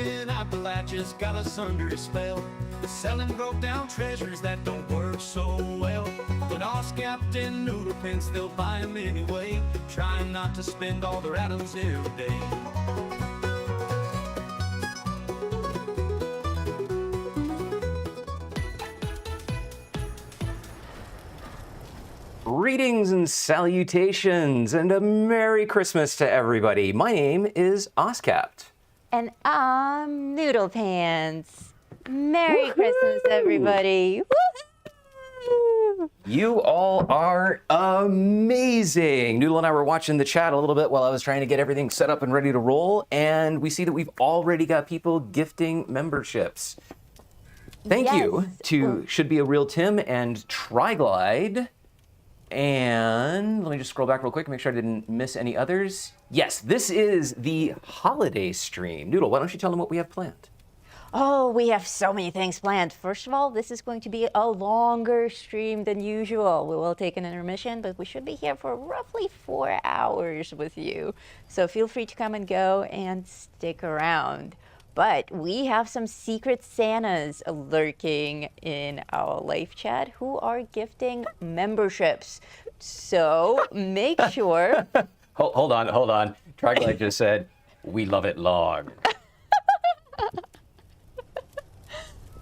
in Appalachia's got us under a spell. Selling broke down treasures that don't work so well. But all scapped in noodle pins, they'll buy them anyway, trying not to spend all their atoms every day. Greetings and salutations, and a Merry Christmas to everybody. My name is C.A.M.P. And I'm Noodle Pants. Merry Christmas, everybody. Woo-hoo! You all are amazing. Noodle and I were watching the chat a little bit while I was trying to get everything set up and ready to roll, and we see that we've already got people gifting memberships. Thank you to Should Be a Real Tim and Triglide. And let me just scroll back real quick, make sure I didn't miss any others. Yes, this is the holiday stream. Noodle, why don't you tell them what we have planned? Oh, we have so many things planned. First of all, this is going to be a longer stream than usual. We will take an intermission, but we should be here for roughly 4 hours with you. So feel free to come and go and stick around. But we have some secret Santas lurking in our live chat who are gifting memberships. So make sure. Hold on. Triglide just said, we love it long.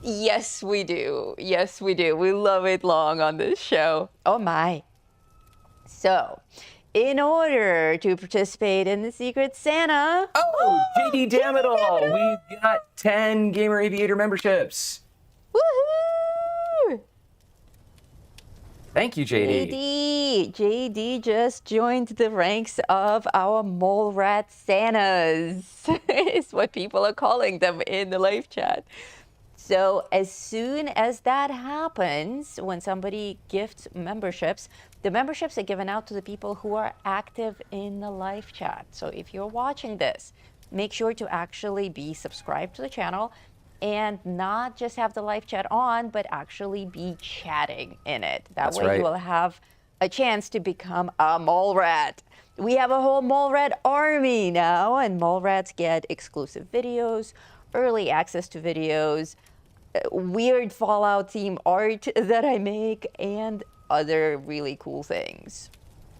Yes, we do. Yes, we do. We love it long on this show. Oh my. So, in order to participate in the Secret Santa... Oh, JD, damn it all. We've got 10 Gamer Aviator memberships. Woohoo! Thank you, JD. JD just joined the ranks of our Mole Rat Santas, is what people are calling them in the live chat. So as soon as that happens, when somebody gifts memberships, the memberships are given out to the people who are active in the live chat. So if you're watching this, make sure to actually be subscribed to the channel and not just have the live chat on, but actually be chatting in it. That way you will have a chance to become a mole rat. We have a whole mole rat army now, and mole rats get exclusive videos, early access to videos, weird Fallout theme art that I make, and other really cool things.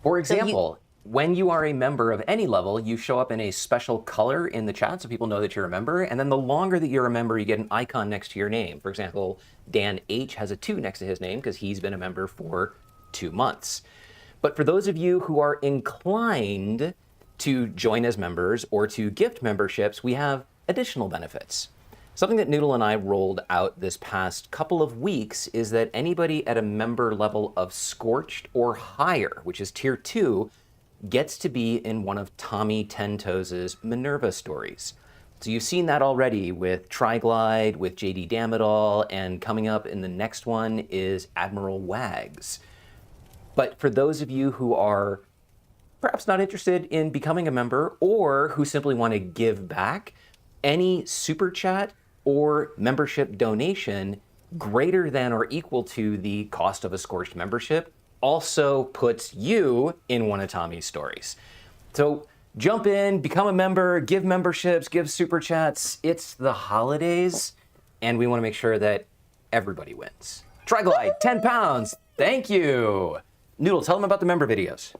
For example, when you are a member of any level, you show up in a special color in the chat so people know that you're a member, and then the longer that you're a member, you get an icon next to your name. For example, Dan H has a 2 next to his name because he's been a member for 2 months. But for those of you who are inclined to join as members or to gift memberships, we have additional benefits. Something that Noodle and I rolled out this past couple of weeks is that anybody at a member level of Scorched or higher, which is tier 2, gets to be in one of Tommy Tentoes' Minerva stories. So you've seen that already with Triglide, with JD Damnall, and coming up in the next one is Admiral Wags. But for those of you who are perhaps not interested in becoming a member or who simply want to give back, any super chat or membership donation greater than or equal to the cost of a Scorched membership also puts you in one of Tommy's stories. So jump in, become a member, give memberships, give super chats. It's the holidays, and we want to make sure that everybody wins. Triglide, 10 pounds. Thank you. Noodle, tell them about the member videos.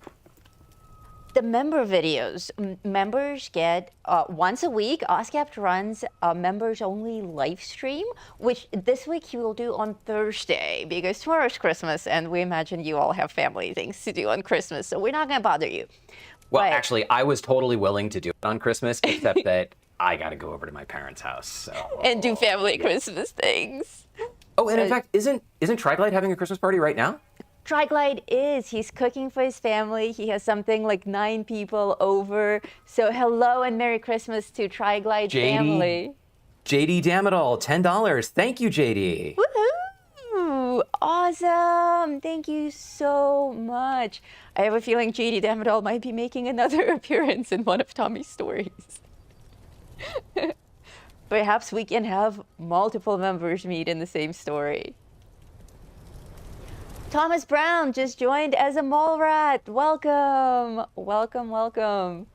The member videos, members get once a week. C.A.M.P runs a members-only live stream, which this week he will do on Thursday because tomorrow's Christmas, and we imagine you all have family things to do on Christmas, so we're not going to bother you. Well, actually, I was totally willing to do it on Christmas, except that I got to go over to my parents' house. So. And do family Christmas things. Oh, and in fact, isn't Triglide having a Christmas party right now? Triglide is. He's cooking for his family. He has something like 9 people over. So hello and Merry Christmas to Triglide family. JD Damnall, $10. Thank you, JD. Woohoo! Awesome. Thank you so much. I have a feeling JD Damnall might be making another appearance in one of Tommy's stories. Perhaps we can have multiple members meet in the same story. Thomas Brown just joined as a mole rat. Welcome, welcome, welcome.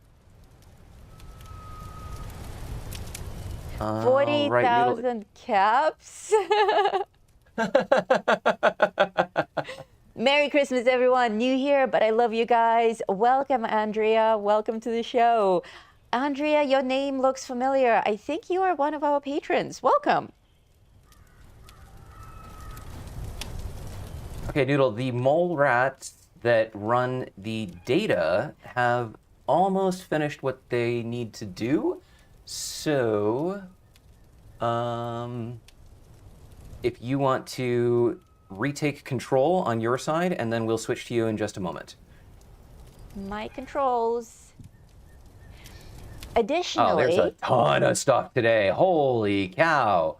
Right, Noodle. 40,000 caps. Merry Christmas, everyone. New here, but I love you guys. Welcome, Andrea. Welcome to the show. Andrea, your name looks familiar. I think you are one of our patrons. Welcome. Okay, Noodle, the mole rats that run the data have almost finished what they need to do. So, if you want to retake control on your side, and then we'll switch to you in just a moment. My controls. Additionally, Oh, there's a ton of stuff today. Holy cow.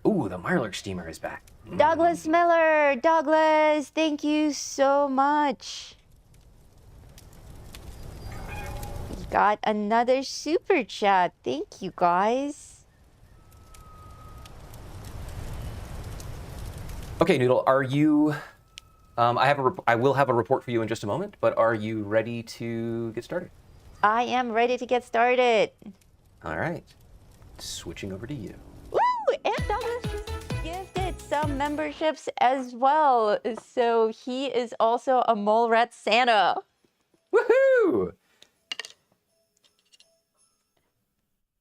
Ooh, the Mirelurk steamer is back. Douglas Miller. Douglas, thank you so much. We got another super chat. Thank you, guys. Okay, Noodle, are you... I will have a report for you in just a moment, but are you ready to get started? I am ready to get started. All right. Switching over to you. Woo! And Douglas just gifted some memberships as well. So he is also a Mole Rat Santa. Woohoo!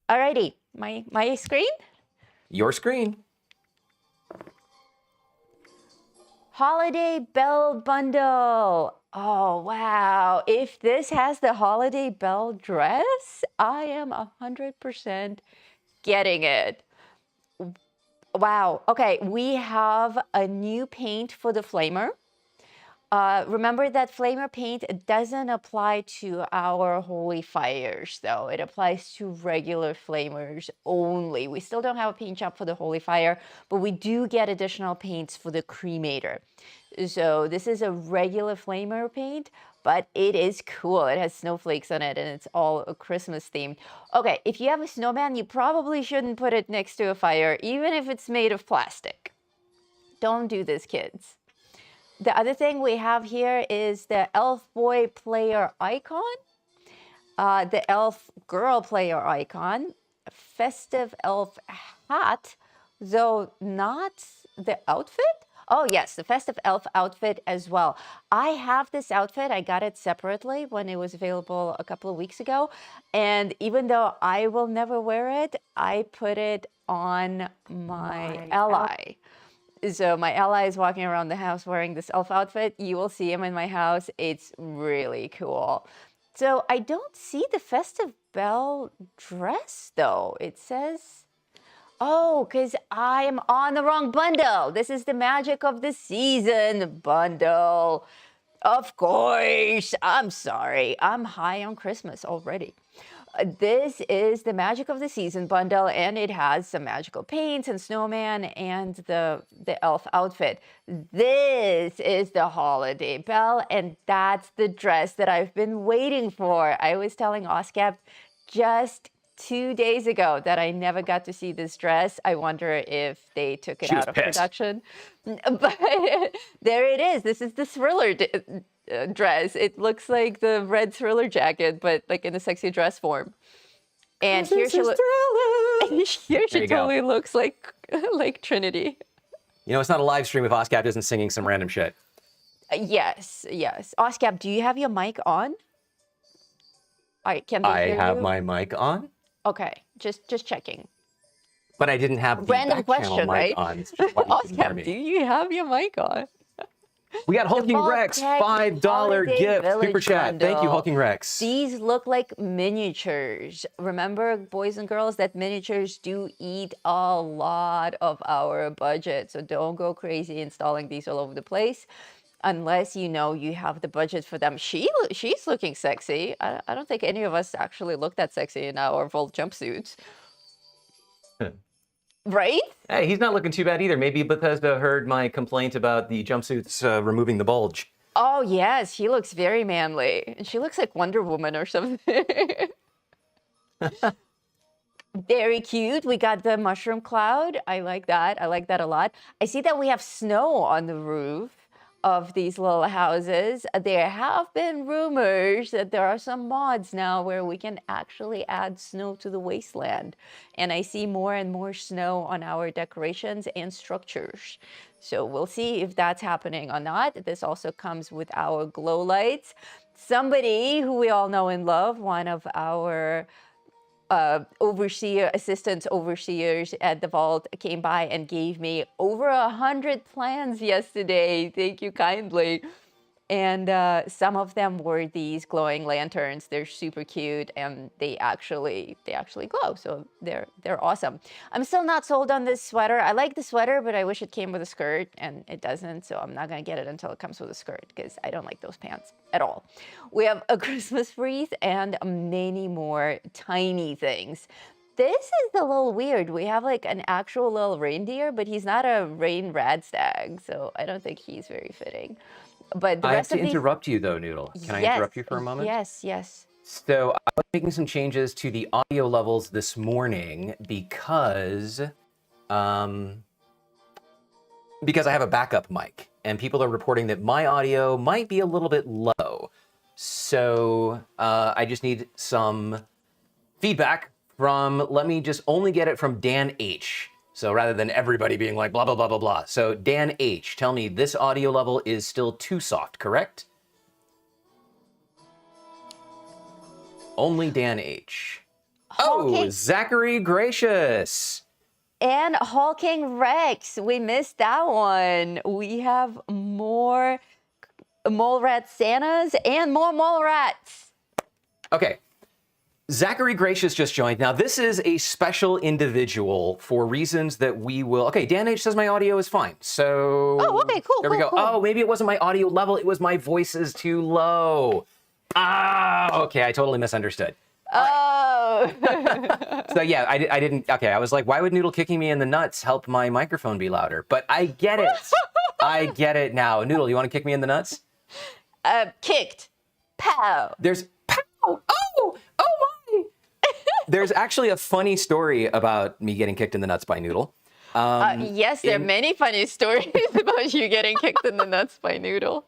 Alrighty, my screen? Your screen. Holiday Bell Bundle. Oh, wow. If this has the Holiday Bell dress, I am 100% getting it. Wow. Okay, we have a new paint for the flamer. Remember that flamer paint doesn't apply to our holy fires, though. It applies to regular flamers only. We still don't have a paint shop for the holy fire, but we do get additional paints for the cremator. So this is a regular flamer paint, but it is cool. It has snowflakes on it, and it's all Christmas themed. Okay, if you have a snowman, you probably shouldn't put it next to a fire, even if it's made of plastic. Don't do this, kids. The other thing we have here is the elf boy player icon, the elf girl player icon, festive elf hat, though not the outfit. Oh yes, the festive elf outfit as well. I have this outfit. I got it separately when it was available a couple of weeks ago. And even though I will never wear it, I put it on my ally. So my ally is walking around the house wearing this elf outfit. You will see him in my house. It's really cool. So I don't see the festive bell dress though. It says, oh, because I am on the wrong bundle. This is the magic of the season bundle. Of course. I'm sorry. I'm high on Christmas already. This is the Magic of the Season bundle, and it has some magical paints and snowman and the elf outfit. This is the holiday bell, and that's the dress that I've been waiting for. I was telling OSCAP just 2 days ago that I never got to see this dress. I wonder if they took it out of production. But there it is. This is the Thriller dress. It looks like the red Thriller jacket, but like in a sexy dress form. And here she totally looks like Trinity. You know, it's not a live stream if OSCAP isn't singing some random shit. Yes. OSCAP, do you have your mic on? All right, can they hear you? I have my mic on. Okay, just checking. But I didn't have the random question, mic right? on. OSCAP, do you have your mic on? We got Hulking Rex, $5 gift, super chat. Thank you, Hulking Rex. These look like miniatures. Remember, boys and girls, that miniatures do eat a lot of our budget. So don't go crazy installing these all over the place unless you know you have the budget for them. She's looking sexy. I don't think any of us actually look that sexy in our Volt jumpsuits. Right? Hey, he's not looking too bad either. Maybe Bethesda heard my complaint about the jumpsuits removing the bulge. Oh, yes. He looks very manly. And she looks like Wonder Woman or something. Very cute. We got the mushroom cloud. I like that. I like that a lot. I see that we have snow on the roof. of these little houses. There have been rumors that there are some mods now where we can actually add snow to the wasteland. And I see more and more snow on our decorations and structures. So we'll see if that's happening or not. This also comes with our glow lights. Somebody who we all know and love, one of our assistant overseers at the vault, came by and gave me over 100 plans yesterday. Thank you kindly. And some of them were these glowing lanterns. They're super cute, and they actually glow. So they're awesome. I'm still not sold on this sweater. I like the sweater, but I wish it came with a skirt, and it doesn't. So I'm not gonna get it until it comes with a skirt because I don't like those pants at all. We have a Christmas wreath and many more tiny things. This is a little weird. We have like an actual little reindeer, but he's not a rain radstag, so I don't think he's very fitting. But the I have rest to of these... interrupt you though, Noodle. Can I interrupt you for a moment? Yes, yes. So I was making some changes to the audio levels this morning because I have a backup mic, and people are reporting that my audio might be a little bit low. So I just need some feedback from, let me just only get it from Dan H. So rather than everybody being like blah, blah, blah, blah, blah. So Dan H, tell me this audio level is still too soft, correct? Only Dan H. Oh, Zachary Gracious. And Hulking Rex, we missed that one. We have more mole rat Santas and more mole rats. Okay. Zachary Gracious just joined. Now, this is a special individual for reasons that we will... Okay, Dan H says my audio is fine. So... Oh, okay, cool, There we go. cool. Oh, maybe it wasn't my audio level. It was my voice is too low. Ah, okay, I totally misunderstood. Oh. So yeah, I didn't... Okay, I was like, why would Noodle kicking me in the nuts help my microphone be louder? But I get it. I get it now. Noodle, you want to kick me in the nuts? Kicked. Pow. There's... Pow! Oh! Oh my! There's actually a funny story about me getting kicked in the nuts by Noodle. Yes, there are many funny stories about you getting kicked in the nuts by Noodle.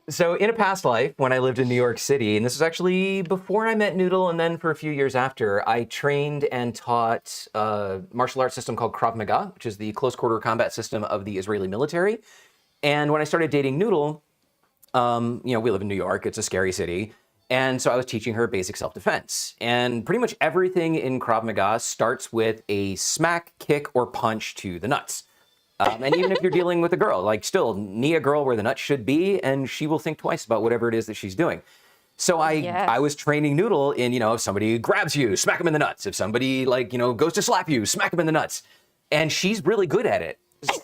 So in a past life, when I lived in New York City, and this was actually before I met Noodle and then for a few years after, I trained and taught a martial arts system called Krav Maga, which is the close quarter combat system of the Israeli military. And when I started dating Noodle, we live in New York, it's a scary city. And so I was teaching her basic self-defense. And pretty much everything in Krav Maga starts with a smack, kick, or punch to the nuts. And even if you're dealing with a girl, like still knee a girl where the nuts should be, and she will think twice about whatever it is that she's doing. So I was training Noodle in, if somebody grabs you, smack him in the nuts. If somebody goes to slap you, smack him in the nuts. And she's really good at it.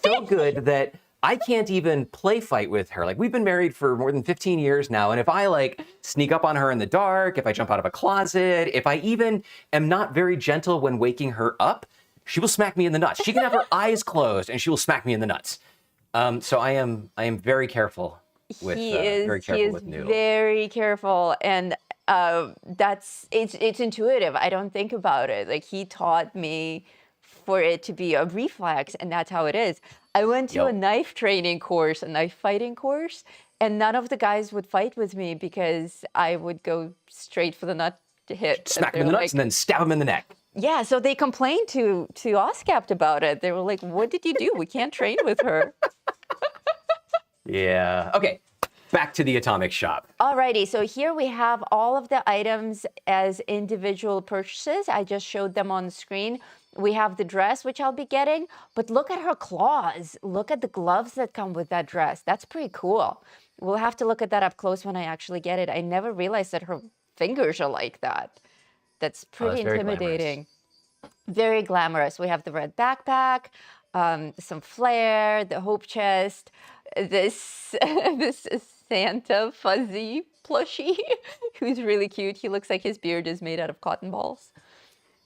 So good that I can't even play fight with her. Like, we've been married for more than 15 years now. And if I sneak up on her in the dark, if I jump out of a closet, if I even am not very gentle when waking her up, she will smack me in the nuts. She can have her eyes closed and she will smack me in the nuts. So I am very careful with Noodle. Very careful, and it's intuitive. I don't think about it. Like, he taught me for it to be a reflex, and that's how it is. I went to a knife training course, a knife fighting course, and none of the guys would fight with me because I would go straight for the nut to hit. Smack him in the nuts and then stab him in the neck. Yeah, so they complained to C.A.M.P about it. They were like, what did you do? We can't train with her. Yeah. Okay, back to the Atomic Shop. Alrighty, so here we have all of the items as individual purchases. I just showed them on the screen. We have the dress, which I'll be getting, but look at her claws. Look at the gloves that come with that dress. That's pretty cool. We'll have to look at that up close when I actually get it. I never realized that her fingers are like that. That's pretty intimidating. Very glamorous. We have the red backpack, some flair, the hope chest, this Santa fuzzy plushie who's really cute. He looks like his beard is made out of cotton balls.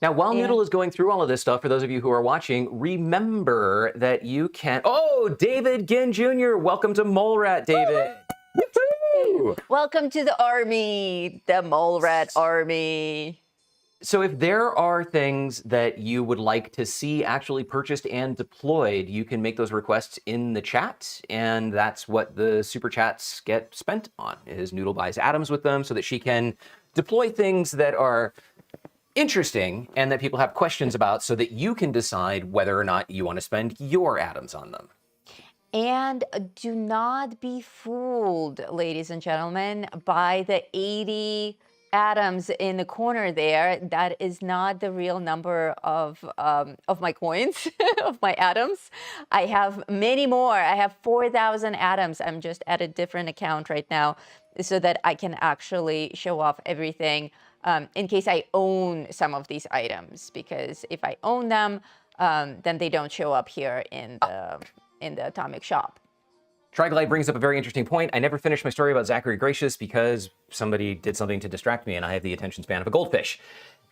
Now, while Noodle is going through all of this stuff, for those of you who are watching, remember that you can... Oh, David Ginn Jr., welcome to Mole Rat, David. Welcome to the army, the Mole Rat army. So if there are things that you would like to see actually purchased and deployed, you can make those requests in the chat, and that's what the super chats get spent on, is Noodle buys atoms with them so that she can deploy things that are interesting and that people have questions about so that you can decide whether or not you want to spend your atoms on them. And do not be fooled, ladies and gentlemen, by the 80 atoms in the corner there. That is not the real number of my coins, of my atoms. I have many more. I have 4,000 atoms. I'm just at a different account right now so that I can actually show off everything in case I own some of these items. Because if I own them, then they don't show up here in the Atomic Shop. Triglide brings up a very interesting point. I never finished my story about Zachary Gracious because somebody did something to distract me and I have the attention span of a goldfish.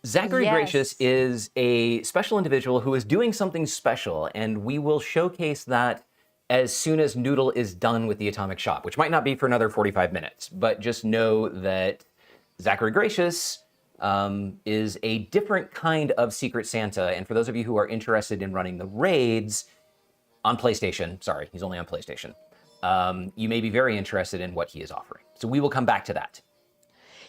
Zachary Gracious is a special individual who is doing something special, and we will showcase that as soon as Noodle is done with the Atomic Shop, which might not be for another 45 minutes, but just know that Zachary Gracious is a different kind of Secret Santa, and for those of you who are interested in running the raids on PlayStation, sorry, he's only on PlayStation, you may be very interested in what he is offering. So we will come back to that.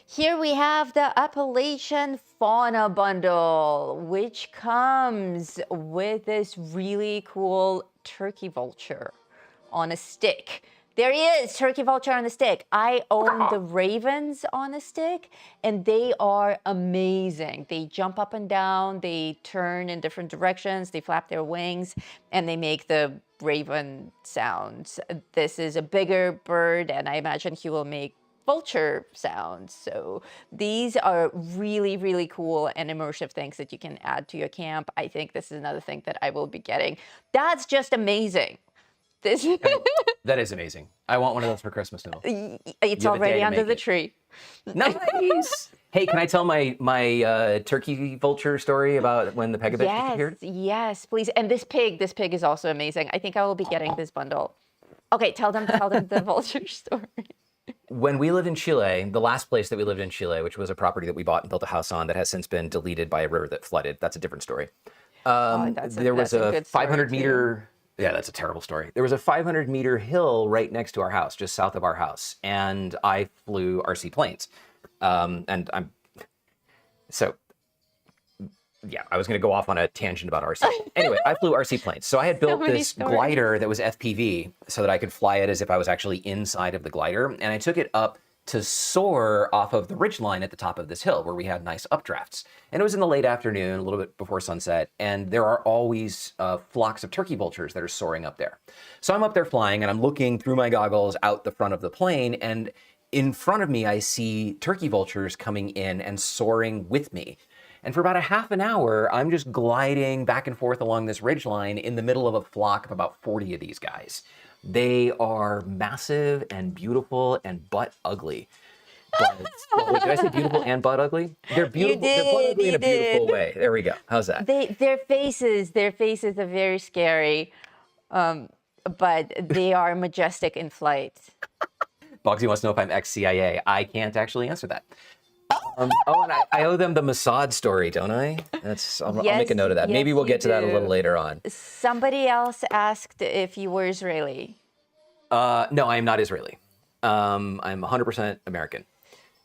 Here we have the Appalachian Fauna Bundle, which comes with this really cool turkey vulture on a stick. There he is, turkey vulture on a stick. I own the ravens on a stick, and they are amazing. They jump up and down, they turn in different directions, they flap their wings, and they make the raven sounds. This is a bigger bird, and I imagine he will make vulture sounds. So these are really, really cool and immersive things that you can add to your camp. I think this is another thing that I will be getting. That's just amazing. This That is amazing. I want one of those for Christmas, Noodle. It's already under the tree. Nice. Hey, can I tell my turkey vulture story about when the Pegabit disappeared? Yes, please. And this pig is also amazing. I think I will be getting this bundle. Okay, tell them the vulture story. When we lived in Chile, the last place that we lived in Chile, which was a property that we bought and built a house on that has since been deleted by a river that flooded. That's a different story. There was a 500-meter... Yeah, that's a terrible story. There was a 500-meter hill right next to our house, just south of our house, and I flew RC planes. I was going to go off on a tangent about RC. Anyway, I flew RC planes. So I had built this glider that was FPV so that I could fly it as if I was actually inside of the glider, and I took it up to soar off of the ridgeline at the top of this hill where we had nice updrafts. And it was in the late afternoon, a little bit before sunset, and there are always flocks of turkey vultures that are soaring up there. So I'm up there flying, and I'm looking through my goggles out the front of the plane, and in front of me, I see turkey vultures coming in and soaring with me. And for about a half an hour, I'm just gliding back and forth along this ridgeline in the middle of a flock of about 40 of these guys. They are massive and beautiful and butt ugly. But, did I say beautiful and butt ugly? They're beautiful. They're butt ugly in a beautiful way. There we go. How's that? Their faces are very scary, but they are majestic in flight. Bogsy wants to know if I'm ex-CIA. I can't actually answer that. And I owe them the Mossad story, don't I? I'll make a note of that. Maybe we'll get to that a little later on. Somebody else asked if you were Israeli. No, I am not Israeli. I'm 100% American.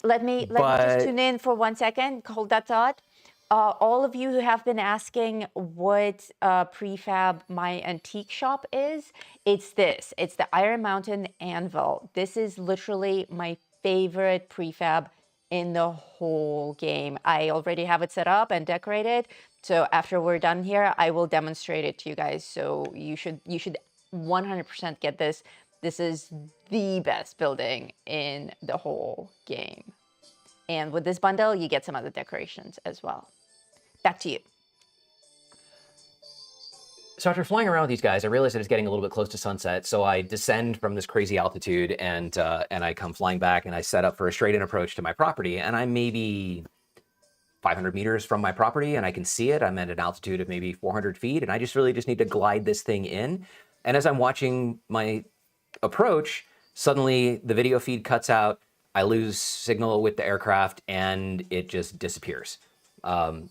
Let me just tune in for 1 second. Hold that thought. All of you who have been asking what prefab my antique shop is, it's this. It's the Iron Mountain Anvil. This is literally my favorite prefab in the whole game. I already have it set up and decorated. So after we're done here, I will demonstrate it to you guys. So you should 100% get this. This is the best building in the whole game. And with this bundle, you get some other decorations as well. Back to you. So after flying around with these guys, I realized that it's getting a little bit close to sunset. So I descend from this crazy altitude and I come flying back and I set up for a straight-in approach to my property. And I'm maybe 500 meters from my property and I can see it. I'm at an altitude of maybe 400 feet and I really just need to glide this thing in. And as I'm watching my approach, suddenly the video feed cuts out. I lose signal with the aircraft and it just disappears.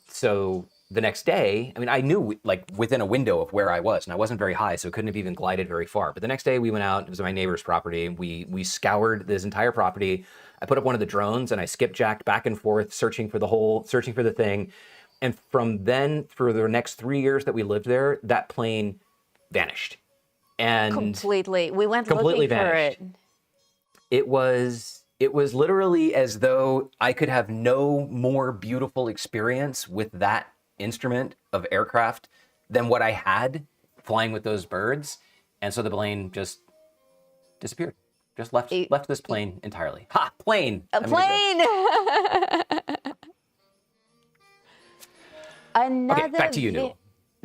So the next day, I mean, I knew like within a window of where I was, and I wasn't very high, so it couldn't have even glided very far. But the next day we went out, it was my neighbor's property. We scoured this entire property. I put up one of the drones and I skipjacked back and forth, searching for the thing. And from then, for the next 3 years that we lived there, that plane vanished. And Completely. We went completely looking vanished. for it. It was literally as though I could have no more beautiful experience with that instrument of aircraft than what I had flying with those birds. And so the plane just disappeared. Just left this plane entirely. Ha! Plane! A plane! Okay, back to you, Noodle.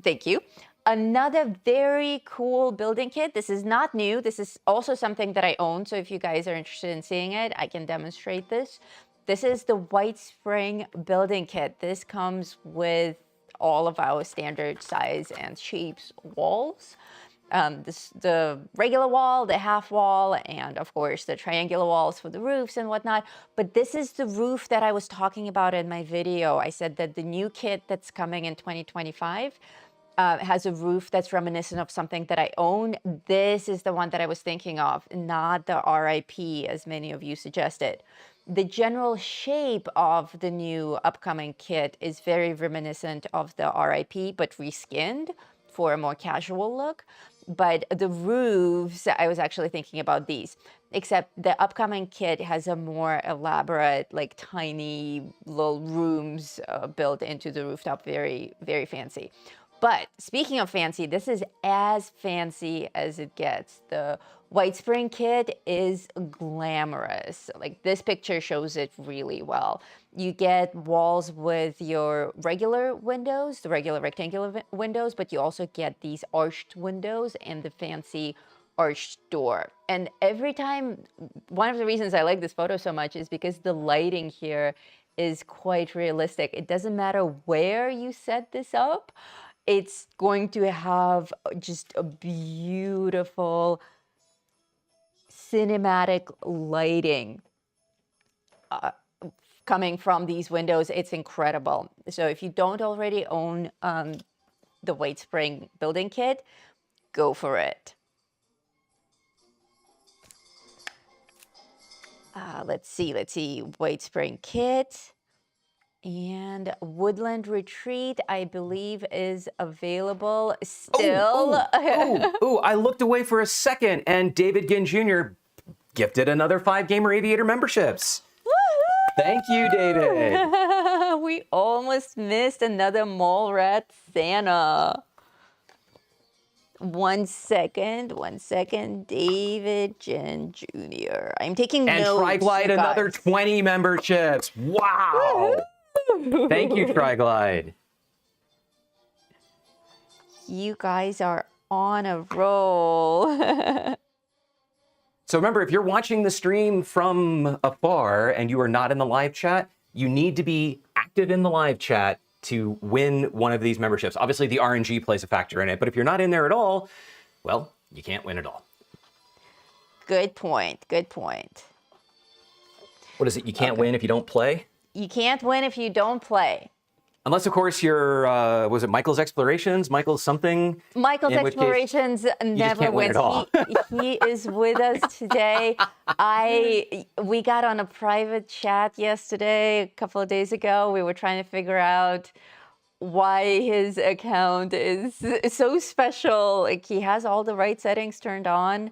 Thank you. Another very cool building kit. This is not new. This is also something that I own. So if you guys are interested in seeing it, I can demonstrate this. This is the Whitespring building kit. This comes with all of our standard size and shapes walls. The regular wall, the half wall, and of course the triangular walls for the roofs and whatnot. But this is the roof that I was talking about in my video. I said that the new kit that's coming in 2025 has a roof that's reminiscent of something that I own. This is the one that I was thinking of, not the RIP, as many of you suggested. The general shape of the new upcoming kit is very reminiscent of the RIP, but reskinned for a more casual look. But the roofs, I was actually thinking about these, except the upcoming kit has a more elaborate, like tiny little rooms built into the rooftop, very, very fancy. But speaking of fancy, this is as fancy as it gets. The Whitespring kit is glamorous. Like this picture shows it really well. You get walls with your regular windows, the regular rectangular windows, but you also get these arched windows and the fancy arched door. And every time, one of the reasons I like this photo so much is because the lighting here is quite realistic. It doesn't matter where you set this up. It's going to have just a beautiful cinematic lighting coming from these windows. It's incredible. So if you don't already own the Whitespring building kit, go for it. Let's see, Whitespring kit. And Woodland Retreat, I believe, is available still. I looked away for a second, and David Ginn Jr. gifted another 5 Gamer Aviator memberships. Woo-hoo! Thank you, David. We almost missed another Mole Rat Santa. One second, David Ginn Jr. I'm taking notes. And Triglide, another 20 memberships. Wow. Woo-hoo! Thank you, Triglide. You guys are on a roll. So remember, if you're watching the stream from afar and you are not in the live chat, you need to be active in the live chat to win one of these memberships. Obviously, the RNG plays a factor in it, but if you're not in there at all, well, you can't win at all. Good point. What is it? You can't win if you don't play? You can't win if you don't play. Unless, of course, you're, was it Michael's Explorations? Michael's something? Michael's Explorations never wins. He is with us today. We got on a private chat yesterday, a couple of days ago. We were trying to figure out why his account is so special. Like, he has all the right settings turned on.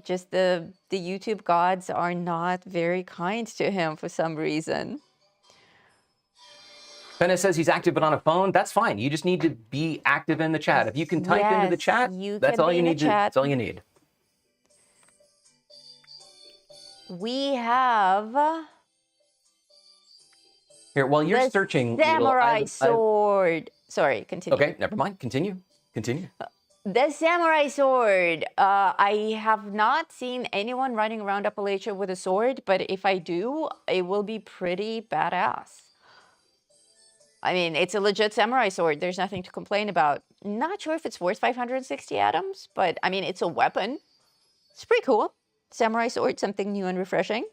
Just the YouTube gods are not very kind to him for some reason. Benna says he's active but on a phone. That's fine. You just need to be active in the chat. If you can type into the chat, that's all you need. That's all you need. We have here. While you're searching, samurai sword. Sorry, continue. Okay, never mind. Continue. The samurai sword. I have not seen anyone running around Appalachia with a sword, but if I do, it will be pretty badass. I mean, it's a legit samurai sword. There's nothing to complain about. Not sure if it's worth 560 atoms, but I mean, it's a weapon. It's pretty cool. Samurai sword, something new and refreshing.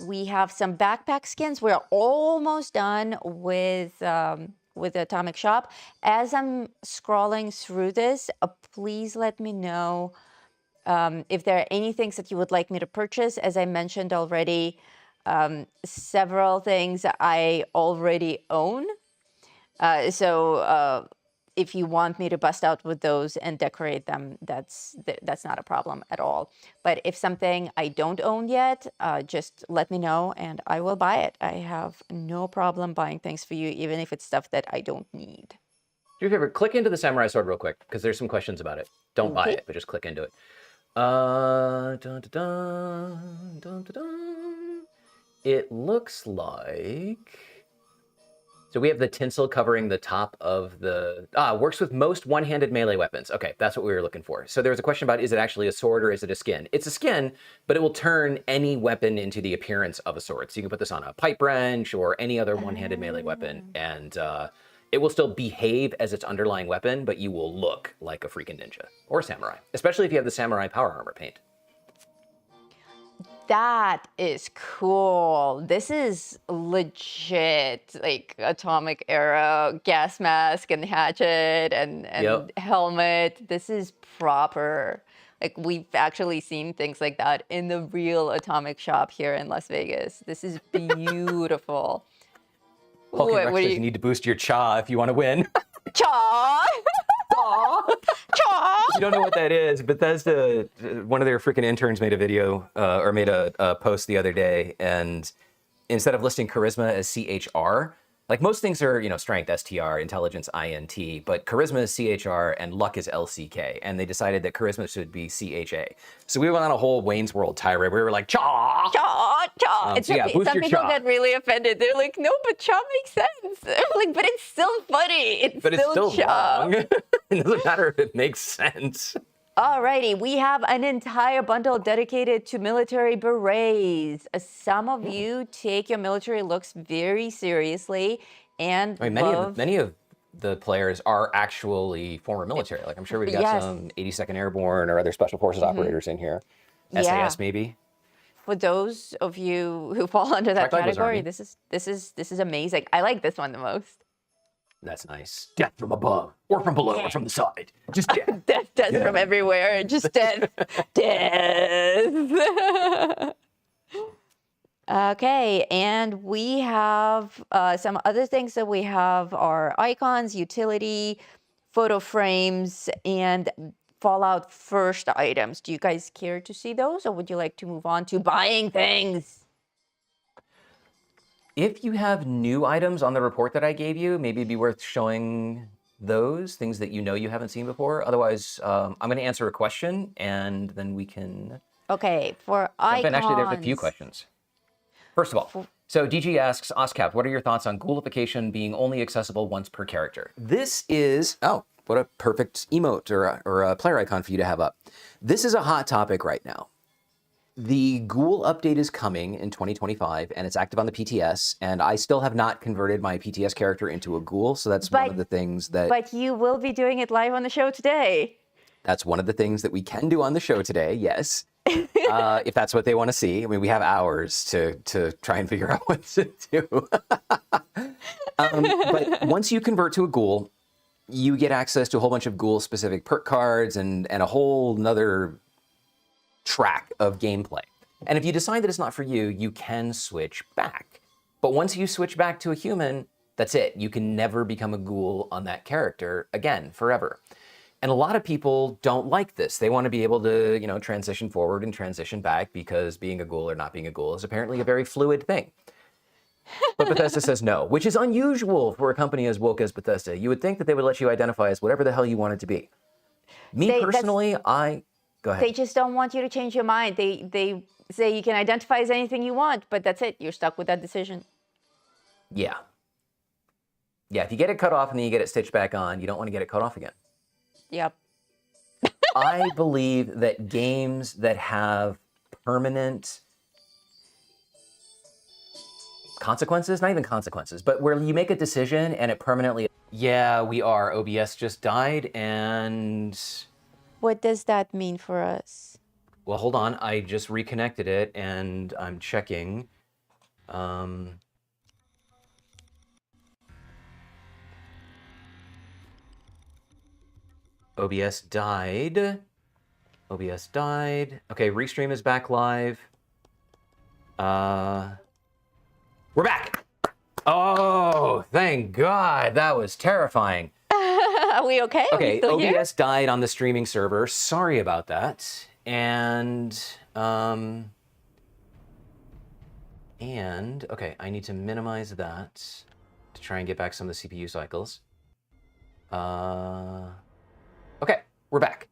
We have some backpack skins. We're almost done with the Atomic Shop. As I'm scrolling through this, please let me know if there are any things that you would like me to purchase. As I mentioned already, several things I already own. So if you want me to bust out with those and decorate them, that's not a problem at all. But if something I don't own yet, just let me know and I will buy it. I have no problem buying things for you, even if it's stuff that I don't need. Do your favor, click into the samurai sword real quick, because there's some questions about it. Don't buy it, but just click into it. Dun, dun, dun, dun, dun, dun. It looks like... So we have the tinsel covering the top of the... works with most one-handed melee weapons. Okay, that's what we were looking for. So there was a question about, is it actually a sword or is it a skin? It's a skin, but it will turn any weapon into the appearance of a sword. So you can put this on a pipe wrench or any other one-handed melee weapon, and it will still behave as its underlying weapon, but you will look like a freaking ninja or samurai, especially if you have the samurai power armor paint. That is cool. This is legit, like atomic era gas mask and hatchet and helmet. This is proper. Like, we've actually seen things like that in the real Atomic Shop here in Las Vegas. This is beautiful. Hulk and Rex says you need to boost your cha if you want to win. Cha! Cha! You don't know what that is, Bethesda, one of their freaking interns made a video or made a post the other day, and instead of listing charisma as CHR, like most things are, strength STR, intelligence INT, but charisma is CHR and luck is LCK, and they decided that charisma should be CHA. So we went on a whole Wayne's World tirade. We were like, cha! Cha! Cha! Boost some your people cha. get really offended. They're like, no, but cha makes sense. Like, but it's still funny. It's still cha. Wrong. It doesn't matter if it makes sense. Alrighty, we have an entire bundle dedicated to military berets. Some of you take your military looks very seriously, and many of the players are actually former military. Like, I'm sure we've got some 82nd Airborne or other Special Forces operators in here. SAS maybe. For those of you who fall under that category, this is amazing. I like this one the most. That's nice. Death from above, or from below, or from the side. Just death. death from everywhere. Just death. Death. Okay, and we have some other things that we have are icons, utility, photo frames, and Fallout First items. Do you guys care to see those, or would you like to move on to buying things? If you have new items on the report that I gave you, maybe it'd be worth showing those, things that you haven't seen before. Otherwise, I'm going to answer a question, and then we can... Okay, for icons... Actually, there's a few questions. First of all, so DG asks, OSCAP, what are your thoughts on Ghoulification being only accessible once per character? This is... Oh, what a perfect emote or a player icon for you to have up. This is a hot topic right now. The Ghoul update is coming in 2025, and it's active on the PTS, and I still have not converted my PTS character into a Ghoul, so that's one of the things that... But you will be doing it live on the show today. That's one of the things that we can do on the show today, yes. If that's what they want to see. I mean, we have hours to try and figure out what to do. But once you convert to a Ghoul, you get access to a whole bunch of Ghoul-specific perk cards and a whole nother track of gameplay. And if you decide that it's not for you, you can switch back. But once you switch back to a human, that's it. You can never become a Ghoul on that character again, forever. And a lot of people don't like this. They want to be able to, transition forward and transition back because being a Ghoul or not being a Ghoul is apparently a very fluid thing. But Bethesda says no, which is unusual for a company as woke as Bethesda. You would think that they would let you identify as whatever the hell you wanted to be. Personally, Go ahead. They just don't want you to change your mind. They say you can identify as anything you want, but that's it. You're stuck with that decision. Yeah. Yeah, if you get it cut off and then you get it stitched back on, you don't want to get it cut off again. Yep. I believe that games that have permanent consequences, not even consequences, but where you make a decision and it permanently... Yeah, we are. OBS just died and... What does that mean for us? Well, hold on. I just reconnected it and I'm checking. OBS died. OBS died. Okay, Restream is back live. We're back. Oh, thank God. That was terrifying. Are we okay? Are we Okay, still here? OBS died on the streaming server. Sorry about that. And okay, I need to minimize that to try and get back some of the CPU cycles. Okay, we're back.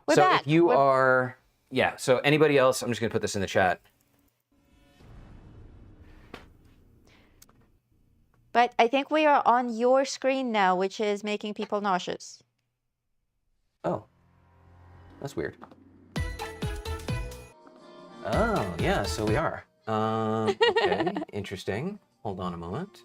We're so back. If you are, yeah, so anybody else, I'm just gonna put this in the chat. But I think we are on your screen now, which is making people nauseous. Oh, that's weird. Oh, yeah, so we are. Okay, interesting. Hold on a moment.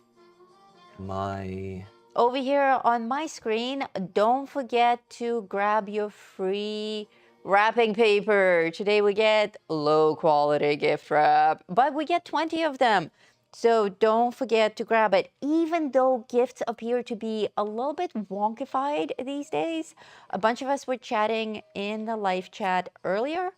Over here on my screen, don't forget to grab your free wrapping paper. Today we get low quality gift wrap, but we get 20 of them. So don't forget to grab it. Even though gifts appear to be a little bit wonkified these days, a bunch of us were chatting in the live chat earlier,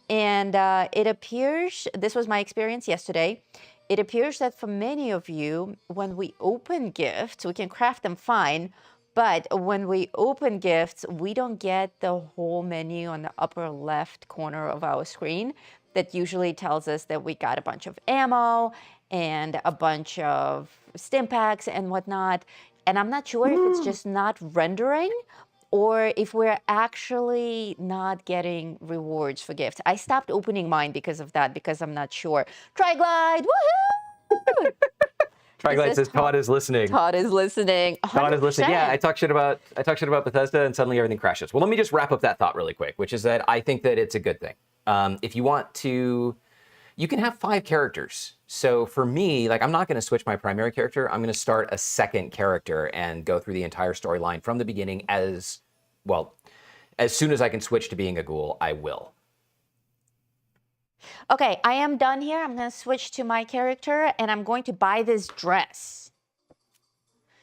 and it appears, this was my experience yesterday, it appears that for many of you, when we open gifts, we can craft them fine, but when we open gifts, we don't get the whole menu on the upper left corner of our screen that usually tells us that we got a bunch of ammo and a bunch of stim packs and whatnot. And I'm not sure if it's just not rendering or if we're actually not getting rewards for gifts. I stopped opening mine because of that, because I'm not sure. Triglide, woohoo! Triglide says Todd is listening. Todd is listening. 100%. Todd is listening. Yeah, I talk shit about Bethesda, and suddenly everything crashes. Well, let me just wrap up that thought really quick, which is that I think that it's a good thing. If you want to, you can have 5 characters. So for me, like, I'm not going to switch my primary character. I'm going to start a second character and go through the entire storyline from the beginning as soon as I can switch to being a ghoul, I will. Okay, I am done here. I'm going to switch to my character, and I'm going to buy this dress.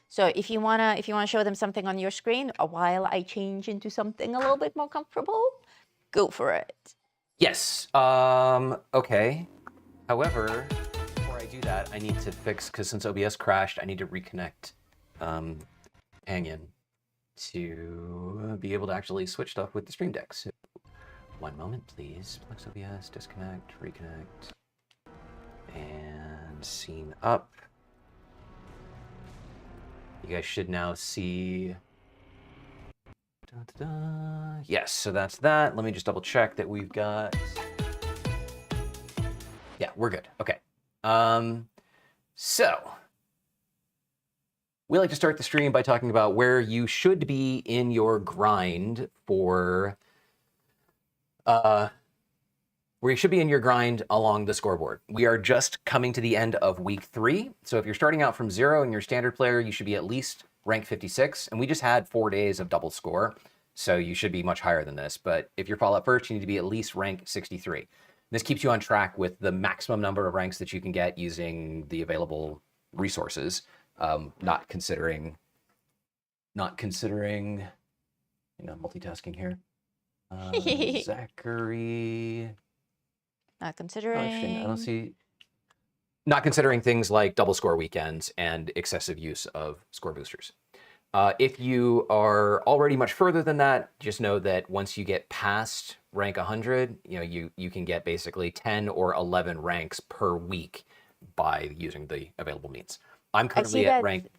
So if you wanna show them something on your screen while I change into something a little bit more comfortable, go for it. Yes. Okay. However, before I do that, I need to fix, because since OBS crashed, I need to reconnect Hangin to be able to actually switch stuff with the Stream Deck. So, one moment, please. Plex OBS, disconnect, reconnect, and scene up. You guys should now see. Yes, so that's that. Let me just double check that we've got. Yeah, we're good. Okay. So we like to start the stream by talking about where you should be in your grind for where you should be in your grind along the scoreboard. We are just coming to the end of week 3. So if you're starting out from 0 and you're a standard player, you should be at least rank 56. And we just had 4 days of double score. So you should be much higher than this. But if you're Fallout first, you need to be at least rank 63. This keeps you on track with the maximum number of ranks that you can get using the available resources. Not considering, multitasking here. Zachary. Not considering. Oh, interesting. I don't see. Not considering things like double score weekends and excessive use of score boosters. If you are already much further than that, just know that once you get past rank 100, you can get basically 10 or 11 ranks per week by using the available means. I'm currently at rank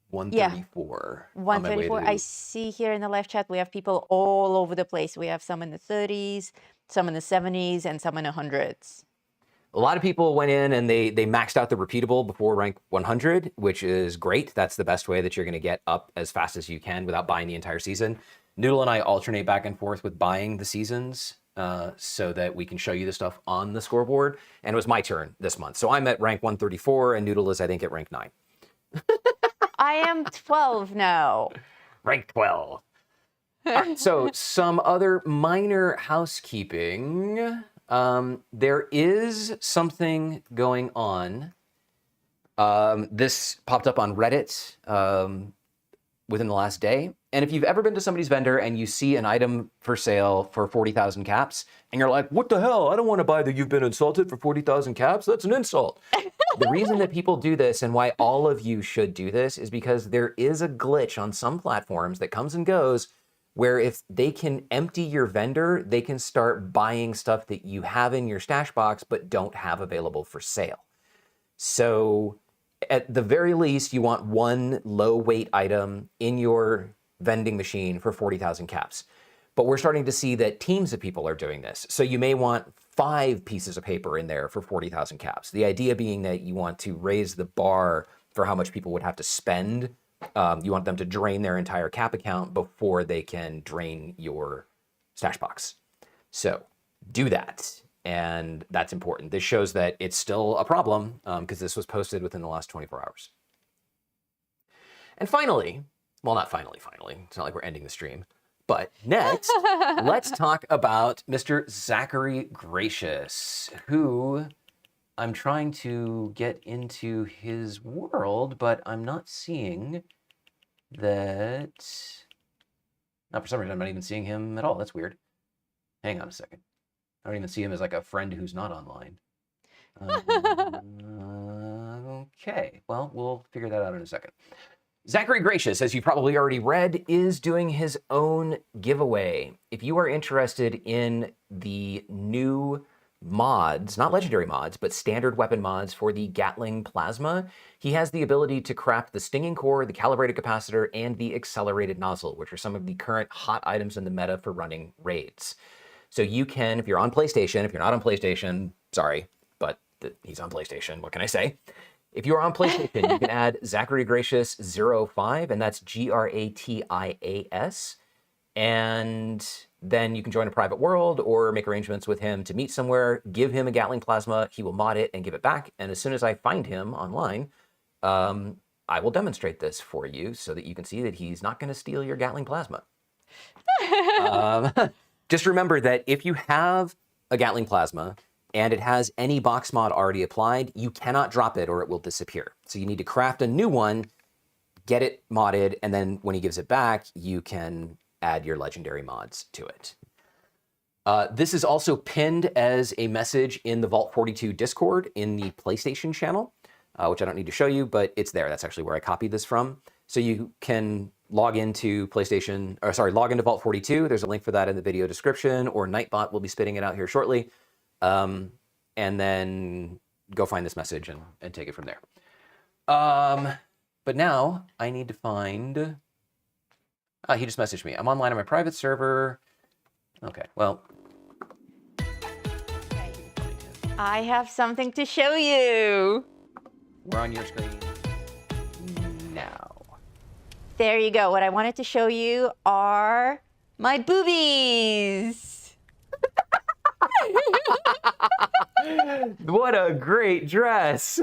134. Yeah, 134. I see here in the live chat we have people all over the place. We have some in the 30s, some in the 70s, and some in the hundreds. A lot of people went in and they maxed out the repeatable before rank 100, which is great. That's the best way that you're going to get up as fast as you can without buying the entire season. Noodle and I alternate back and forth with buying the seasons so that we can show you the stuff on the scoreboard. And it was my turn this month. So I'm at rank 134 and Noodle is, I think, at rank 9. I am 12 now. Rank 12. All right, so some other minor housekeeping. There is something going on. This popped up on Reddit within the last day. And if you've ever been to somebody's vendor and you see an item for sale for 40,000 caps, and you're like, what the hell? I don't want to buy that you've been insulted for 40,000 caps. That's an insult. The reason that people do this and why all of you should do this is because there is a glitch on some platforms that comes and goes where if they can empty your vendor, they can start buying stuff that you have in your stash box but don't have available for sale. So at the very least, you want one low weight item in your vending machine for 40,000 caps. But we're starting to see that teams of people are doing this. So you may want 5 pieces of paper in there for 40,000 caps. The idea being that you want to raise the bar for how much people would have to spend. You want them to drain their entire cap account before they can drain your stash box. So do that. And that's important. This shows that it's still a problem because this was posted within the last 24 hours. And finally, well, not finally, it's not like we're ending the stream, but next, let's talk about Mr. Zachary Gracious, who I'm trying to get into his world, but I'm not seeing that. Now, for some reason, I'm not even seeing him at all. That's weird. Hang on a second. I don't even see him as like a friend who's not online. Okay, well, we'll figure that out in a second. Zachary Gracious, as you probably already read, is doing his own giveaway. If you are interested in the new mods, not legendary mods, but standard weapon mods for the Gatling Plasma, he has the ability to craft the Stinging Core, the Calibrated Capacitor, and the Accelerated Nozzle, which are some of the current hot items in the meta for running raids. So you can, if you're on PlayStation, if you're not on PlayStation, sorry, but he's on PlayStation, what can I say? If you're on PlayStation, you can add Zachary Gracious 05, and that's Gratias. And then you can join a private world or make arrangements with him to meet somewhere, give him a Gatling Plasma, he will mod it and give it back. And as soon as I find him online, I will demonstrate this for you so that you can see that he's not going to steal your Gatling Plasma. Just remember that if you have a Gatling Plasma and it has any box mod already applied, you cannot drop it or it will disappear. So you need to craft a new one, get it modded, and then when he gives it back, you can add your legendary mods to it. This is also pinned as a message in the Vault 42 Discord in the PlayStation channel, which I don't need to show you, but it's there. That's actually where I copied this from. So you can log into log into Vault 42. There's a link for that in the video description, or Nightbot will be spitting it out here shortly. And then go find this message and take it from there. But now I need to find, he just messaged me. I'm online on my private server. Okay, well. I have something to show you. We're on your screen now. There you go. What I wanted to show you are my boobies. What a great dress.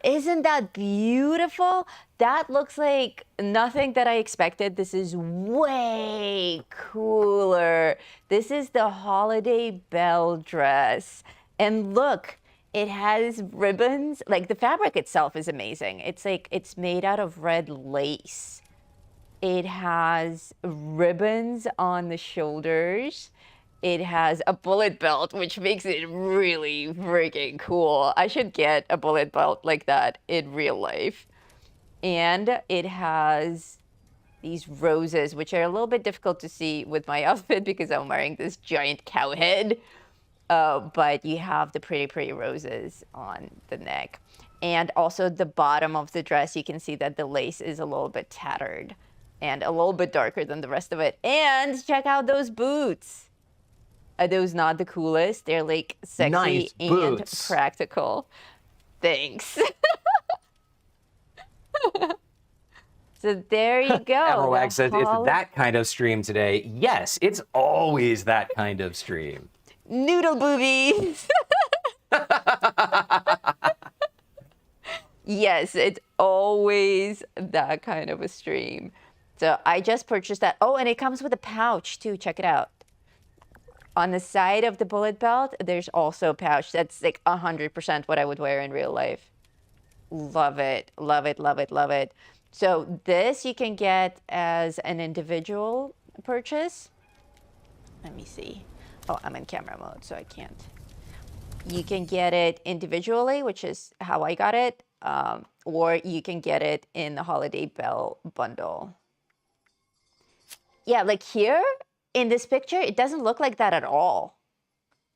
Isn't that beautiful? That looks like nothing that I expected. This is way cooler. This is the holiday bell dress. And look, it has ribbons. Like, the fabric itself is amazing. It's like, it's made out of red lace. It has ribbons on the shoulders. It has a bullet belt, which makes it really freaking cool. I should get a bullet belt like that in real life. And it has these roses, which are a little bit difficult to see with my outfit because I'm wearing this giant cow head. But you have the pretty, pretty roses on the neck. And also the bottom of the dress, you can see that the lace is a little bit tattered and a little bit darker than the rest of it. And check out those boots. Are those not the coolest? They're like sexy nice and boots. Practical. Thanks. So there you go. Everwag says it's that kind of stream today. Yes, it's always that kind of stream. Noodle boobies. Yes, it's always that kind of a stream. So I just purchased that. Oh, and it comes with a pouch too. Check it out. On the side of the bullet belt, there's also a pouch. That's like 100% what I would wear in real life. Love it, love it, love it, love it. So this you can get as an individual purchase. Let me see. Oh, I'm in camera mode, so I can't. You can get it individually, which is how I got it, or you can get it in the Holiday Bell bundle. Yeah, like here in this picture, it doesn't look like that at all.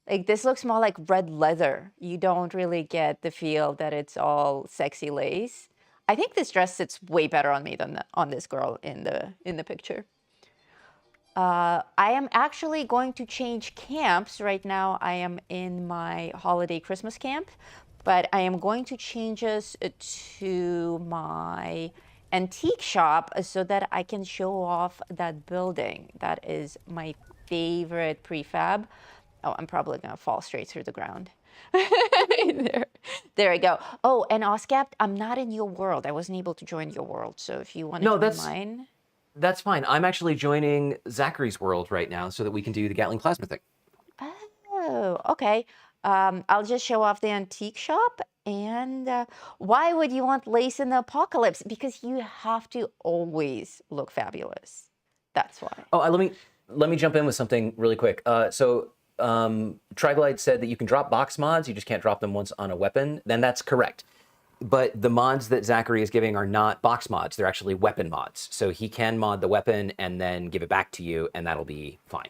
Like this looks more like red leather. You don't really get the feel that it's all sexy lace. I think this dress sits way better on me than on this girl in the picture. I am actually going to change camps. Right now I am in my holiday Christmas camp, but I am going to change us to my antique shop so that I can show off that building. That is my favorite prefab. Oh, I'm probably gonna fall straight through the ground. There I go. Oh, and C.A.M.P, I'm not in your world. I wasn't able to join your world. So if you want to join mine. That's fine. I'm actually joining Zachary's world right now so that we can do the Gatling plasma thing. Oh, okay. I'll just show off the antique shop. And why would you want lace in the apocalypse? Because you have to always look fabulous. That's why. Oh, let me jump in with something really quick. Triglide said that you can drop box mods, you just can't drop them once on a weapon. Then that's correct. But the mods that Zachary is giving are not box mods. They're actually weapon mods. So he can mod the weapon and then give it back to you, and that'll be fine.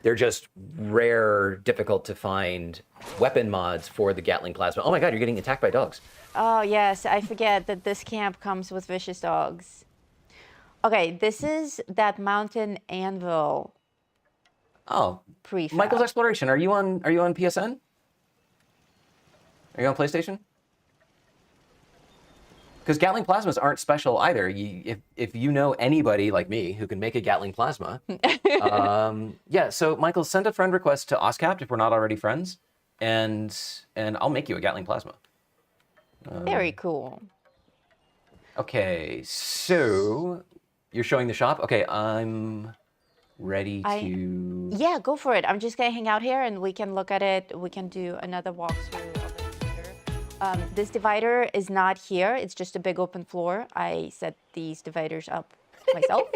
They're just rare, difficult to find weapon mods for the Gatling plasma. Oh my God, you're getting attacked by dogs. Oh yes, I forget that this camp comes with vicious dogs. Okay, this is that mountain anvil. Oh, prefab. Michael's Exploration. Are you on PSN? Are you on PlayStation? Because Gatling plasmas aren't special either. If you know anybody like me who can make a Gatling plasma, yeah. So Michael, send a friend request to C.A.M.P if we're not already friends, and I'll make you a Gatling plasma. Very cool. Okay, so you're showing the shop. Okay, I'm ready to. Yeah, go for it. I'm just gonna hang out here and we can look at it. We can do another walkthrough of it later. This divider is not here. It's just a big open floor. I set these dividers up myself.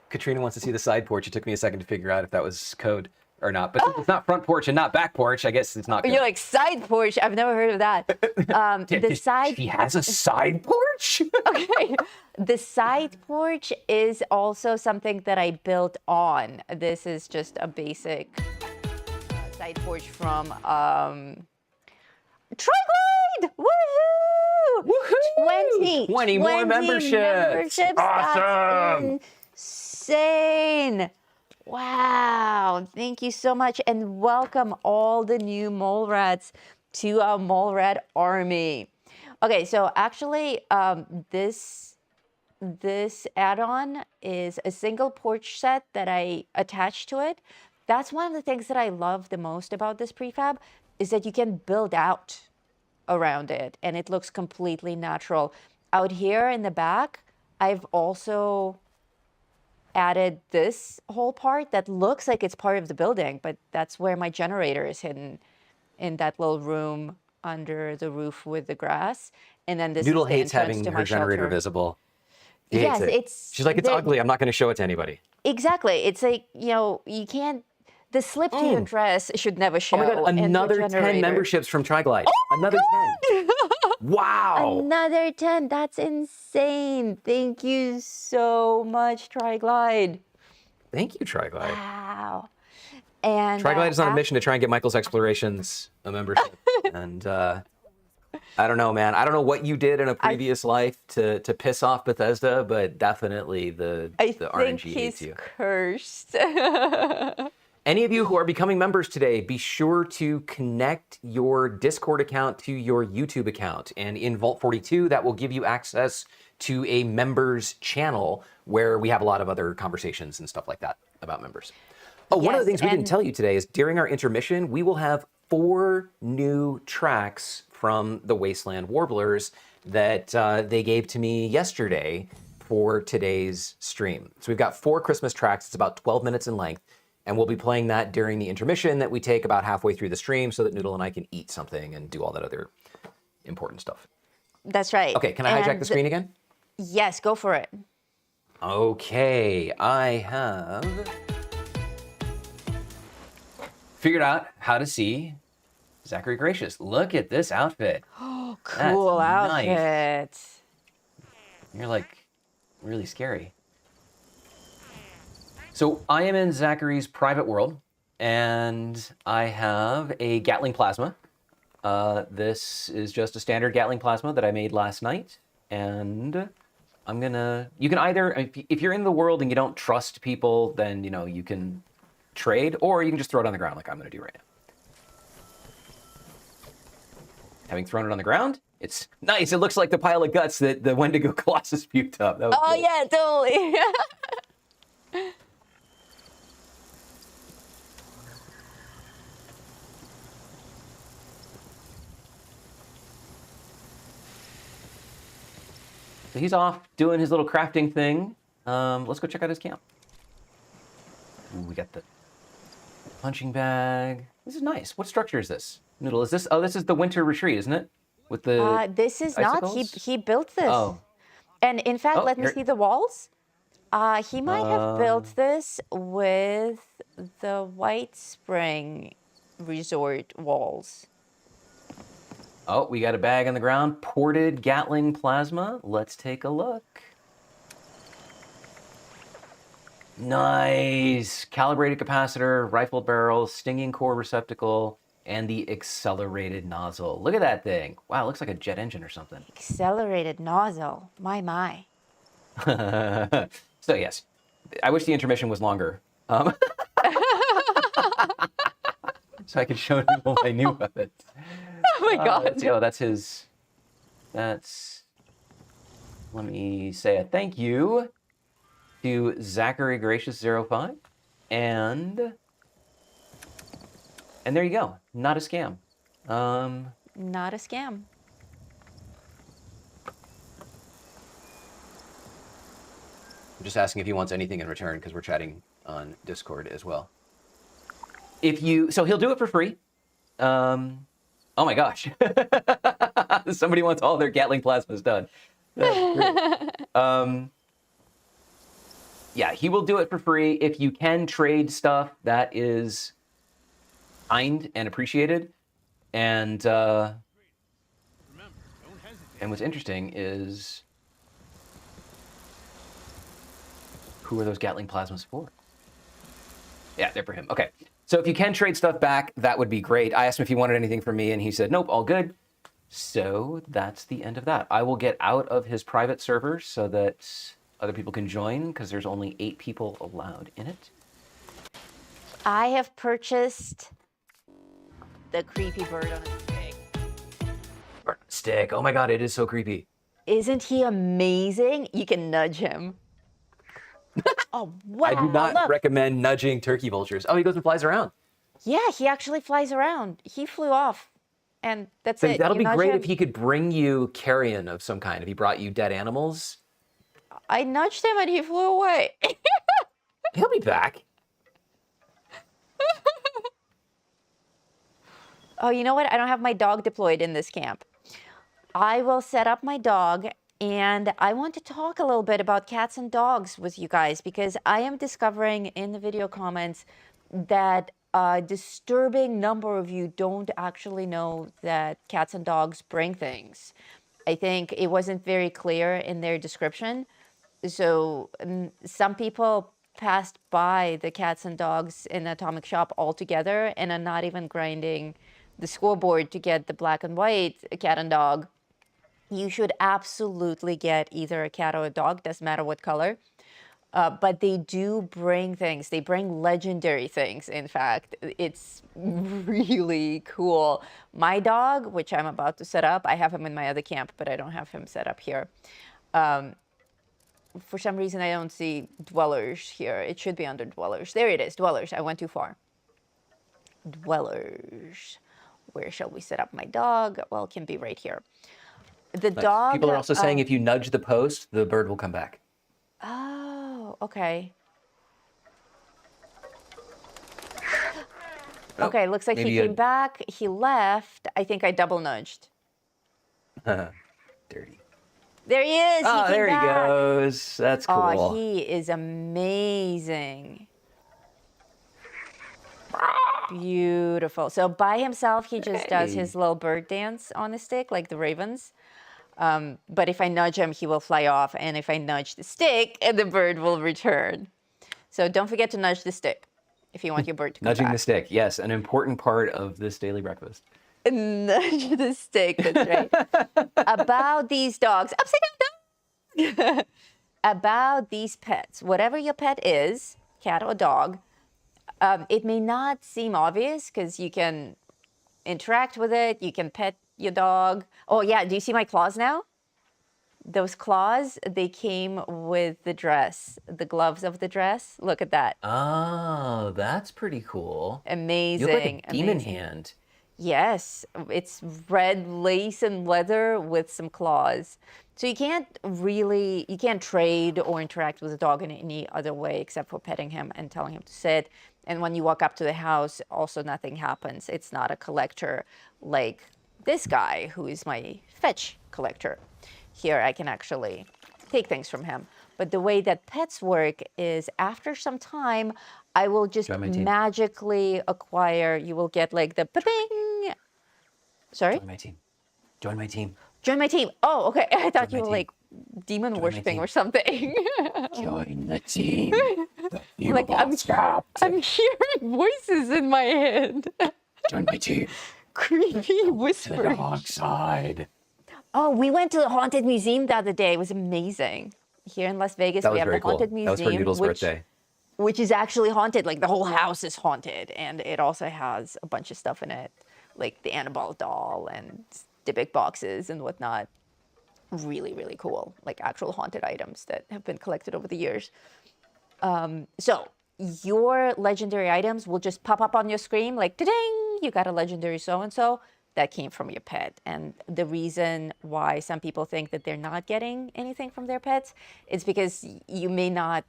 Katrina wants to see the side porch. It took me a second to figure out if that was code or not. But it's not front porch and not back porch. I guess it's not code. You're like, side porch? I've never heard of that. The side... She has a side porch? Okay. The side porch is also something that I built on. This is just a basic side porch from Triglide! Woohoo! Woohoo! 20 more memberships. Awesome! That's insane. Wow. Thank you so much. And welcome all the new mole rats to our mole rat army. Okay, so actually this add-on is a single porch set that I attached to it. That's one of the things that I love the most about this prefab is that you can build out around it and it looks completely natural. Out here in the back, I've also added this whole part that looks like it's part of the building, but that's where my generator is hidden in that little room under the roof with the grass. And then this Noodle is the hates having entrance to her my generator shelter. visible. Yes, She's like, it's ugly. I'm not going to show it to anybody. Exactly. It's like, you know, you can't. The slip to your dress should never show. Oh my God, another 10 memberships from Triglide. Another 10. Wow. Another 10. That's insane. Thank you so much, Triglide. Thank you, Triglide. Wow. And Triglide is on a mission to try and get Michael's Explorations a membership. And I don't know, man. I don't know what you did in a previous life to piss off Bethesda, but definitely the RNG hates you. Cursed. Any of you who are becoming members today, be sure to connect your Discord account to your YouTube account. And in Vault 42, that will give you access to a members channel where we have a lot of other conversations and stuff like that about members. Oh, one of the things we didn't tell you today is during our intermission, we will have 4 new tracks from the Wasteland Warblers that they gave to me yesterday for today's stream. So we've got 4 Christmas tracks. It's about 12 minutes in length. And we'll be playing that during the intermission that we take about halfway through the stream so that Noodle and I can eat something and do all that other important stuff. That's right. Okay, can I hijack the screen again? Yes, go for it. Okay, I have figured out how to see Zachary Gracious. Look at this outfit. Oh, cool outfit. Nice. You're like really scary. So I am in Zachary's private world, and I have a Gatling plasma. This is just a standard Gatling plasma that I made last night, and I'm gonna, you can either, if you're in the world and you don't trust people, then, you know, you can trade, or you can just throw it on the ground like I'm gonna do right now. Having thrown it on the ground, it's nice. It looks like the pile of guts that the Wendigo Colossus puked up. That was cool. Yeah, totally. So he's off doing his little crafting thing. Let's go check out his camp. Ooh, we got the punching bag. This is nice. What structure is this? Noodle, is this? Oh, this is the winter retreat, isn't it? With the this is icicles? not. He built this. Oh. And in fact, let me here- see the walls. He might have built this with the Whitespring resort walls. Oh, we got a bag on the ground. Ported Gatling plasma. Let's take a look. Nice. Calibrated capacitor, rifled barrel, stinging core receptacle, and the accelerated nozzle. Look at that thing. Wow, it looks like a jet engine or something. Accelerated nozzle. My. So yes, I wish the intermission was longer. So I could show you what I knew of it. Oh my God. Let's see. Oh, that's his. That's. Let me say a thank you to Zachary Gracious 05, and there you go. Not a scam. Not a scam. I'm just asking if he wants anything in return because we're chatting on Discord as well. So he'll do it for free. Oh my gosh. Somebody wants all their Gatling plasmas done. That's great. Yeah, he will do it for free. If you can trade stuff, that is kind and appreciated. And what's interesting is, who are those Gatling plasmas for? Yeah, they're for him. Okay. So if you can trade stuff back, that would be great. I asked him if he wanted anything from me, and he said, nope, all good. So that's the end of that. I will get out of his private server so that other people can join, because there's only 8 people allowed in it. I have purchased the creepy bird on a stick. Stick. Oh my God, it is so creepy. Isn't he amazing? You can nudge him. Oh, wow. I do not look. recommend nudging turkey vultures. Oh, he goes and flies around. Yeah, he actually flies around. He flew off. And that's So it. that'll You be nudge great him. if he could bring you carrion of some kind. If he brought you dead animals, I nudged him and he flew away. he'll be back. Oh, you know what? I don't have my dog deployed in this camp. I will set up my dog, and I want to talk a little bit about cats and dogs with you guys, because I am discovering in the video comments that a disturbing number of you don't actually know that cats and dogs bring things. I think it wasn't very clear in their description. So some people passed by the cats and dogs in the Atomic Shop altogether and are not even grinding the scoreboard to get the black and white cat and dog. You should absolutely get either a cat or a dog, doesn't matter what color. But they do bring things. They bring legendary things, in fact. It's really cool. My dog, which I'm about to set up, I have him in my other camp, but I don't have him set up here. For some reason, I don't see dwellers here. It should be under dwellers. There it is, dwellers. I went too far. Dwellers. Where shall we set up my dog? Well, it can be right here. The dog... People are also saying if you nudge the post, the bird will come back. Oh, okay. Oh, Okay, looks like he maybe came back. He left. I think I double nudged. Dirty. There he is. Oh, he came there he back. goes. That's cool. Oh, he is amazing. Beautiful. So by himself, he just does his little bird dance on the stick, like the ravens. But if I nudge him, he will fly off. And if I nudge the stick, the bird will return. So don't forget to nudge the stick if you want your bird to come Nudging back. the stick. Yes, an important part of this daily breakfast. Nudge the stick, that's right. About these dogs, upside down dog. About these pets, whatever your pet is, cat or dog, it may not seem obvious because you can interact with it, you can pet your dog. Oh yeah, do you see my claws now? Those claws, they came with the dress, the gloves of the dress. Look at that. Oh, that's pretty cool. Amazing. You look like a demon amazing. hand. Yes, it's red lace and leather with some claws. So you can't trade or interact with a dog in any other way except for petting him and telling him to sit. And when you walk up to the house, also nothing happens. It's not a collector like this guy who is my fetch collector. Here I can actually take things from him. But the way that pets work is after some time, I will just magically acquire, you will get like the ba-bing. Sorry? Join my team. Join my team. Join my team. Oh, okay. I thought you were like demon worshipping or something. Join the team. Like I'm hearing voices in my head. Join my team. Creepy whispers. The dark side. Oh, we went to the Haunted Museum the other day. It was amazing. Here in Las Vegas, we have the Haunted Museum. That was for Noodle's birthday. Which is actually haunted. Like the whole house is haunted. And it also has a bunch of stuff in it. Like the Annabelle doll and the big boxes and whatnot. Really, really cool. Like actual haunted items that have been collected over the years. So your legendary items will just pop up on your screen like, ta-ding, you got a legendary so-and-so. That came from your pet. And the reason why some people think that they're not getting anything from their pets is because you may not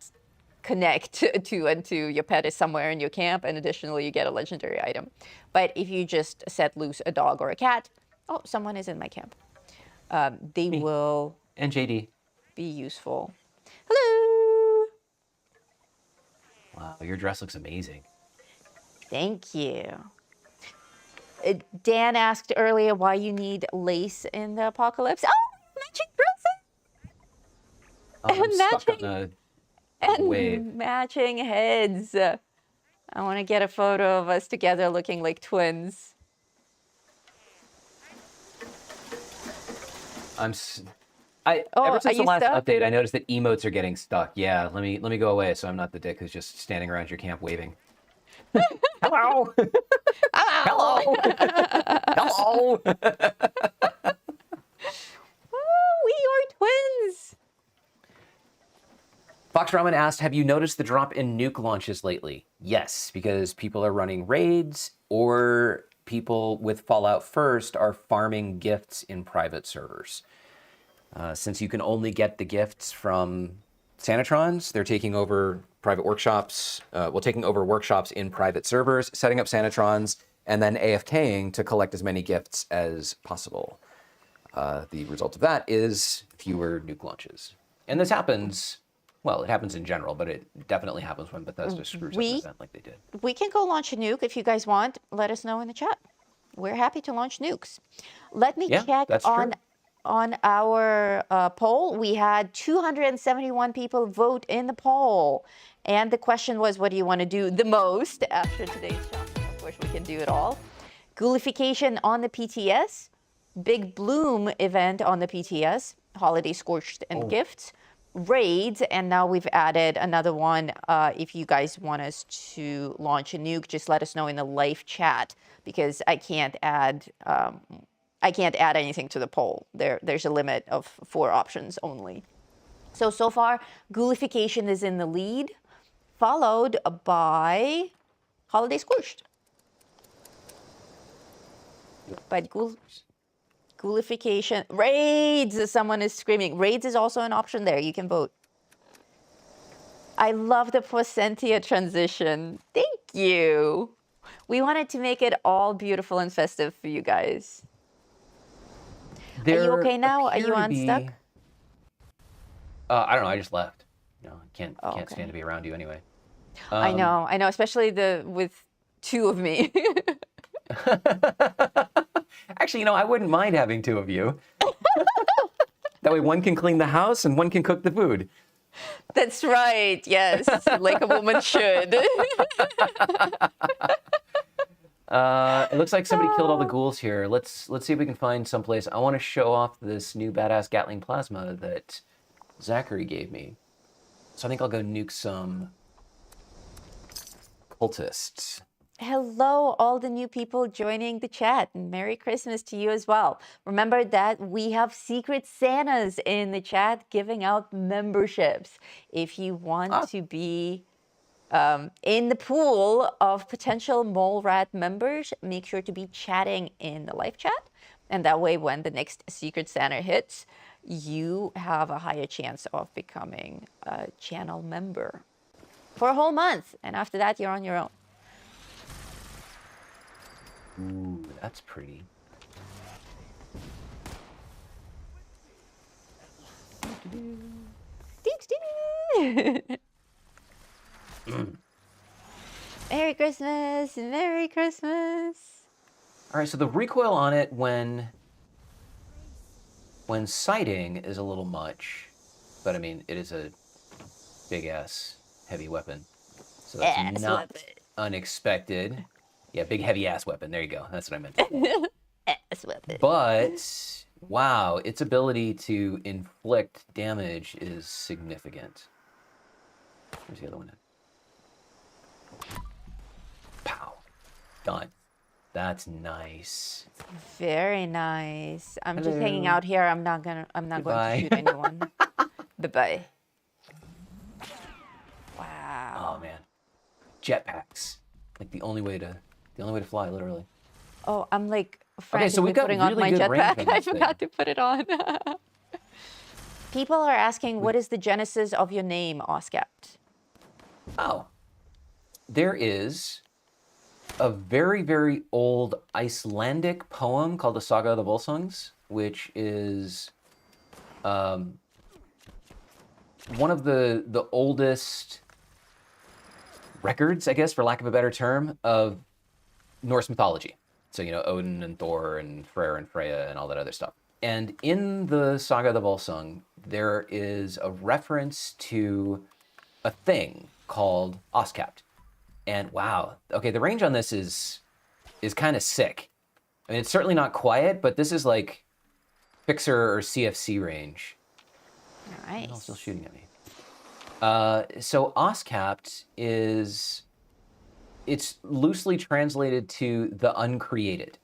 connect to your pet is somewhere in your camp, and additionally you get a legendary item. But if you just set loose a dog or a cat, oh, someone is in my camp. They will and JD be useful. Hello. Wow, your dress looks amazing. Thank you. Dan asked earlier why you need lace in the apocalypse. Oh, matching dresses. I'm stuck on a wave. Matching heads. I want to get a photo of us together looking like twins. ever since the last stuck? update, I noticed that emotes are getting stuck. Yeah, let me go away so I'm not the dick who's just standing around your camp waving. Hello. Hello. Hello. Oh, we are twins. Fox Ramen asked, have you noticed the drop in nuke launches lately? Yes, because people are running raids or people with Fallout First are farming gifts in private servers. Since you can only get the gifts from Sanatrons, they're taking over private workshops, taking over workshops in private servers, setting up Sanatrons, and then AFKing to collect as many gifts as possible. The result of that is fewer nuke launches. And this happens, well, it happens in general, but it definitely happens when Bethesda screws up an event like they did. We can go launch a nuke if you guys want. Let us know in the chat. We're happy to launch nukes. Let me check on our poll. We had 271 people vote in the poll. And the question was, what do you want to do the most after today's shopping? Of course, we can do it all. Ghoulification on the PTS. Big Bloom event on the PTS. Holiday Scorched and Gifts. Raids. And now we've added another one. If you guys want us to launch a nuke, just let us know in the live chat. Because I can't add anything to the poll. There's a limit of 4 options only. So far, Ghoulification is in the lead, followed by Holiday Scorched. But Ghoulification, Raids, someone is screaming. Raids is also an option there. You can vote. I love the Placentia transition. Thank you. We wanted to make it all beautiful and festive for you guys. Are you There okay now? Are appear you to unstuck? be- I don't know. I just left. No, I can't Oh, stand okay. to be around you anyway. I know, especially with two of me. Actually, I wouldn't mind having two of you. That way one can clean the house and one can cook the food. That's right. Yes, like a woman should. It looks like somebody killed all the ghouls here. Let's see if we can find someplace. I want to show off this new badass Gatling plasma that Zachary gave me. So I think I'll go nuke some cultists. Hello, all the new people joining the chat. And Merry Christmas to you as well. Remember that we have secret Santas in the chat giving out memberships. If you want to be in the pool of potential Mole Rat members, make sure to be chatting in the live chat. And that way, when the next secret Santa hits, you have a higher chance of becoming a channel member for a whole month. And after that, you're on your own. Ooh, that's pretty. Merry Christmas! Merry Christmas! All right, so the recoil on it when sighting is a little much, but I mean, it is a big-ass heavy weapon. So that's not unexpected. Yeah, big heavy-ass weapon. There you go. That's what I meant. Ass weapon. But, wow, its ability to inflict damage is significant. Where's the other one? Pow. Done. That's nice. Very nice. I'm just Hello. hanging out here. I'm not going to shoot anyone. Bye-bye. Wow. Oh man. Jetpacks. Like the only way to fly, literally. Oh, I'm like Okay, so frantically we've got putting on really my good range jetpack. on I this thing. forgot to put it on. People are asking, what is the genesis of your name, Oscapt? Oh. There is a very, very old Icelandic poem called the Saga of the Volsungs, which is one of the oldest records, I guess, for lack of a better term, of Norse mythology. So, Odin and Thor and Freyr and Freya and all that other stuff. And in the Saga of the Volsung, there is a reference to a thing called Oscapt. And wow, okay, the range on this is kind of sick. I mean, it's certainly not quiet, but this is like Fixer or CFC range. Nice. It's still shooting at me. So Oscapt it's loosely translated to the uncreated.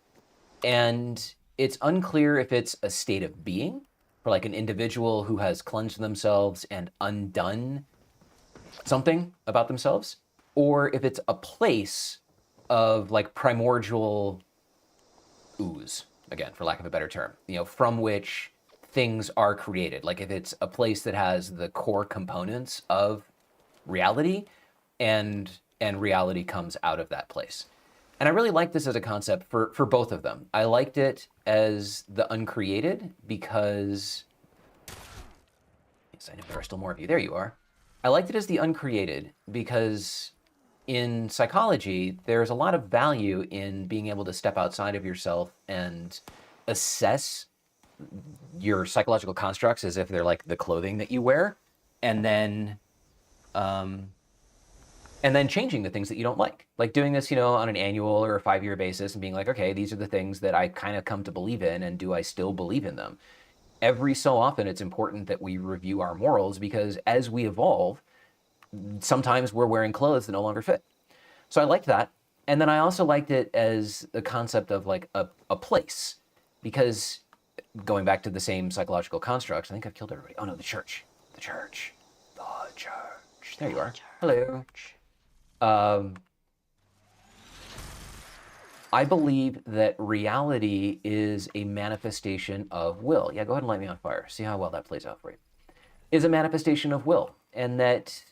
And it's unclear if it's a state of being for like an individual who has cleansed themselves and undone something about themselves, or if it's a place of like primordial ooze, again, for lack of a better term, from which things are created. Like if it's a place that has the core components of reality and reality comes out of that place. And I really like this as a concept for both of them. I liked it as the uncreated because, yes, I know there are still more of you. There you are. I liked it as the uncreated because in psychology, there's a lot of value in being able to step outside of yourself and assess your psychological constructs as if they're like the clothing that you wear, and then changing the things that you don't like doing this, on an annual or a 5-year basis and being like, okay, these are the things that I kind of come to believe in, and do I still believe in them? Every so often, it's important that we review our morals because as we evolve, sometimes we're wearing clothes that no longer fit. So I liked that. And then I also liked it as the concept of like a place, because going back to the same psychological constructs, I think I've killed everybody. Oh no, the church. There you are. Hello. I believe that reality is a manifestation of will. Yeah, go ahead and light me on fire. See how well that plays out for you. Is a manifestation of will. And that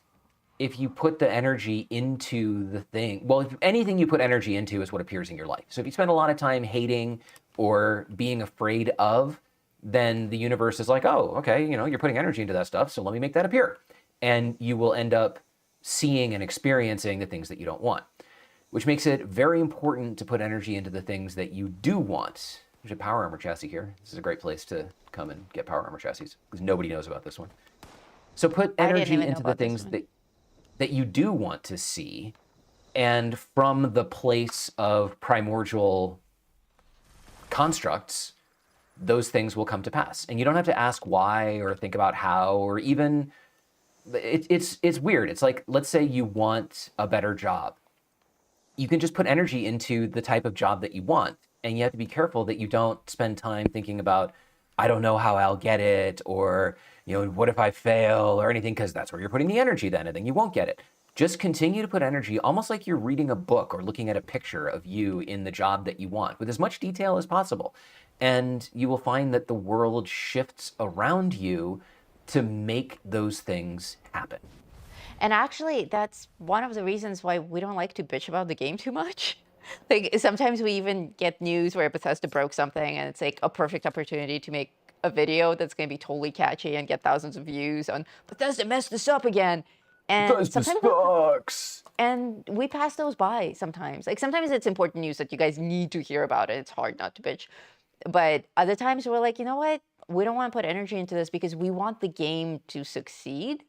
if you put the energy into the thing, well, if anything you put energy into is what appears in your life. So if you spend a lot of time hating or being afraid of, then the universe is like, oh, okay, you're putting energy into that stuff, so let me make that appear. And you will end up seeing and experiencing the things that you don't want, which makes it very important to put energy into the things that you do want. There's a power armor chassis here. This is a great place to come and get power armor chassis because nobody knows about this one. So put energy into the things that you do want to see, and from the place of primordial constructs, those things will come to pass. And you don't have to ask why or think about how, or even, it's weird. It's like, let's say you want a better job. You can just put energy into the type of job that you want. And you have to be careful that you don't spend time thinking about, I don't know how I'll get it, or, what if I fail or anything, because that's where you're putting the energy then, and then you won't get it. Just continue to put energy, almost like you're reading a book or looking at a picture of you in the job that you want, with as much detail as possible. And you will find that the world shifts around you to make those things happen. And actually, that's one of the reasons why we don't like to bitch about the game too much. Like, sometimes we even get news where Bethesda broke something, and it's like a perfect opportunity to make a video that's going to be totally catchy and get thousands of views on Bethesda messed this up again. And Bethesda sucks. And we pass those by sometimes. Like, sometimes it's important news that you guys need to hear about it. It's hard not to bitch. But other times we're like, you know what? We don't want to put energy into this because we want the game to succeed.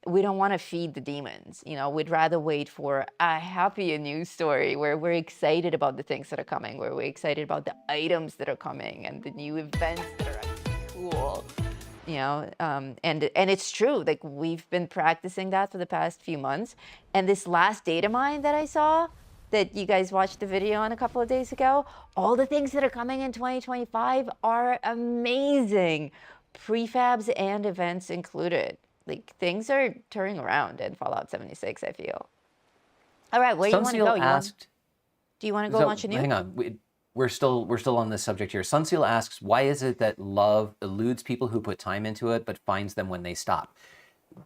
We don't want to feed the demons. We'd rather wait for a happier news story where we're excited about the things that are coming, where we're excited about the items that are coming and the new events that are actually cool. And it's true. Like, we've been practicing that for the past few months. And this last data mine that I saw, that you guys watched the video on a couple of days ago, all the things that are coming in 2025 are amazing. Prefabs and events included. Like, things are turning around in Fallout 76, I feel. All right, where do you want to go? Do you want to go launch a new? Hang on. We're still on this subject here. Sunseal asks, why is it that love eludes people who put time into it but finds them when they stop?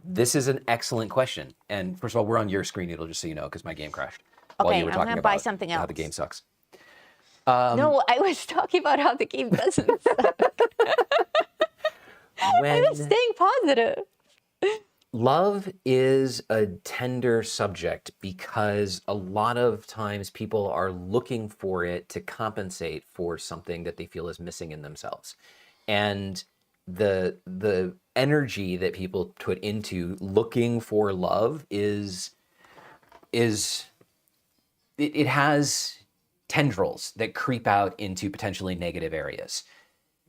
This is an excellent question. And first of all, we're on your screen, Needle, just so you know, because my game crashed while you were talking about how the game sucks. No, I was talking about how the game doesn't suck. I was staying positive. Love is a tender subject because a lot of times people are looking for it to compensate for something that they feel is missing in themselves. And the energy that people put into looking for love it has tendrils that creep out into potentially negative areas.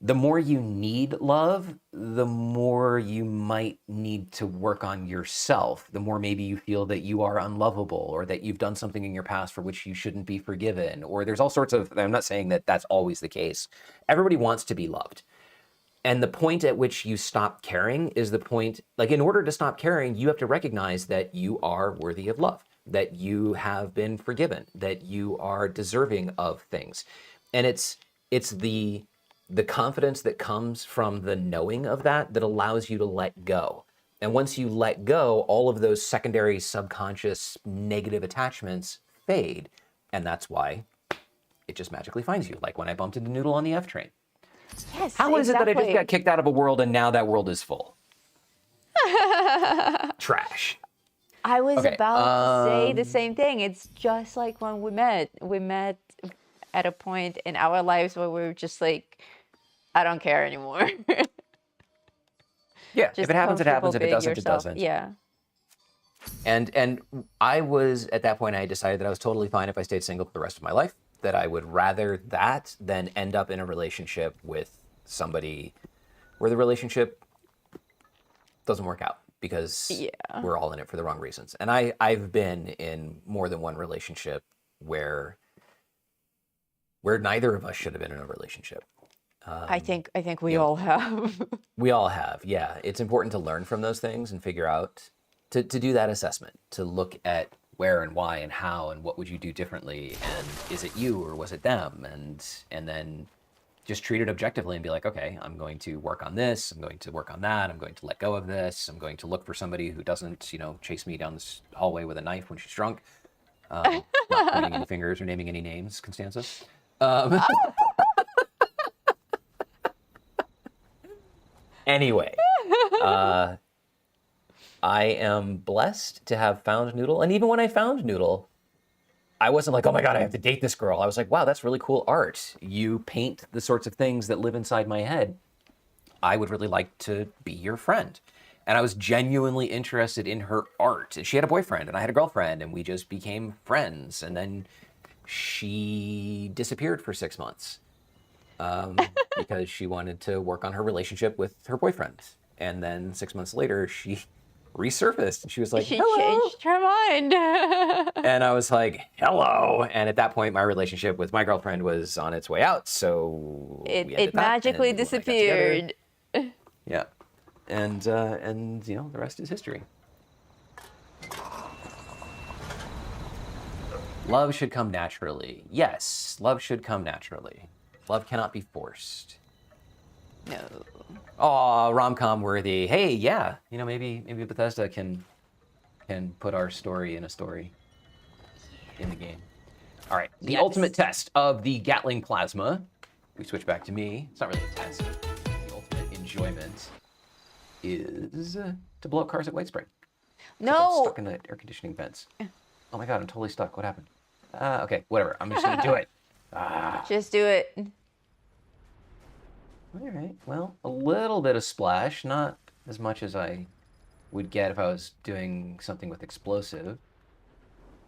The more you need love, the more you might need to work on yourself. The more maybe you feel that you are unlovable, or that you've done something in your past for which you shouldn't be forgiven, or there's all sorts of, I'm not saying that that's always the case. Everybody wants to be loved. And the point at which you stop caring is the point, like, in order to stop caring, you have to recognize that you are worthy of love, that you have been forgiven, that you are deserving of things. And it's the confidence that comes from the knowing of that allows you to let go. And once you let go, all of those secondary subconscious negative attachments fade. And that's why it just magically finds you. Like when I bumped into Noodle on the F train. Yes, How is it that I just got kicked out of a world and now that world is full? Trash. I was about to say the same thing. It's just like when we met. We met at a point in our lives where we were just like, I don't care anymore. Yeah, if it happens, it happens. If it doesn't, it doesn't. Yeah. And I was, at that point, I decided that I was totally fine if I stayed single for the rest of my life, that I would rather that than end up in a relationship with somebody where the relationship doesn't work out because we're all in it for the wrong reasons. And I've been in more than one relationship where neither of us should have been in a relationship. I think we all have. We all have, yeah. It's important to learn from those things and figure out, to do that assessment, to look at where and why and how and what would you do differently, and is it you or was it them, and then just treat it objectively and be like, okay, I'm going to work on this. I'm going to work on that. I'm going to let go of this. I'm going to look for somebody who doesn't, chase me down this hallway with a knife when she's drunk. Not pointing any fingers or naming any names, Constanza. Anyway, I am blessed to have found Noodle. And even when I found Noodle, I wasn't like, oh my God, I have to date this girl. I was like, wow, that's really cool art. You paint the sorts of things that live inside my head. I would really like to be your friend. And I was genuinely interested in her art. And she had a boyfriend and I had a girlfriend and we just became friends. And then she disappeared for 6 months because she wanted to work on her relationship with her boyfriend. And then 6 months later, she resurfaced and she was like, She hello. changed her mind. And I was like, hello. And at that point, my relationship with my girlfriend was on its way out. So it magically disappeared. Yeah. And the rest is history. Love should come naturally. Yes, love should come naturally. Love cannot be forced. No. Aw, rom-com worthy. Hey, yeah. Maybe Bethesda can put our story in a story in the game. All right. The ultimate test of the Gatling plasma. We switch back to me. It's not really a test. The ultimate enjoyment is to blow up cars at Whitespring. No. I'm stuck in the air conditioning vents. Oh my God, I'm totally stuck. What happened? Okay, whatever. I'm just gonna do it. Just do it. All right. Well, a little bit of splash, not as much as I would get if I was doing something with explosive.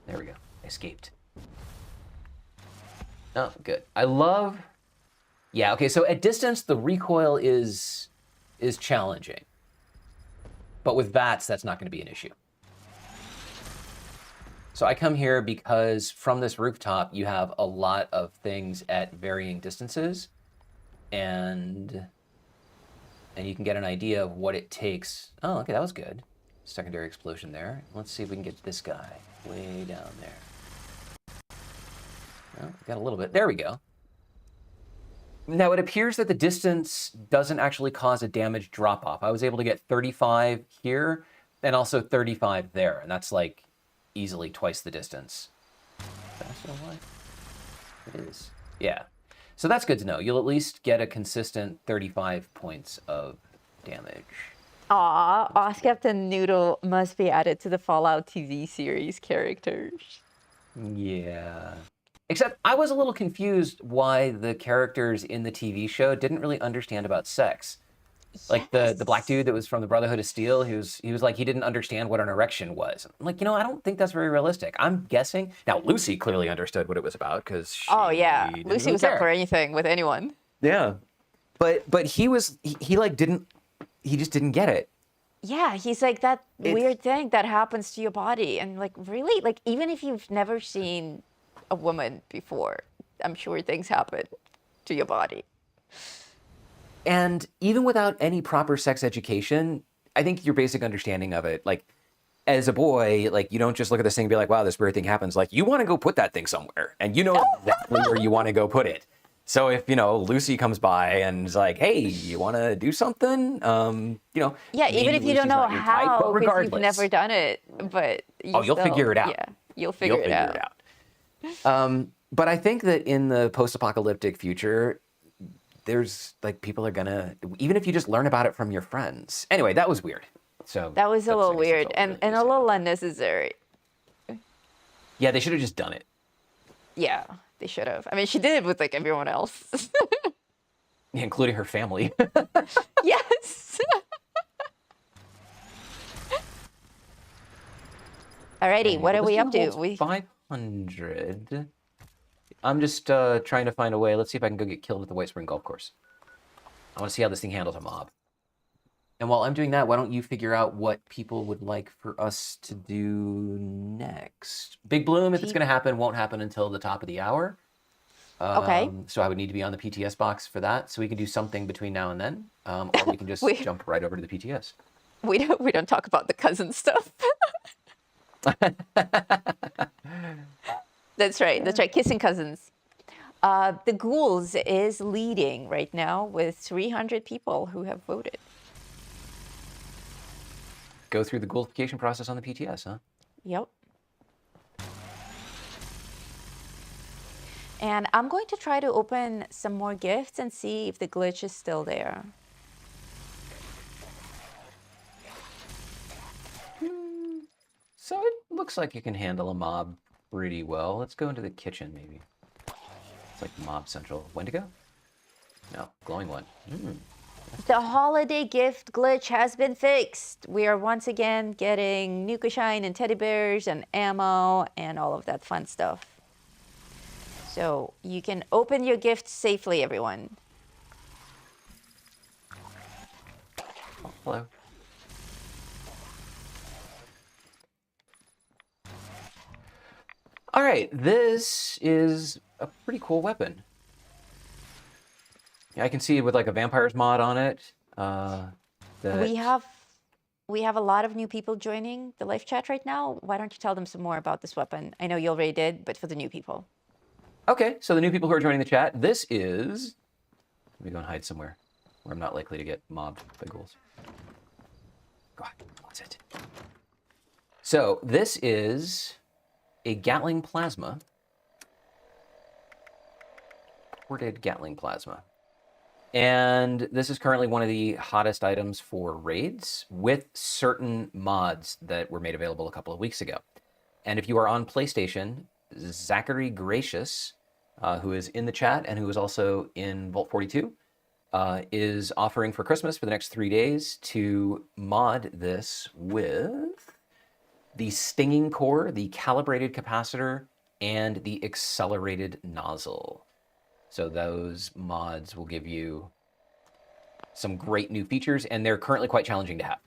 There we go. I escaped. Oh, good. I love... Yeah, okay, so at distance, the recoil is challenging. But with VATS, that's not going to be an issue. So I come here because from this rooftop, you have a lot of things at varying distances. And you can get an idea of what it takes. Oh, okay, that was good. Secondary explosion there. Let's see if we can get this guy way down there. Well, got a little bit. There we go. Now, it appears that the distance doesn't actually cause a damage drop-off. I was able to get 35 here and also 35 there, and that's like easily twice the distance. That's not why. It is. Yeah. So that's good to know. You'll at least get a consistent 35 points of damage. Aw, Oscar and Noodle must be added to the Fallout TV series characters. Yeah. Except I was a little confused why the characters in the TV show didn't really understand about sex. Like the black dude that was from the Brotherhood of Steel, he was like, he didn't understand what an erection was. I'm like, I don't think that's very realistic. I'm guessing. Now, Lucy clearly understood what it was about because she Oh, yeah. didn't Lucy really was care. up for anything with anyone. Yeah. But he just didn't get it. Yeah, he's like that weird thing that happens to your body. And like, really? Like, even if you've never seen a woman before, I'm sure things happen to your body. And even without any proper sex education, I think your basic understanding of it, like, as a boy, like, you don't just look at this thing and be like, wow, this weird thing happens. Like, you want to go put that thing somewhere, and you know exactly where you want to go put it. So if, Lucy comes by and is like, hey, you want to do something? Yeah, even if you don't know how, but because you've never done it, but you'll figure it out. Yeah, you'll figure it out. But I think that in the post-apocalyptic future, there's like people are gonna, even if you just learn about it from your friends. Anyway, that was weird. So that was a little weird and a little unnecessary. Yeah, they should have just done it. Yeah, they should have. I mean, she did it with like everyone else. Including her family. Yes. Alrighty, what are we up to? 500. I'm just trying to find a way. Let's see if I can go get killed at the Whitespring Golf Course. I want to see how this thing handles a mob. And while I'm doing that, why don't you figure out what people would like for us to do next? Big Bloom, if it's going to happen, won't happen until the top of the hour. Okay. So I would need to be on the PTS box for that. So we can do something between now and then. Or we can just jump right over to the PTS. We don't talk about the cousin stuff. That's right. Kissing cousins. The Ghouls is leading right now with 300 people who have voted. Go through the ghoulification process on the PTS, huh? Yep. And I'm going to try to open some more gifts and see if the glitch is still there. So it looks like you can handle a mob pretty well. Let's go into the kitchen, maybe. It's like Mob Central. Wendigo? No, glowing one. The holiday gift glitch has been fixed. We are once again getting Nuka Shine and teddy bears and ammo and all of that fun stuff. So you can open your gifts safely, everyone. Oh, hello. All right, this is a pretty cool weapon. Yeah, I can see with like a vampires mod on it. That We have a lot of new people joining the live chat right now. Why don't you tell them some more about this weapon? I know you already did, but for the new people. Okay, so the new people who are joining the chat, this is... Let me go and hide somewhere where I'm not likely to get mobbed by ghouls. God, what's it? So this is a Gatling plasma. Ported Gatling plasma. And this is currently one of the hottest items for raids with certain mods that were made available a couple of weeks ago. And if you are on PlayStation, Zachary Gracious, who is in the chat and who is also in Vault 42, is offering for Christmas for the next 3 days to mod this with the stinging core, the calibrated capacitor, and the accelerated nozzle. So those mods will give you some great new features, and they're currently quite challenging to have.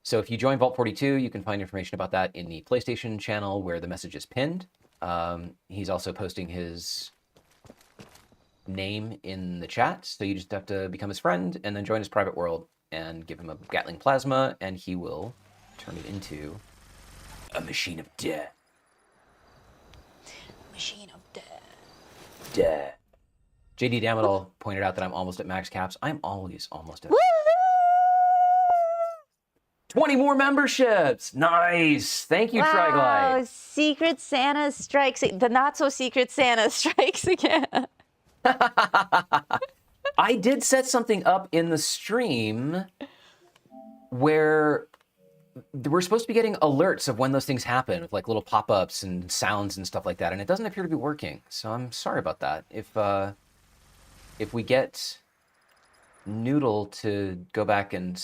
So if you join Vault 42, you can find information about that in the PlayStation channel where the message is pinned. He's also posting his name in the chat, so you just have to become his friend and then join his private world and give him a Gatling plasma, and he will turn it into a machine of death. Machine of death. Death. JD Damadal pointed out that I'm almost at max caps. I'm always almost at 20 more memberships. Nice. Thank you, Wow, Triglide. Secret Santa strikes, the not so secret Santa strikes again. I did set something up in the stream where we're supposed to be getting alerts of when those things happen, with like little pop-ups and sounds and stuff like that, and it doesn't appear to be working. So I'm sorry about that. If we get Noodle to go back and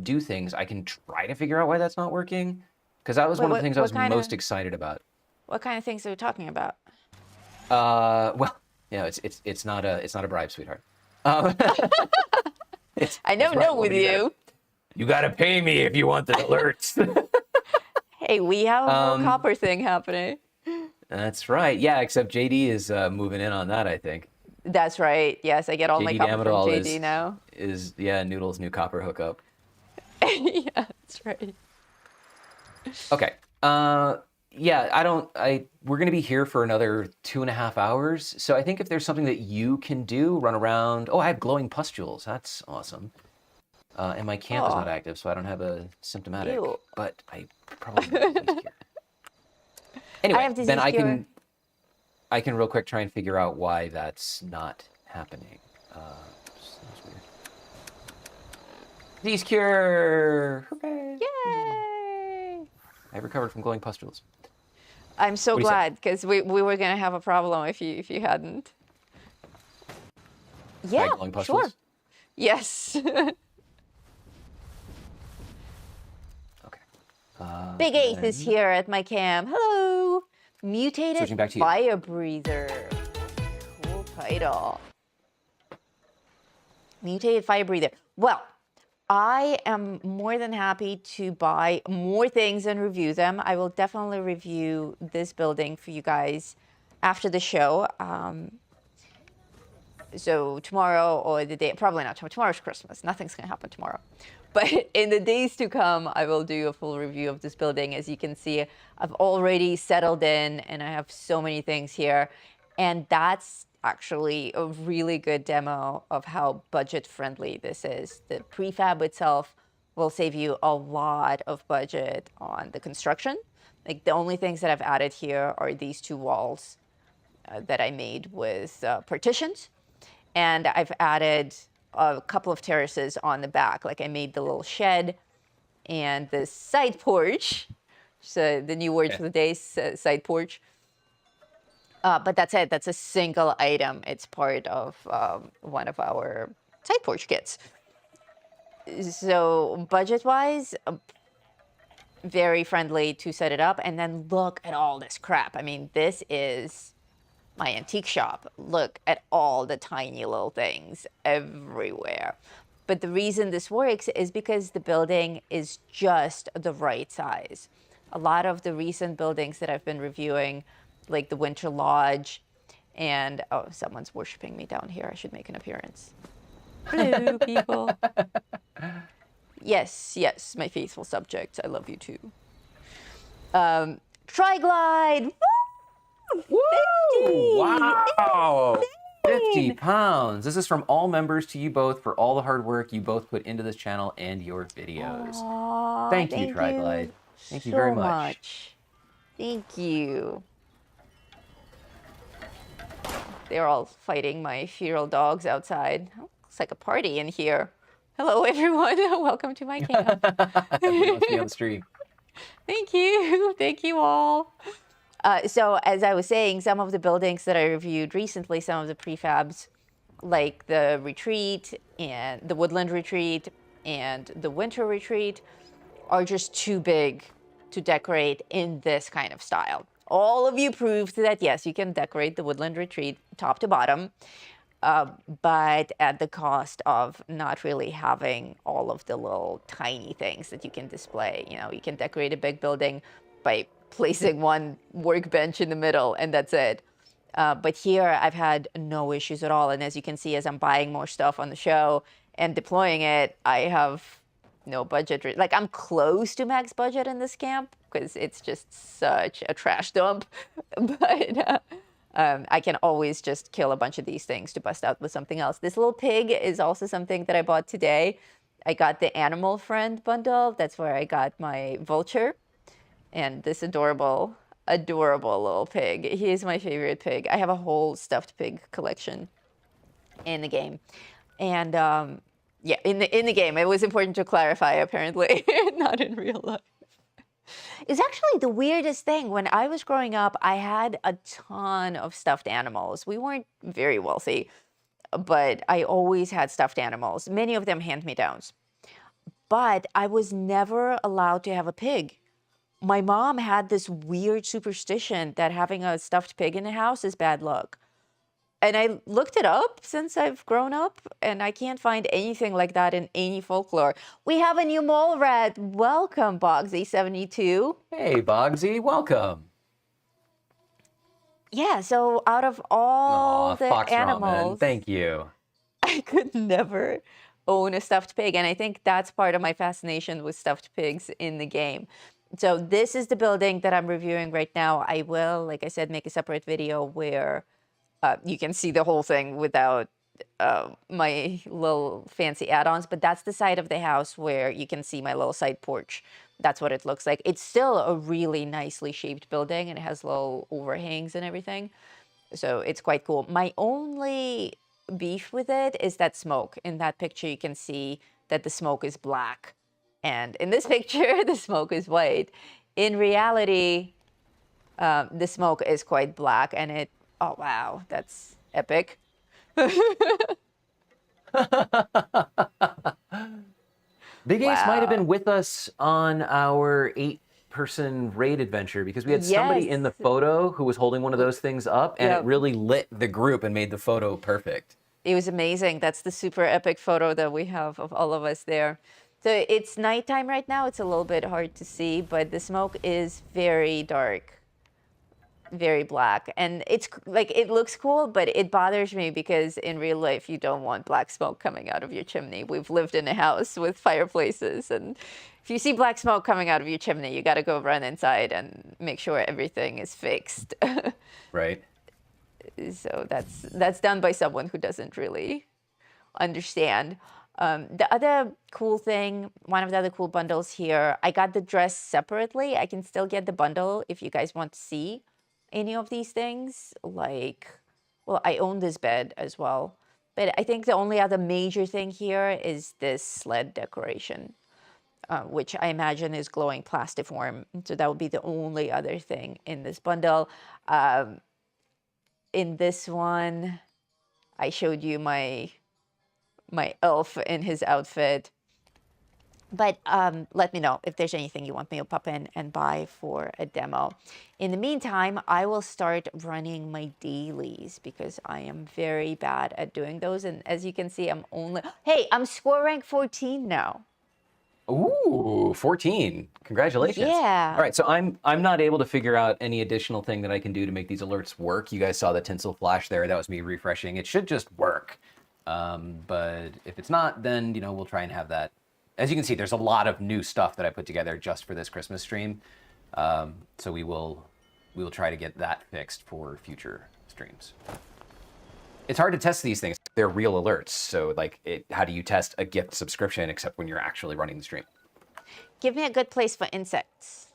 do things, I can try to figure out why that's not working, because that was one of the things I was most excited about. What kind of things are we talking about? Well, you know, it's not a bribe, sweetheart. I don't know with you. You gotta pay me if you want the alerts. Hey, we have a whole copper thing happening. That's right. Yeah, except JD is moving in on that, I think. That's right. Yes, I get all my JD copper from Damadal JD now. Is Noodle's new copper hookup. Yeah, that's right. Okay. Yeah, we're gonna be here for another 2.5 hours. So I think if there's something that you can do, run around. Oh, I have glowing pustules. That's awesome. And my camp is not active, so I don't have a symptomatic. Ew. But I probably have disease cure. Anyway, then I can real quick try and figure out why that's not happening. Sounds weird. Disease cure! Hooray! Yay! I recovered from glowing pustules. I'm so What do you say? glad, because we were gonna have a problem if you hadn't. Yeah, Glowing pustules? sure. Yes. Okay. Big Ace is here at my camp. Hello. Mutated Switching back to you. fire breather. Cool title. Mutated fire breather. Well, I am more than happy to buy more things and review them. I will definitely review this building for you guys after the show. So tomorrow or the day, probably not tomorrow. Tomorrow's Christmas. Nothing's going to happen tomorrow. But in the days to come, I will do a full review of this building. As you can see, I've already settled in and I have so many things here. And that's actually a really good demo of how budget friendly this is. The prefab itself will save you a lot of budget on the construction. Like the only things that I've added here are these two walls that I made with partitions. And I've added a couple of terraces on the back. Like I made the little shed and the side porch. So the new word for the day is side porch. But that's it. That's a single item. It's part of one of our side porch kits. So budget-wise, very friendly to set it up. And then look at all this crap. I mean, this is my antique shop. Look at all the tiny little things everywhere. But the reason this works is because the building is just the right size. A lot of the recent buildings that I've been reviewing, like the Winter Lodge, and oh, someone's worshiping me down here. I should make an appearance. Hello, people. Yes, my faithful subjects. I love you too. Tri-glide. Woo! 50! Wow! 50 pounds. This is from all members to you both for all the hard work you both put into this channel and your videos. Aww, Thank you, Tri-glide. Thank you very much. Thank you. They're all fighting my feral dogs outside. Oh, looks like a party in here. Hello, everyone. Welcome to my camp. You must be on the stream. Thank you. Thank you all. So as I was saying, some of the buildings that I reviewed recently, some of the prefabs, like the retreat and the woodland retreat and the winter retreat, are just too big to decorate in this kind of style. All of you proved that, yes, you can decorate the woodland retreat top to bottom, but at the cost of not really having all of the little tiny things that you can display. You know, you can decorate a big building by placing one workbench in the middle, and that's it. But here I've had no issues at all. And as you can see, as I'm buying more stuff on the show and deploying it, I have no budget. Like I'm close to max budget in this camp because it's just such a trash dump. But I can always just kill a bunch of these things to bust out with something else. This little pig is also something that I bought today. I got the Animal Friend bundle. That's where I got my vulture. And this adorable little pig. He is my favorite pig. I have a whole stuffed pig collection in the game. And yeah, in the game. It was important to clarify, apparently, not in real life. It's actually the weirdest thing. When I was growing up, I had a ton of stuffed animals. We weren't very wealthy, but I always had stuffed animals, many of them hand-me-downs. But I was never allowed to have a pig. My mom had this weird superstition that having a stuffed pig in the house is bad luck. And I looked it up since I've grown up, and I can't find anything like that in any folklore. We have a new mole rat. Welcome, Bogsy72. Hey, Bogsy, welcome. Yeah, so out of all the Fox animals, Ramen, thank you. I could never own a stuffed pig. And I think that's part of my fascination with stuffed pigs in the game. So this is the building that I'm reviewing right now. I will, like I said, make a separate video where you can see the whole thing without my little fancy add-ons. But that's the side of the house where you can see my little side porch. That's what it looks like. It's still a really nicely shaped building, and it has little overhangs and everything. So it's quite cool. My only beef with it is that smoke. In that picture, you can see that the smoke is black. And in this picture, the smoke is white. In reality, the smoke is quite black, and it, oh wow, that's epic. Big Ace might have been with us on our 8-person raid adventure because we had somebody in the photo who was holding one of those things up, and it really lit the group and made the photo perfect. It was amazing. That's the super epic photo that we have of all of us there. So it's nighttime right now. It's a little bit hard to see, but the smoke is very dark, very black. And it's like, it looks cool, but it bothers me because in real life, you don't want black smoke coming out of your chimney. We've lived in a house with fireplaces, and if you see black smoke coming out of your chimney, you got to go run inside and make sure everything is fixed. Right. So that's done by someone who doesn't really understand. The other cool thing, one of the other cool bundles here, I got the dress separately. I can still get the bundle if you guys want to see any of these things. Like, well, I own this bed as well. But I think the only other major thing here is this sled decoration, which I imagine is glowing plastiform. So that would be the only other thing in this bundle. In this one, I showed you my elf in his outfit. But let me know if there's anything you want me to pop in and buy for a demo. In the meantime, I will start running my dailies because I am very bad at doing those. And as you can see, I'm score rank 14 now. Ooh, 14. Congratulations. Yeah. All right, so I'm not able to figure out any additional thing that I can do to make these alerts work. You guys saw the tinsel flash there. That was me refreshing. It should just work. But if it's not, then, we'll try and have that. As you can see, there's a lot of new stuff that I put together just for this Christmas stream. So we will try to get that fixed for future streams. It's hard to test these things. They're real alerts. So how do you test a gift subscription except when you're actually running the stream? Give me a good place for insects.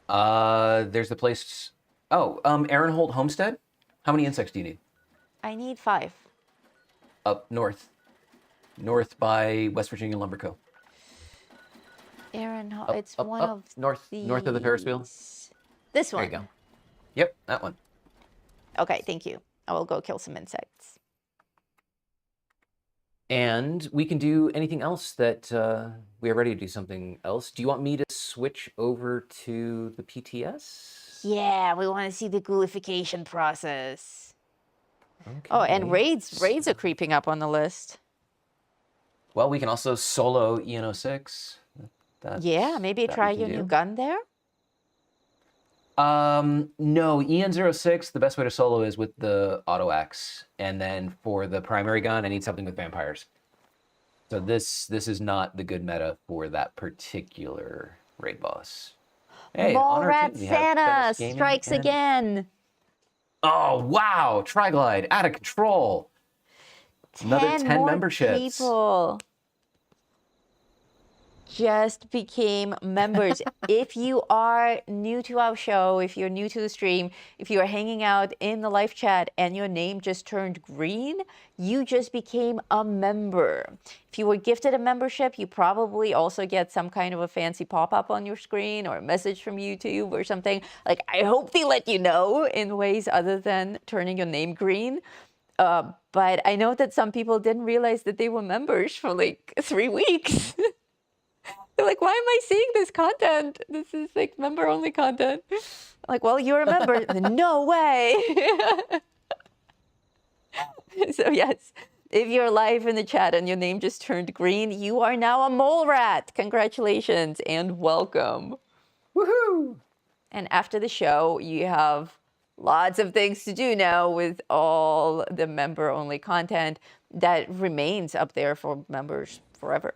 There's the place. Oh, Aaron Holt Homestead. How many insects do you need? I need 5. Up north. North by West Virginia Lumber Co. Aaron, it's up, one up, of north of the Ferris wheel. This one. There you go. Yep, that one. Okay, thank you. I will go kill some insects. And we can do anything else that we are ready to do something else. Do you want me to switch over to the PTS? Yeah, we want to see the ghoulification process. Okay. Oh, and raids are creeping up on the list. Well, we can also solo EN06. Yeah, maybe try your new gun there. No, EN06, the best way to solo is with the auto axe. And then for the primary gun, I need something with vampires. So this is not the good meta for that particular raid boss. Hey, Mole Rat Santa strikes again. Oh, wow. Triglide, out of control. Another 10 more memberships. People just became members. If you are new to our show, if you're new to the stream, if you are hanging out in the live chat and your name just turned green, you just became a member. If you were gifted a membership, you probably also get some kind of a fancy pop-up on your screen or a message from YouTube or something. Like, I hope they let you know in ways other than turning your name green. But I know that some people didn't realize that they were members for like 3 weeks. They're like, why am I seeing this content? This is like member-only content. I'm like, well, you're a member. No way. So yes, if you're live in the chat and your name just turned green, you are now a mole rat. Congratulations and welcome. Woohoo! And after the show, you have lots of things to do now with all the member-only content that remains up there for members forever.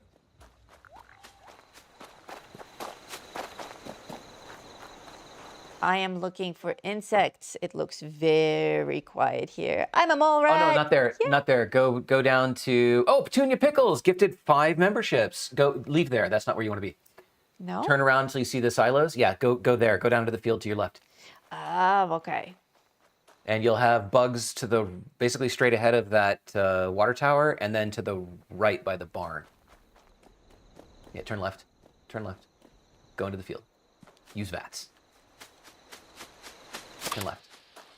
I am looking for insects. It looks very quiet here. I'm a mole rat. Oh, no, not there. Yeah. Not there. Go down to... Oh, Petunia Pickles gifted 5 memberships. Leave there. That's not where you want to be. No? Turn around until you see the silos. Yeah, go there. Go down to the field to your left. Oh, okay. And you'll have bugs to the... Basically straight ahead of that water tower and then to the right by the barn. Yeah, turn left. Turn left. Go into the field. Use VATS. Turn left.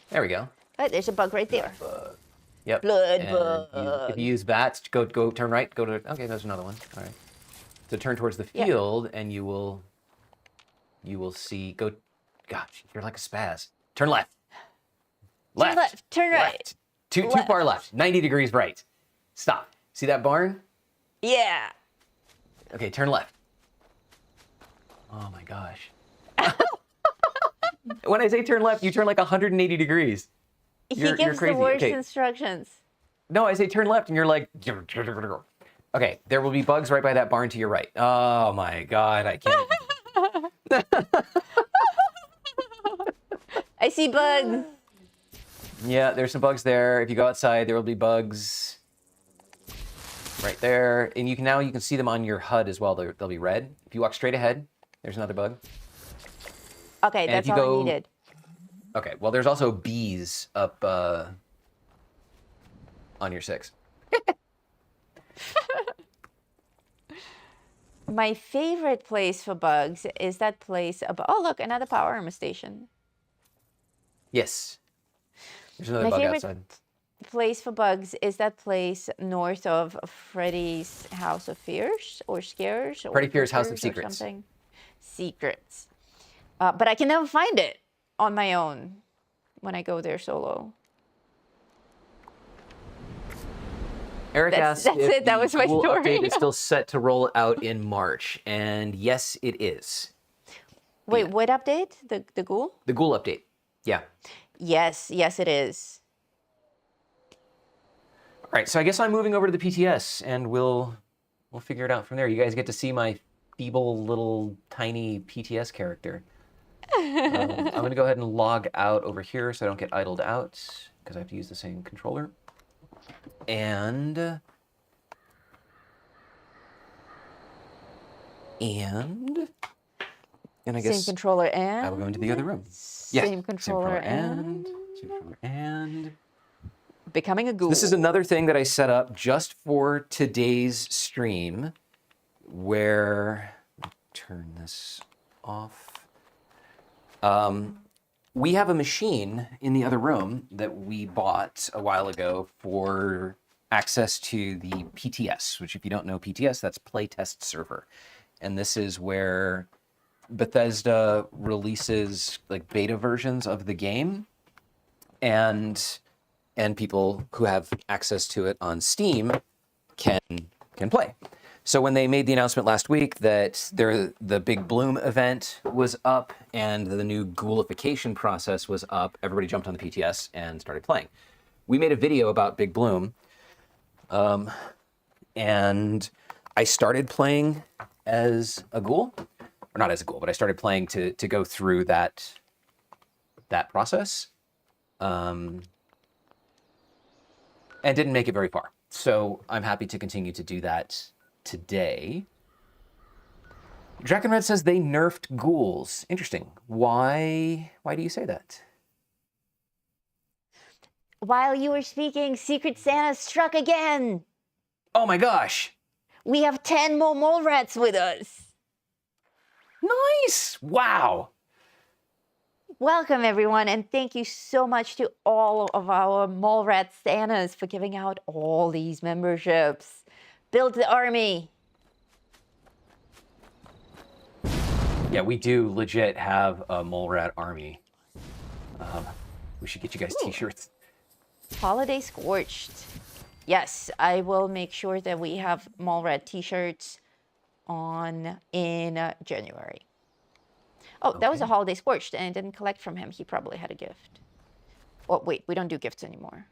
There we go. Oh, there's a bug right there. Bug. Yep. Blood bug. If you use VATS, go turn right. Go to. Okay, there's another one. All right. So turn towards the field, and you will see. Go. Gosh, you're like a spaz. Turn left. Left. Turn left. Turn right. Too far left. 90 degrees right. Stop. See that barn? Yeah. Okay, turn left. Oh my gosh. When I say turn left, you turn like 180 degrees. You're gives crazy. the worst Okay. instructions. No, I say turn left, and you're like... Okay, there will be bugs right by that barn to your right. Oh my god, I can't... I see bugs. Yeah, there's some bugs there. If you go outside, there will be bugs right there. And you can see them on your HUD as well. They'll be red. If you walk straight ahead, there's another bug. Okay, that's all I needed. Okay, well, there's also bees up on your 6. My favorite place for bugs is that place above. Oh, look, another power armor station. Yes. There's another bug outside. Place for bugs is that place north of Freddy's House of Fears or Scares? Freddy Fear's House of Secrets. Something. Secrets. But I can never find it on my own when I go there solo. Eric asked if it. That was my Ghoul story. update is still set to roll out in March, and yes, it is. Wait, what update? The Ghoul? The Ghoul update. Yeah. Yes, it is. All right, so I guess I'm moving over to the PTS, and we'll figure it out from there. You guys get to see my feeble little tiny PTS character. I'm going to go ahead and log out over here so I don't get idled out, because I have to use the same controller. And I guess same controller and I will go into the other room. Same controller and becoming a ghoul. This is another thing that I set up just for today's stream, where turn this off. We have a machine in the other room that we bought a while ago for access to the PTS, which if you don't know PTS, that's Playtest Server. And this is where Bethesda releases like beta versions of the game, and people who have access to it on Steam can play. So when they made the announcement last week that the Big Bloom event was up and the new Ghoulification process was up, everybody jumped on the PTS and started playing. We made a video about Big Bloom, and I started playing as a ghoul, or not as a ghoul, but I started playing to go through that process, and didn't make it very far. So I'm happy to continue to do that today. Drakenred says they nerfed ghouls. Interesting. Why do you say that? While you were speaking, Secret Santa struck again. Oh my gosh. We have 10 more mole rats with us. Nice. Wow. Welcome, everyone, and thank you so much to all of our mole rat Santas for giving out all these memberships. Build the army. Yeah, we do legit have a mole rat army. We should get you guys t-shirts. Holiday Scorched. Yes, I will make sure that we have mole rat t-shirts in January. Oh, Okay. That was a Holiday Scorched, and I didn't collect from him. He probably had a gift. Oh, wait, we don't do gifts anymore.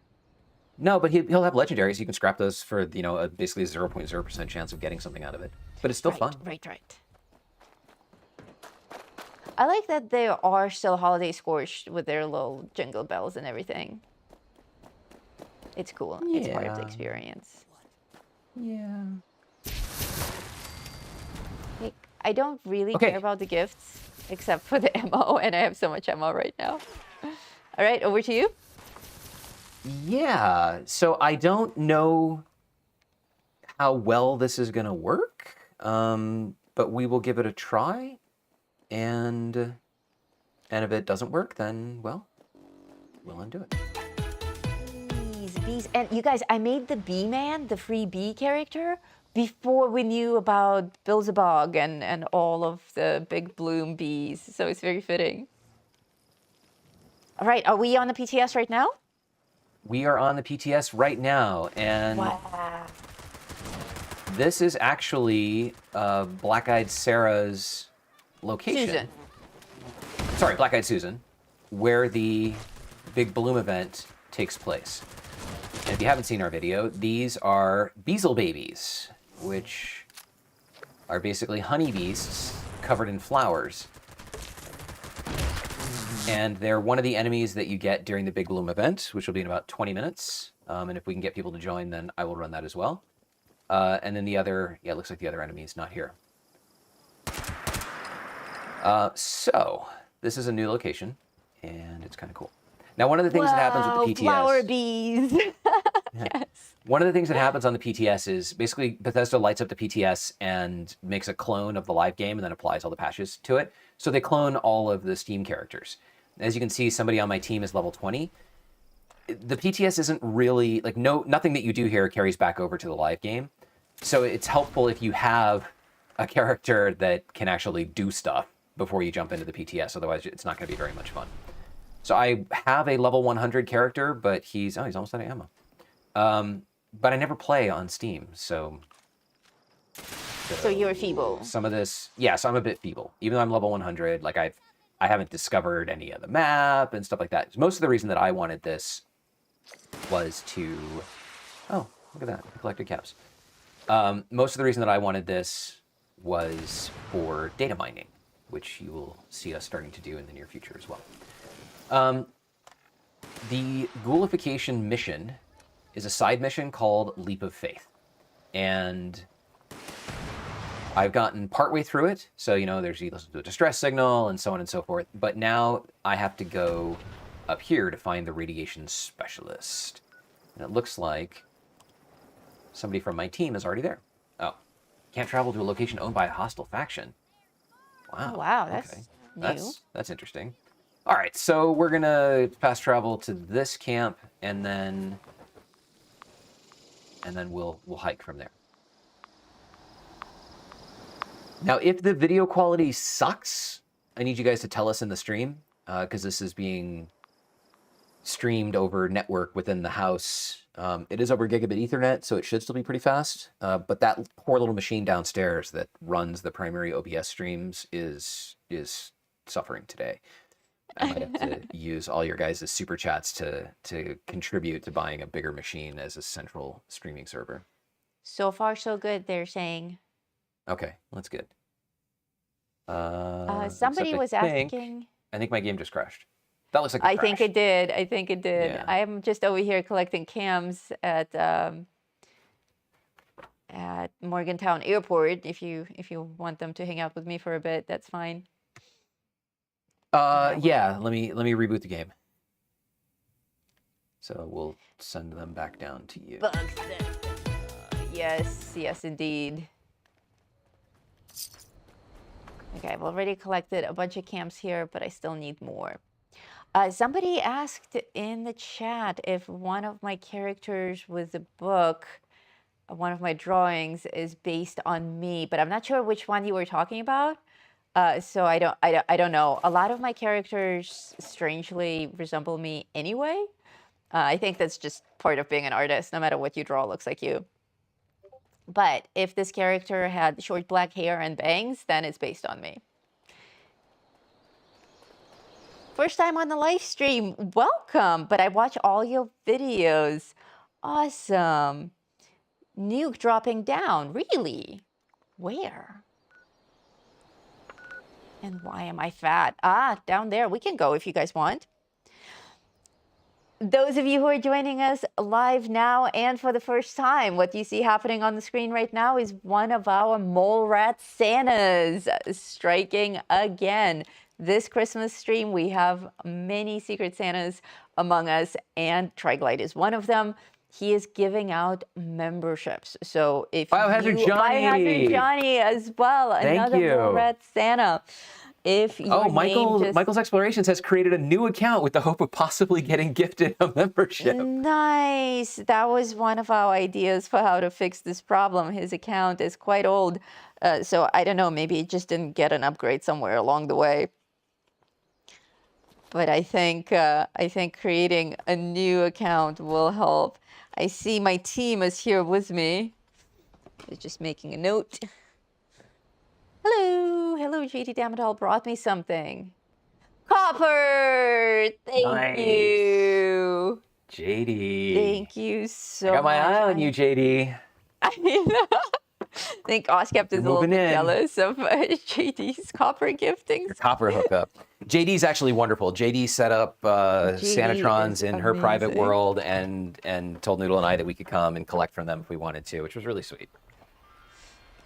No, but he'll have legendaries. You can scrap those for, basically a 0.0% chance of getting something out of it. But it's still fun. Right. I like that they are still Holiday Scorched with their little jingle bells and everything. It's cool. It's part of the experience. Yeah. Like, I don't really care about the gifts, except for the ammo, and I have so much ammo right now. All right, over to you. Yeah, so I don't know how well this is going to work, but we will give it a try, and if it doesn't work, then, well, we'll undo it. Bees. And you guys, I made the Bee Man, the free bee character, before we knew about Beelzebub and all of the Big Bloom bees, so it's very fitting. All right, are we on the PTS right now? We are on the PTS right now, and wow. This is actually Black-Eyed Sarah's location. Susan. Sorry, Black-Eyed Susan, where the Big Bloom event takes place. And if you haven't seen our video, these are Beezle babies, which are basically honeybeasts covered in flowers. And they're one of the enemies that you get during the Big Bloom event, which will be in about 20 minutes. And if we can get people to join, then I will run that as well. And then the other, yeah, it looks like the other enemy is not here. So this is a new location, and it's kind of cool. Now, one of the things that happens with the PTS... flower bees. Yes. One of the things that happens on the PTS is basically Bethesda lights up the PTS and makes a clone of the live game and then applies all the patches to it. So they clone all of the Steam characters. As you can see, somebody on my team is level 20. The PTS isn't really, like, nothing that you do here carries back over to the live game. So it's helpful if you have a character that can actually do stuff before you jump into the PTS. Otherwise, it's not going to be very much fun. So I have a level 100 character, but he's almost out of ammo. But I never play on Steam, so you're feeble. Some of this, yeah, so I'm a bit feeble. Even though I'm level 100, like I haven't discovered any of the map and stuff like that. Most of the reason that I wanted this was to, oh, look at that, I collected caps. Most of the reason that I wanted this was for data mining, which you will see us starting to do in the near future as well. The Ghoulification mission is a side mission called Leap of Faith. And I've gotten partway through it. So, you know, there's you listen to a distress signal and so on and so forth. But now I have to go up here to find the radiation specialist. And it looks like somebody from my team is already there. Oh, can't travel to a location owned by a hostile faction. Wow. Oh, wow, that's okay. new. That's interesting. All right, so we're going to fast travel to this camp and then we'll hike from there. Now, if the video quality sucks, I need you guys to tell us in the stream, because this is being streamed over network within the house. It is over gigabit Ethernet, so it should still be pretty fast. But that poor little machine downstairs that runs the primary OBS streams is suffering today. I might have to use all your guys' super chats to contribute to buying a bigger machine as a central streaming server. So far, so good, they're saying. Okay, that's good. Somebody was asking. I think my game just crashed. That looks like I think it did. I think it did. Yeah. I'm just over here collecting cams at Morgantown Airport. If you want them to hang out with me for a bit, that's fine. Yeah. Let me reboot the game. So we'll send them back down to you. Yes, indeed. Okay, I've already collected a bunch of camps here, but I still need more. Somebody asked in the chat if one of my characters with the book, one of my drawings, is based on me, but I'm not sure which one you were talking about. So I don't know. A lot of my characters strangely resemble me anyway. I think that's just part of being an artist. No matter what you draw, looks like you. But if this character had short black hair and bangs, then it's based on me. First time on the live stream, welcome. But I watch all your videos. Awesome. Nuke dropping down, really? Where? And why am I fat? Down there. We can go if you guys want. Those of you who are joining us live now and for the first time, what you see happening on the screen right now is one of our mole rat Santas striking again. This Christmas stream, we have many Secret Santas among us, and Triglide is one of them. He is giving out memberships. So if Biohazard Johnny. Biohazard Johnny as well, another mole rat Santa. If your Michael's Explorations has created a new account with the hope of possibly getting gifted a membership. Nice. That was one of our ideas for how to fix this problem. His account is quite old, so I don't know. Maybe it just didn't get an upgrade somewhere along the way. But I think creating a new account will help. I see my team is here with me. I was just making a note. Hello, JD Damadal brought me something. Copper! Thank you. JD. Thank you so much. I got my eye on you, JD. think Oscap is a little moving bit in. jealous of JD's copper giftings. Copper hookup. JD's actually wonderful. JD set up Sanatrons is in her private amazing. world and told Noodle and I that we could come and collect from them if we wanted to, which was really sweet.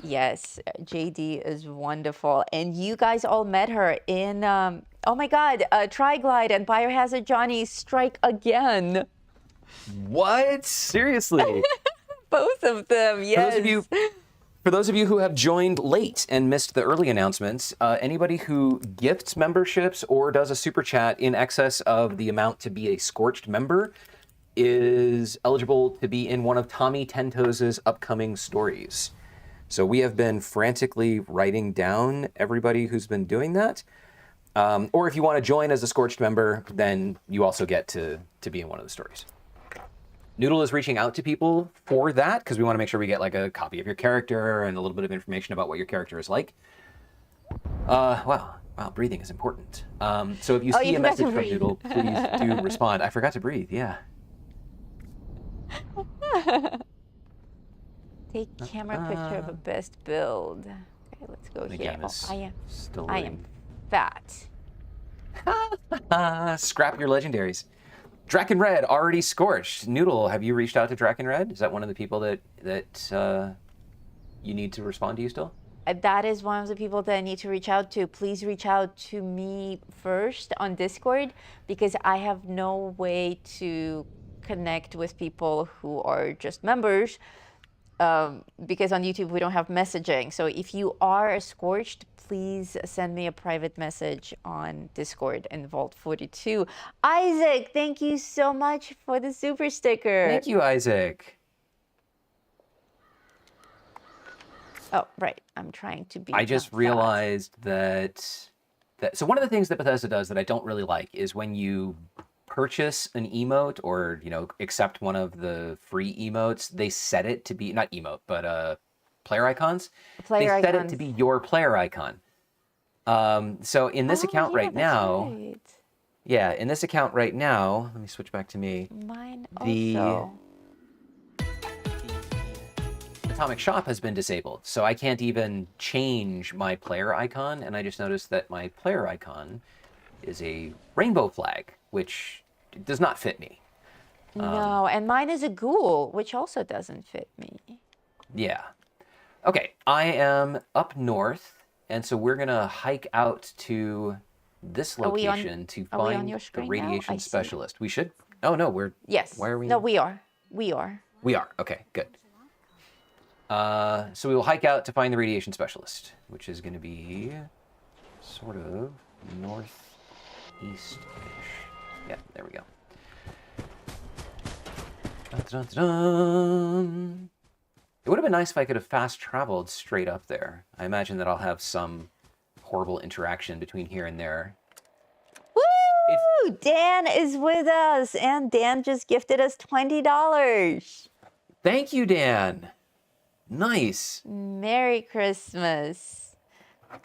Yes, JD is wonderful. And you guys all met her in, oh my God, Triglide and Biohazard Johnny strike again. What? Seriously? Both of them, yes. For those of you who have joined late and missed the early announcements, anybody who gifts memberships or does a super chat in excess of the amount to be a Scorched member is eligible to be in one of Tommy Tento's upcoming stories. So we have been frantically writing down everybody who's been doing that. Or if you want to join as a Scorched member, then you also get to be in one of the stories. Noodle is reaching out to people for that because we want to make sure we get like a copy of your character and a little bit of information about what your character is like. Wow, breathing is important. So if you see a message from Noodle, please do respond. I forgot to breathe, yeah. Take camera picture of a best build. Okay, let's go The here. game is still I am fat. Scrap your legendaries. Draken Red already scorched. Noodle, have you reached out to Draken Red? Is that one of the people that you need to respond to you still? That is one of the people that I need to reach out to. Please reach out to me first on Discord because I have no way to connect with people who are just members because on YouTube we don't have messaging. So if you are a Scorched, please send me a private message on Discord in Vault 42. Isaac, thank you so much for the super sticker. Thank you, Isaac. Oh, right. I'm trying to be. I just realized that so one of the things that Bethesda does that I don't really like is when you purchase an emote or, accept one of the free emotes, they set it to be not emote, but player icons. They set it to be your player icon. So in this account right now, yeah, in this account right now, let me switch back to me. Mine also. The Atomic Shop has been disabled, so I can't even change my player icon, and I just noticed that my player icon is a rainbow flag, which does not fit me. No, and mine is a ghoul, which also doesn't fit me. Yeah. Okay, I am up north, and so we're gonna hike out to this location to find the radiation specialist. We should? Oh no, we're. Yes. Why are we? No, we are. We are. We are. Okay, good. So we will hike out to find the radiation specialist, which is going to be sort of northeast-ish. Yeah, there we go. Dun, dun, dun, dun. It would have been nice if I could have fast traveled straight up there. I imagine that I'll have some horrible interaction between here and there. Woo! Dan is with us, and Dan just gifted us $20. Thank you, Dan. Nice. Merry Christmas.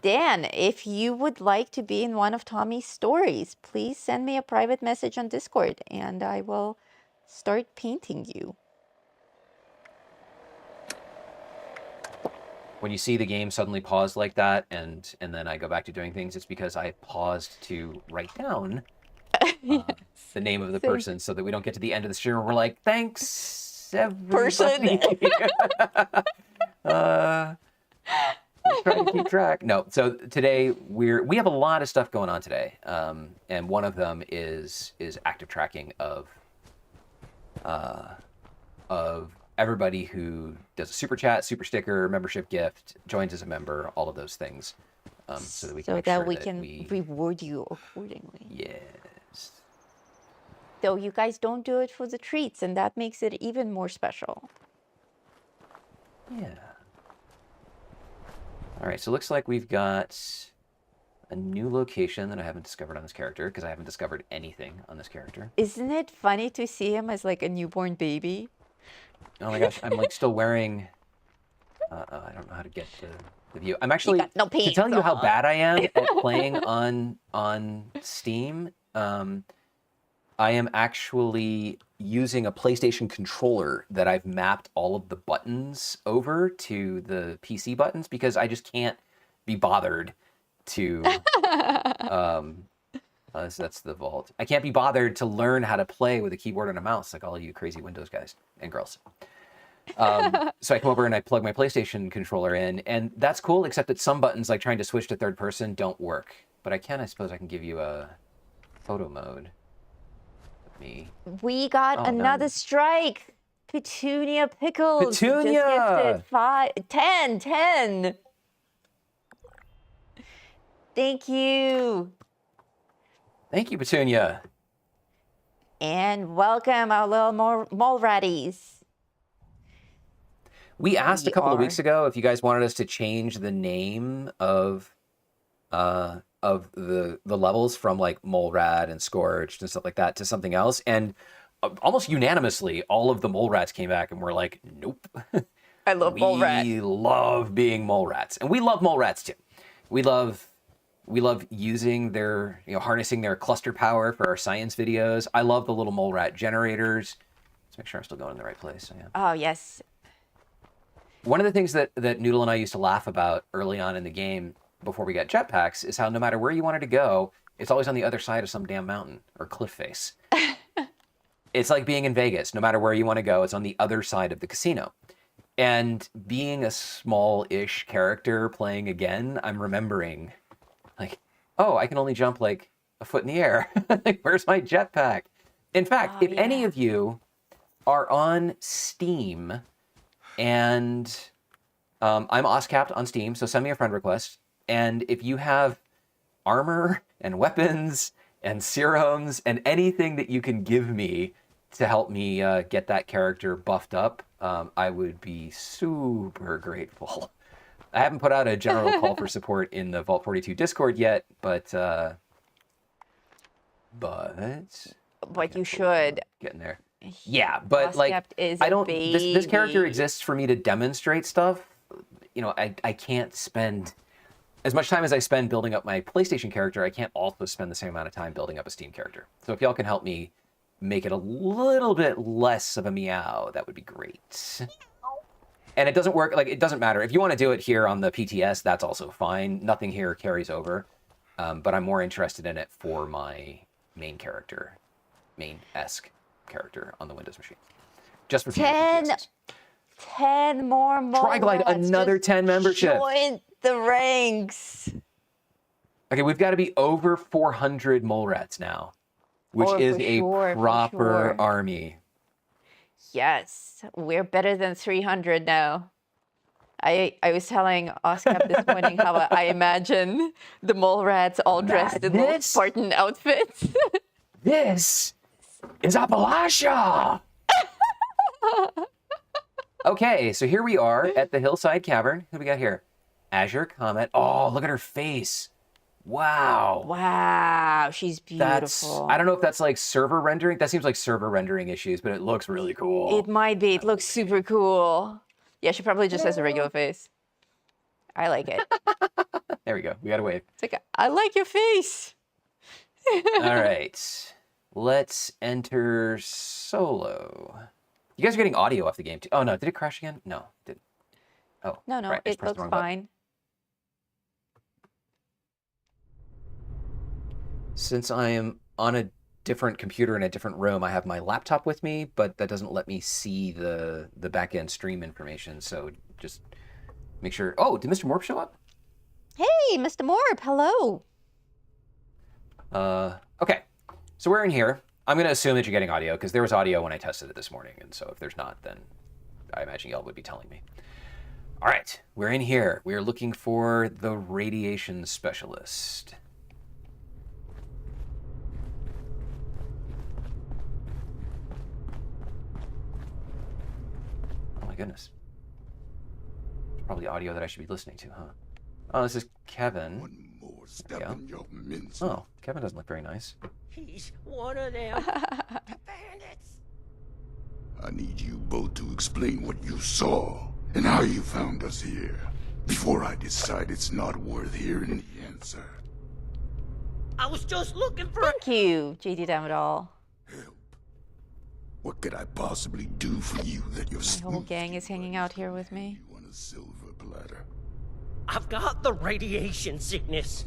Dan, if you would like to be in one of Tommy's stories, please send me a private message on Discord, and I will start painting you. When you see the game suddenly pause like that, and then I go back to doing things, it's because I paused to write down the name of the person so that we don't get to the end of the stream and we're like, thanks, everybody. Let's try to keep track. No, so today we have a lot of stuff going on today, and one of them is active tracking of everybody who does a super chat, super sticker, membership gift, joins as a member, all of those things, so that we can reward you accordingly. Yes. Though you guys don't do it for the treats, and that makes it even more special. Yeah. All right, so it looks like we've got a new location that I haven't discovered on this character, because I haven't discovered anything on this character. Isn't it funny to see him as like a newborn baby? Oh my gosh, I'm like still wearing... I don't know how to get the view. I'm actually... No to tell you how bad I am at playing on Steam, I am actually using a PlayStation controller that I've mapped all of the buttons over to the PC buttons because I just can't be bothered to that's the vault. I can't be bothered to learn how to play with a keyboard and a mouse like all you crazy Windows guys and girls. So I come over and I plug my PlayStation controller in, and that's cool, except that some buttons, like trying to switch to third person, don't work. But I suppose I can give you a photo mode of me. We got another strike. Petunia Pickles. Petunia! Just gifted 10. Thank you. Thank you, Petunia. And welcome our little mole ratties. We asked a couple of weeks ago if you guys wanted us to change the name of the levels from like Mole Rat and Scorched and stuff like that to something else, and almost unanimously, all of the mole rats came back and were like, "Nope." I love mole rats. We love being mole rats, and we love mole rats too. We love using their, harnessing their cluster power for our science videos. I love the little mole rat generators. Let's make sure I'm still going in the right place. So, yeah. Oh, yes. One of the things that Noodle and I used to laugh about early on in the game before we got jetpacks is how no matter where you wanted to go, it's always on the other side of some damn mountain or cliff face. It's like being in Vegas. No matter where you want to go, it's on the other side of the casino. And being a small-ish character playing again, I'm remembering, like, oh, I can only jump like a foot in the air. Like, where's my jetpack? In fact, if any of you are on Steam, and I'm OSCAP'd on Steam, so send me a friend request. And if you have armor and weapons and serums and anything that you can give me to help me get that character buffed up, I would be super grateful. I haven't put out a general call for support in the Vault 42 Discord yet, but you should. Getting there. Yeah, but like, is I don't. This character exists for me to demonstrate stuff. I can't spend as much time as I spend building up my PlayStation character. I can't also spend the same amount of time building up a Steam character. So if y'all can help me make it a little bit less of a meow, that would be great. And it doesn't work. Like, it doesn't matter if you want to do it here on the PTS. That's also fine. Nothing here carries over. But I'm more interested in it for my main character, main-esque character on the Windows machine. Just for 10 more mole Triglide, rats. another 10 membership. Join the ranks. Okay, we've got to be over 400 mole rats now, which is a proper army. Yes, we're better than 300 now. I was telling Oscar this morning how I imagine the mole rats all dressed in little Spartan outfits. This is Appalachia! Okay, so here we are at the Hillside Cavern. Who do we got here? Azure Comet. Oh, look at her face. Wow. Wow, she's beautiful. I don't know if that's like server rendering. That seems like server rendering issues, but it looks really cool. It might be. It looks super cool. Yeah, she probably just has a regular face. I like it. There we go. We got a wave. It's like, I like your face. All right. Let's enter solo. You guys are getting audio off the game too. Oh no, did it crash again? No, it didn't. Oh. No, right, it looks fine. Since I am on a different computer in a different room, I have my laptop with me, but that doesn't let me see the back-end stream information, so just make sure... Oh, did Mr. Morp show up? Hey, Mr. Morp, hello. Okay, so we're in here. I'm going to assume that you're getting audio, because there was audio when I tested it this morning, and so if there's not, then I imagine y'all would be telling me. All right, we're in here. We're looking for the radiation specialist. Oh my goodness. It's probably audio that I should be listening to, huh? Oh, this is Kevin. One more step in your mince. Oh, Kevin doesn't look very nice. He's one of them bandits. I need you both to explain what you saw and how you found us here before I decide it's not worth hearing the answer. I was just looking for Thank you, JD Damadal. Help. What could I possibly do for you that your My whole gang is hanging out here with me. You on a silver platter? I've got the radiation sickness.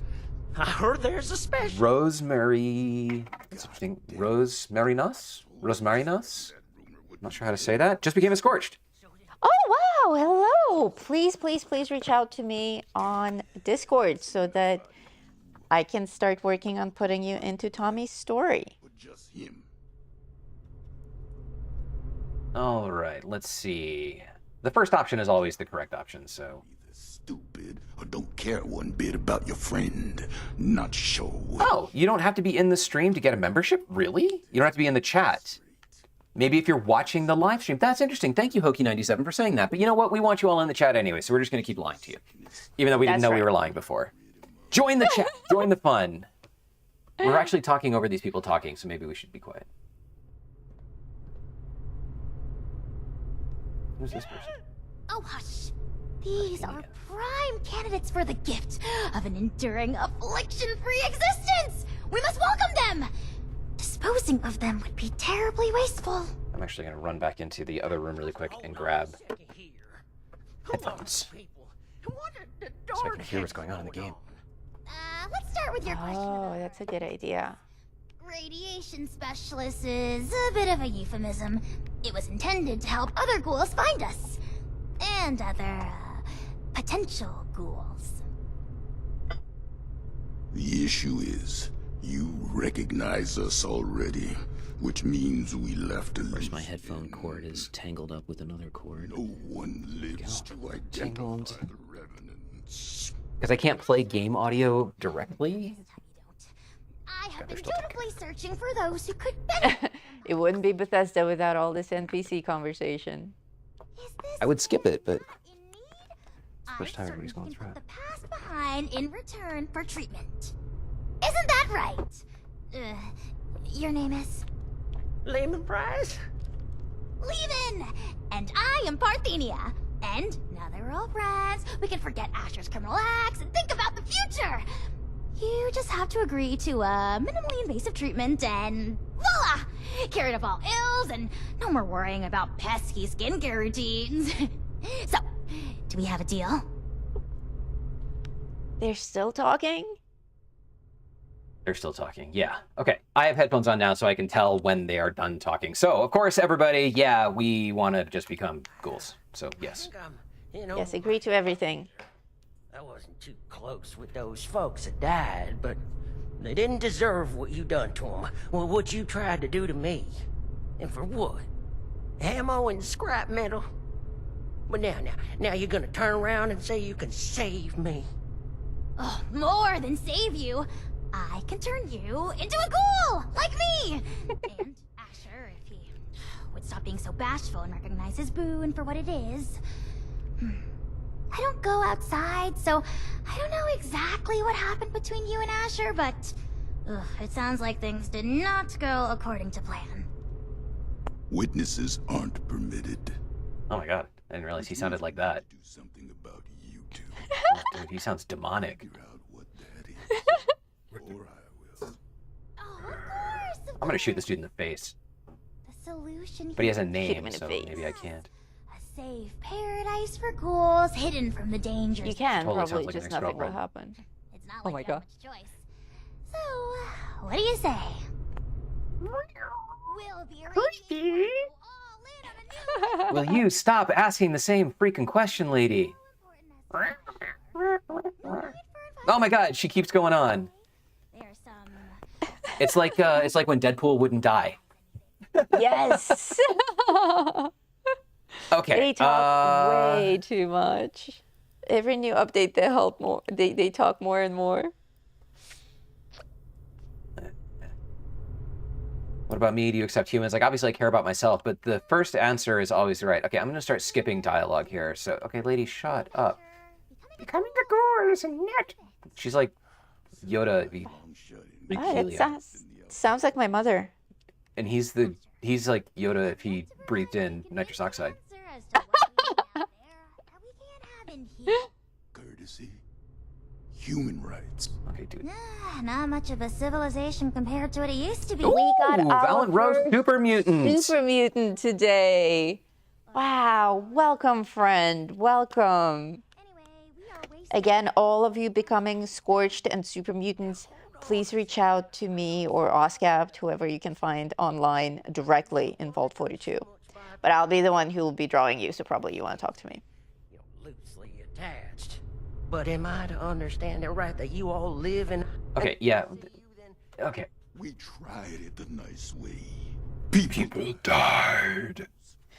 I heard there's a special. Rosemary. That's interesting. Rosemarinos? Rosmarinos? Not sure how to say that. Just became a scorched. Oh, wow. Hello. Please, please, please reach out to me on Discord so that I can start working on putting you into Tommy's story. Or just him? All right, let's see. The first option is always the correct option, so... Either stupid or don't care one bit about your friend. Not sure. Oh, you don't have to be in the stream to get a membership? Really? You don't have to be in the chat. Maybe if you're watching the live stream. That's interesting. Thank you, Hokey97, for saying that. But you know what? We want you all in the chat anyway, so we're just going to keep lying to you. Even though we didn't know we were lying before. Join the chat. Join the fun. We're actually talking over these people talking, so maybe we should be quiet. Who's this person? Oh, hush. These are prime candidates for the gift of an enduring affliction-free existence. We must welcome them. Disposing of them would be terribly wasteful. I'm actually going to run back into the other room really quick and grab headphones so I can hear what's going on in the game. Let's start with your question. Oh, that's a good idea. Radiation specialist is a bit of a euphemism. It was intended to help other ghouls find us. And other, potential ghouls. The issue is, you recognize us already, which means we left a First, my headphone cord is tangled up with another cord. No one lives to Tangled. identify the revenants. Because I can't play game audio directly? I have been dutifully searching for those who could benefit. It wouldn't be Bethesda without all this NPC conversation. Is this I would skip it, but... in need? First time I'm everybody's certain going you through can it. put the past behind in return for treatment. Isn't that right? Your name is? Lemon Prize? Levin! And I am Parthenia. And now that we're all friends, we can forget Asher's criminal acts and think about the future. You just have to agree to minimally invasive treatment and voila! Cured of all ills and no more worrying about pesky skincare routines. So, do we have a deal? They're still talking? They're still talking. Yeah. Okay. I have headphones on now so I can tell when they are done talking. So, of course, everybody, yeah, we want to just become ghouls. So, yes. Yes, agree to everything. I wasn't too close with those folks that died, but they didn't deserve what you done to them. Well, what you tried to do to me. And for what? Ammo and scrap metal? But now you're gonna turn around and say you can save me. Oh, more than save you. I can turn you into a ghoul, like me! And Asher, if he would stop being so bashful and recognize his boon for what it is. I don't go outside, so I don't know exactly what happened between you and Asher, but it sounds like things did not go according to plan. Witnesses aren't permitted. Oh my god. I didn't realize he sounded like that. Do something about you two. Oh, dude, he sounds demonic. Figure out what that is. Or I will. Oh, of course! I'm gonna shoot this dude in the face. The solution. But he has a him name, in the so face. maybe I can't. A safe paradise for ghouls, hidden from the dangers. You can, Totally sounds probably, like an just nothing will ex-girlfriend. happen. It's not Oh like my you God. have much choice. So, what do you say? We'll be radiating all in on a new Will you stop asking the same freaking question, lady? Oh my god, she keeps going on. There's some. It's like when Deadpool wouldn't die. Yes! Okay. They talk way too much. Every new update, they help more. They talk more and more. What about me? Do you accept humans? Like, obviously I care about myself, but the first answer is always right. Okay, I'm gonna start skipping dialogue here. So, okay, lady, shut up. Becoming a ghoul is a net. She's like Yoda. Ah, it sounds like my mother. And he's like Yoda if he breathed in nitrous oxide. Answer as to what we need out there that we can't have in here. Courtesy. human rights. Okay, dude. Not much of a civilization compared to what it used to be. We got Ooh, our Valiant Rose first Super Mutant. super mutant today. Wow, welcome, friend. Welcome. Anyway, we are wasting Again, all of you becoming Scorched and Super Mutants, please reach out to me or C.A.M.P, whoever you can find online directly in Vault 42. But I'll be the one who will be drawing you, so probably you want to talk to me. Loosely attached. But am I to understand it right that you all live in... Okay, yeah. Okay. We tried it the nice way. People died.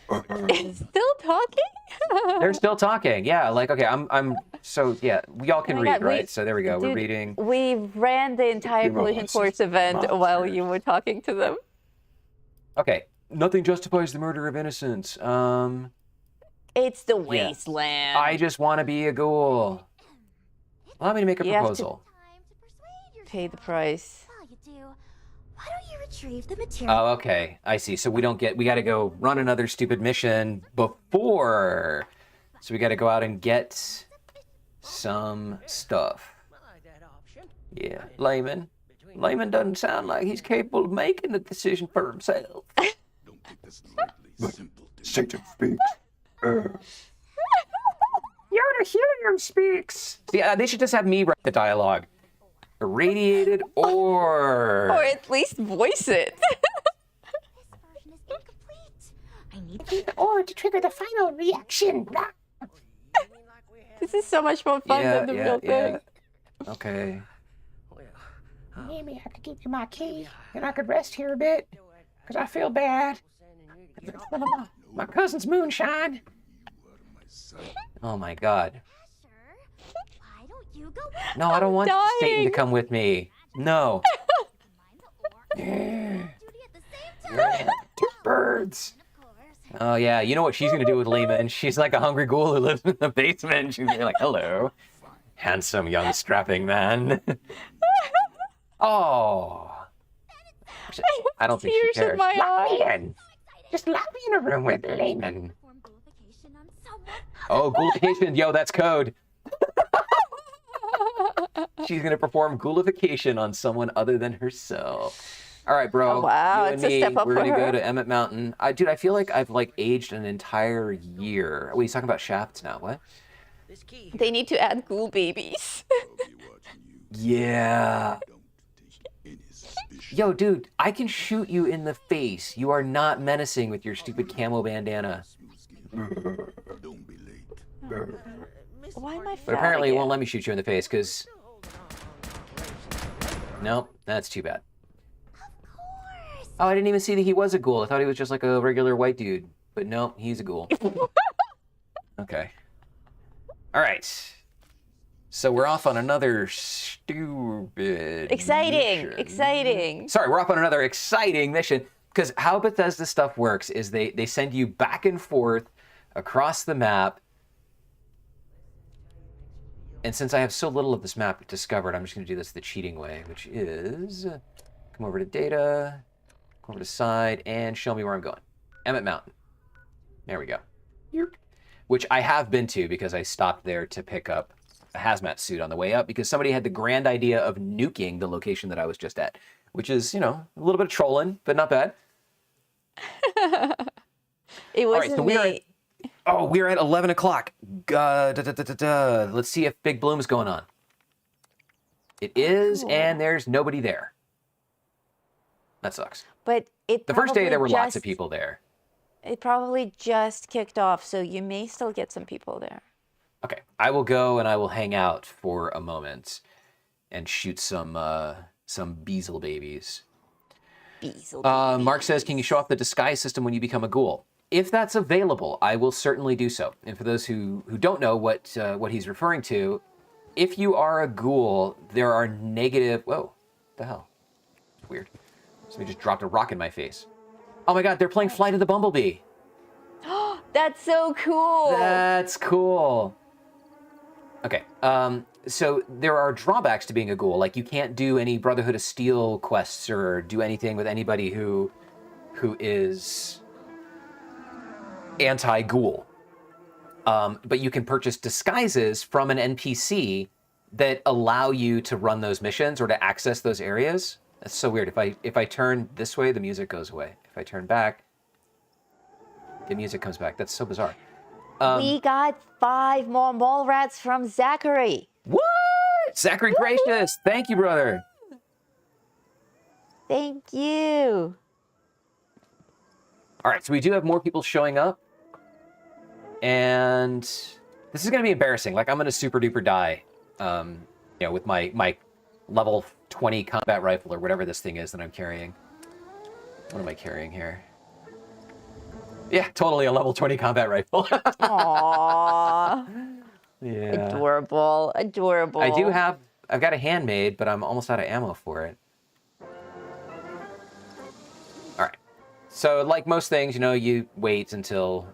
Still talking? They're still talking. Yeah, like, okay, I'm so, yeah, we all can Oh my read, God, right? So there we go. We're Dude, reading. We ran the entire Collision Course event while you were talking to them. Okay. Nothing justifies the murder of innocents. It's the wasteland. I just want to be a ghoul. Allow me to make a You have to- proposal. time to persuade yourself. Pay the price. While you do, why don't you retrieve the material? Oh, okay. I see. So we got to go run another stupid mission before. So we got to go out and get some stuff. I like that option. Yeah. Layman doesn't sound like he's capable of making the decision for himself. Don't take this lightly, simple. Satan speaks. Yoda Helium speaks. Yeah, they should just have me write the dialogue. Irradiated or at least voice it. This version is incomplete. I need Or to trigger the final reaction. This is so much more fun than the real thing. Okay. Maybe I could give you my key and I could rest here a bit. Because I feel bad. My cousin's moonshine. Oh my God. Asher, why don't you go No, I don't want dying. Satan to come with me. No. duty at the same time? Two birds. Of course. Oh yeah, you know what she's gonna do with Lehman? She's like a hungry ghoul who lives in the basement. She's gonna be like, "Hello, handsome young strapping man." Oh. I don't think she Tears in cares. my eyes. Ian, just lock me in a room with Layman. Perform ghoulification on someone. Oh, ghoulification, yo, that's code. She's gonna perform ghoulification on someone other than herself. All right, bro. Oh, wow, you and it's a me, step up we're for gonna her. go to Emmett Mountain. Dude, I feel like I've like aged an entire year. Wait, he's talking about shafts now. What? This key They need to add ghoul babies. I'll be watching you. Yeah. Don't take any suspicion. Yo, dude, I can shoot you in the face. You are not menacing with your stupid camo bandana. Don't be late. Why am I But apparently it again? won't let me shoot you in the face because... Nope, that's too bad. Oh, I didn't even see that he was a ghoul. I thought he was just like a regular white dude. But no, he's a ghoul. Okay. All right. So we're off on another stupid Exciting, mission. exciting. Sorry, we're off on another exciting mission. Because how Bethesda stuff works is they send you back and forth across the map. And since I have so little of this map discovered, I'm just going to do this the cheating way, which is come over to data, come over to side, and show me where I'm going. Emmett Mountain. There we go. Which I have been to because I stopped there to pick up a hazmat suit on the way up because somebody had the grand idea of nuking the location that I was just at, which is, you know, a little bit of trolling, but not bad. It right, wasn't so we are me. Oh, we're at 11 o'clock. Let's see if Big Bloom's going on. It is, and there's nobody there. That sucks. But it The first day probably there were lots of just- people there. It probably just kicked off, so you may still get some people there. Okay, I will go and I will hang out for a moment and shoot some Beazle babies. Beazle. Mark says, can you show off the disguise system when you become a ghoul? If that's available, I will certainly do so. And for those who don't know what he's referring to, if you are a ghoul, there are negative... Whoa, what the hell? Weird. Somebody just dropped a rock in my face. Oh my god, they're playing Flight of the Bumblebee. That's so cool. That's cool. Okay, so there are drawbacks to being a ghoul. Like you can't do any Brotherhood of Steel quests or do anything with anybody who is anti-ghoul. But you can purchase disguises from an NPC that allow you to run those missions or to access those areas. That's so weird. If I turn this way, the music goes away. If I turn back, the music comes back. That's so bizarre. We got 5 more mole rats from Zachary. What? Zachary Gracious. Thank you, brother. Thank you. All right, so we do have more people showing up. And this is going to be embarrassing. Like, I'm going to super duper die, you know, with my level 20 combat rifle or whatever this thing is that I'm carrying. What am I carrying here? Yeah, totally a level 20 combat rifle. Aww. Yeah. Adorable. Adorable. I've got a handmade, but I'm almost out of ammo for it. All right. So like most things, you know, you wait until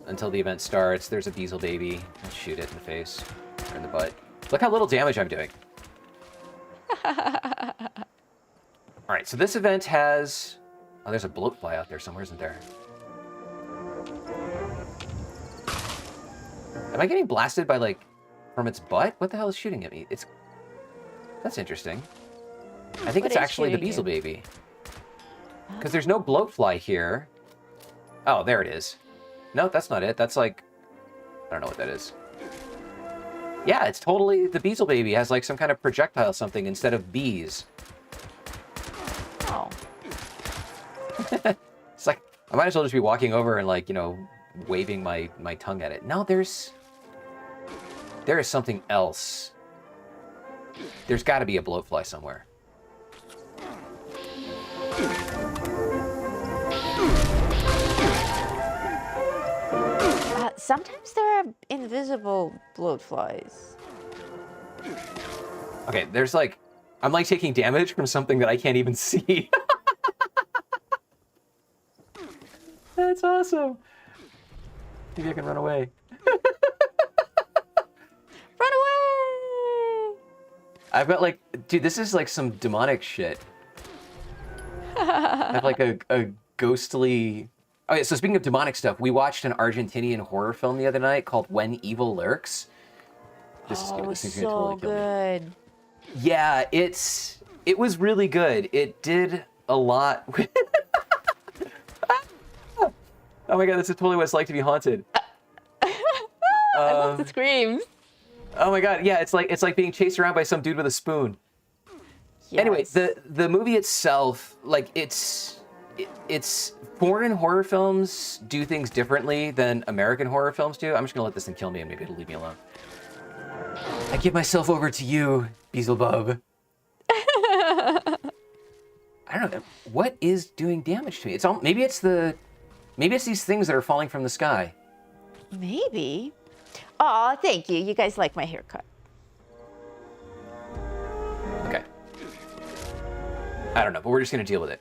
the event starts. There's a Beazle baby. I'll shoot it in the face or in the butt. Look how little damage I'm doing. All right, so this event has... Oh, there's a bloatfly out there somewhere, isn't there? Am I getting blasted by, like, from its butt? What the hell is shooting at me? That's interesting. I think What it's is actually the shooting Beazle you? baby. Because there's no bloatfly here. Oh, there it is. No, that's not it. That's like... I don't know what that is. Yeah, it's totally... The Beazle baby has, like, some kind of projectile something instead of bees. Oh. It's like, I might as well just be walking over and, like, you know, waving my tongue at it. No, there is something else. There's got to be a bloatfly somewhere. Sometimes there are invisible bloatflies. Okay, there's like... I'm like taking damage from something that I can't even see. That's awesome. Maybe I can run away. Run away! I've got like... Dude, this is like some demonic shit. I have like a ghostly... Okay, so speaking of demonic stuff, we watched an Argentinian horror film the other night called When Evil Lurks. This is gonna so totally kill me. good. Yeah, it was really good. It did a lot. Oh my god, this is totally what it's like to be haunted. I love the screams. Oh my god, yeah, it's like being chased around by some dude with a spoon. Yes. Anyway, the movie itself, like it's foreign horror films do things differently than American horror films do. I'm just gonna let this thing kill me and maybe it'll leave me alone. I give myself over to you, Beelzebub. I don't know. What is doing damage to me? Maybe it's these things that are falling from the sky. Maybe. Oh, thank you. You guys like my haircut. Okay. I don't know, but we're just gonna deal with it.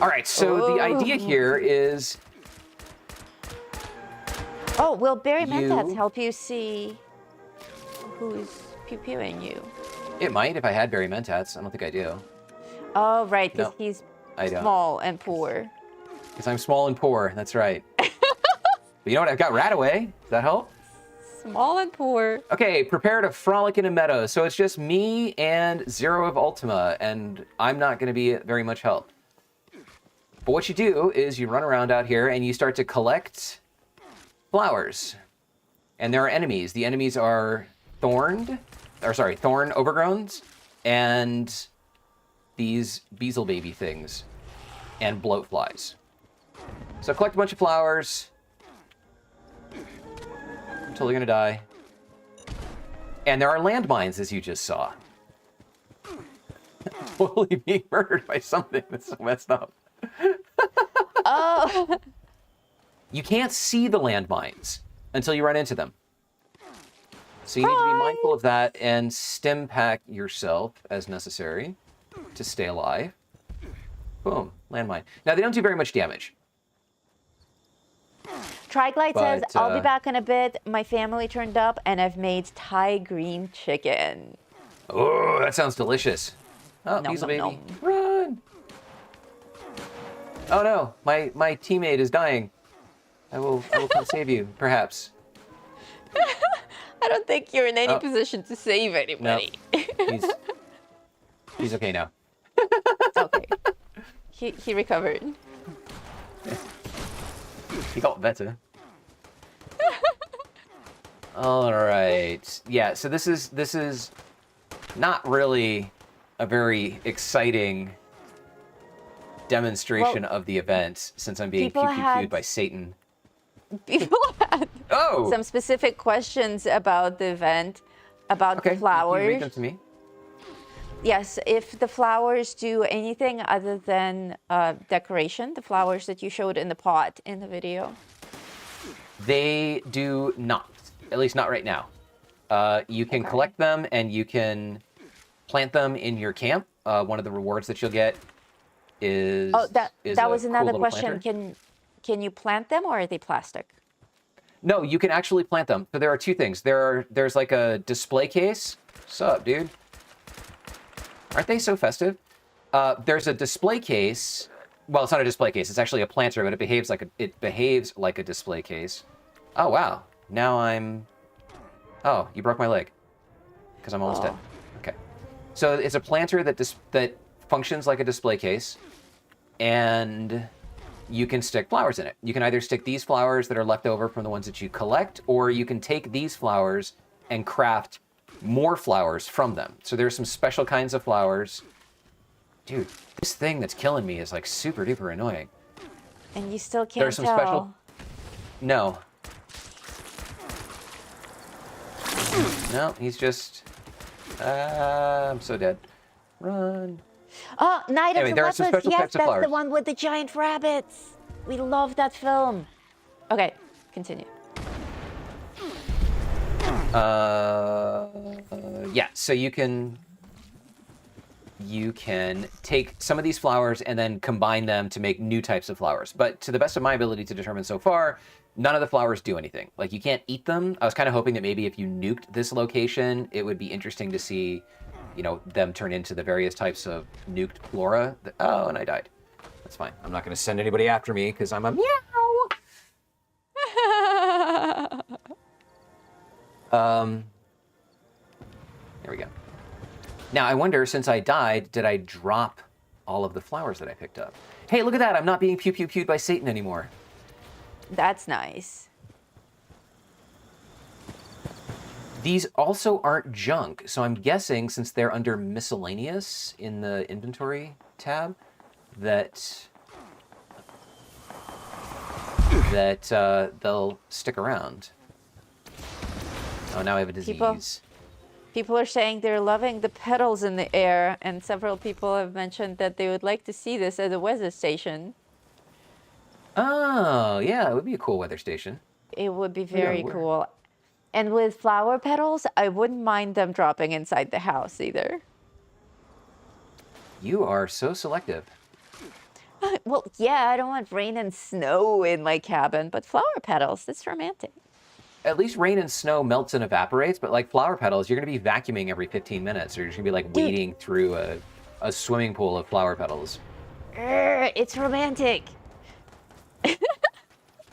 All right, so the idea here is... Oh, will berry mentats help you see who's pew-pewing you? It might if I had berry mentats. I don't think I do. Oh, right, because No, he's I don't. small and poor. Because I'm small and poor, that's right. But you know what? I've got Rataway. Does that help? Small and poor. Okay, prepare to frolic in a meadow. So it's just me and Zero of Ultima, and I'm not going to be very much help. But what you do is you run around out here and you start to collect flowers. And there are enemies. The enemies are thorn overgrowns and these Beazle baby things and bloatflies. So collect a bunch of flowers. I'm totally gonna die. And there are landmines, as you just saw. Totally being murdered by something that's so messed up. Oh. You can't see the landmines until you run into them. So you need to be mindful of that and stim pack yourself as necessary to stay alive. Boom, landmine. Now, they don't do very much damage. Triglide says, But, I'll be back in a bit. My family turned up and I've made Thai green chicken. Oh, that sounds delicious. Oh, Nom, Beazle nom, baby, nom. run! Oh no, my teammate is dying. I will come save you, perhaps. I don't think you're in any Oh. position to save anybody. He's okay now. It's okay. He recovered. He got better. All right. Yeah, so this is not really a very exciting demonstration of the event, since I'm being pew-pew-pewed by Satan. People had some specific questions about the event, about the flowers. Can you read them to me? Yes, if the flowers do anything other than decoration, the flowers that you showed in the pot in the video. They do not, at least not right now. You can collect them and you can plant them in your camp. One of the rewards that you'll get is that was another cool question. planter. Can you plant them, or are they plastic? No, you can actually plant them. So there are two things. There's like a display case. What's up, dude? Aren't they so festive? There's a display case. Well, it's not a display case. It's actually a planter, but it behaves like a display case. Oh wow! Now I'm. Oh, you broke my leg. Because I'm almost dead. Okay. So it's a planter that functions like a display case, and you can stick flowers in it. You can either stick these flowers that are left over from the ones that you collect, or you can take these flowers and craft more flowers from them. So there's some special kinds of flowers. Dude, this thing that's killing me is like super duper annoying. And you still can't There's some tell. special. No. No, he's just. I'm so dead. Run. Oh, Night Anyway, of the there are some Leopards. special Yes, types of that's flowers. the one with the giant rabbits. We love that film. Okay, continue. Yeah, so you can take some of these flowers and then combine them to make new types of flowers. But to the best of my ability to determine so far, none of the flowers do anything. Like, you can't eat them. I was kind of hoping that maybe if you nuked this location, it would be interesting to see, you know, them turn into the various types of nuked flora. Oh, and I died. That's fine. I'm not going to send anybody after me because I'm a meow. There we go. Now, I wonder, since I died, did I drop all of the flowers that I picked up? Hey, look at that. I'm not being pew-pew-pewed by Satan anymore. That's nice. These also aren't junk, so I'm guessing, since they're under miscellaneous in the inventory tab, that they'll stick around. Oh, now I have a disease. People are saying they're loving the petals in the air, and several people have mentioned that they would like to see this as a weather station. Oh, yeah, it would be a cool weather station. It would be very cool. And with flower petals, I wouldn't mind them dropping inside the house either. You are so selective. Well, yeah, I don't want rain and snow in my cabin, but flower petals, that's romantic. At least rain and snow melts and evaporates, but like flower petals, you're going to be vacuuming every 15 minutes, or you're just going to be like wading through a swimming pool of flower petals. It's romantic.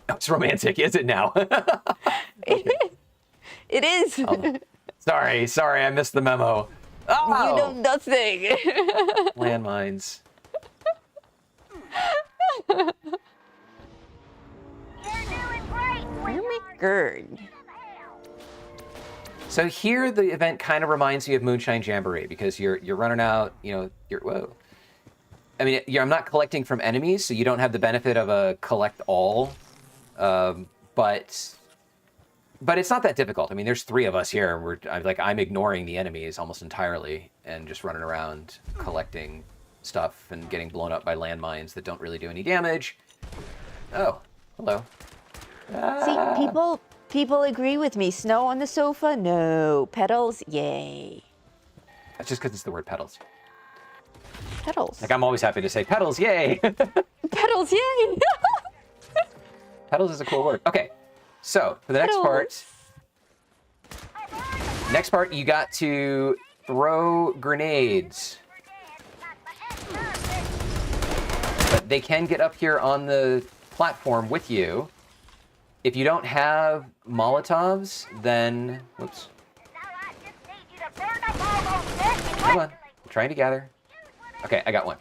It's romantic, is it now? It is. Oh, sorry, I missed the memo. Oh! You know nothing. Landmines. Gerd. So here the event kind of reminds you of Moonshine Jamboree, because you're running out, you know, whoa. I mean, I'm not collecting from enemies, so you don't have the benefit of a collect all, but it's not that difficult. I mean, there's 3 of us here. I'm ignoring the enemies almost entirely and just running around collecting stuff and getting blown up by landmines that don't really do any damage. Oh, hello. See, people agree with me. Snow on the sofa? No. Petals? Yay. That's just because it's the word petals. Petals. Like, I'm always happy to say petals, yay! Petals, yay! Petals is a cool word. Okay, so for the next part, you got to throw grenades. But they can get up here on the platform with you If you don't have Molotovs, then whoops. Come on, I'm trying to gather. Okay, I got one.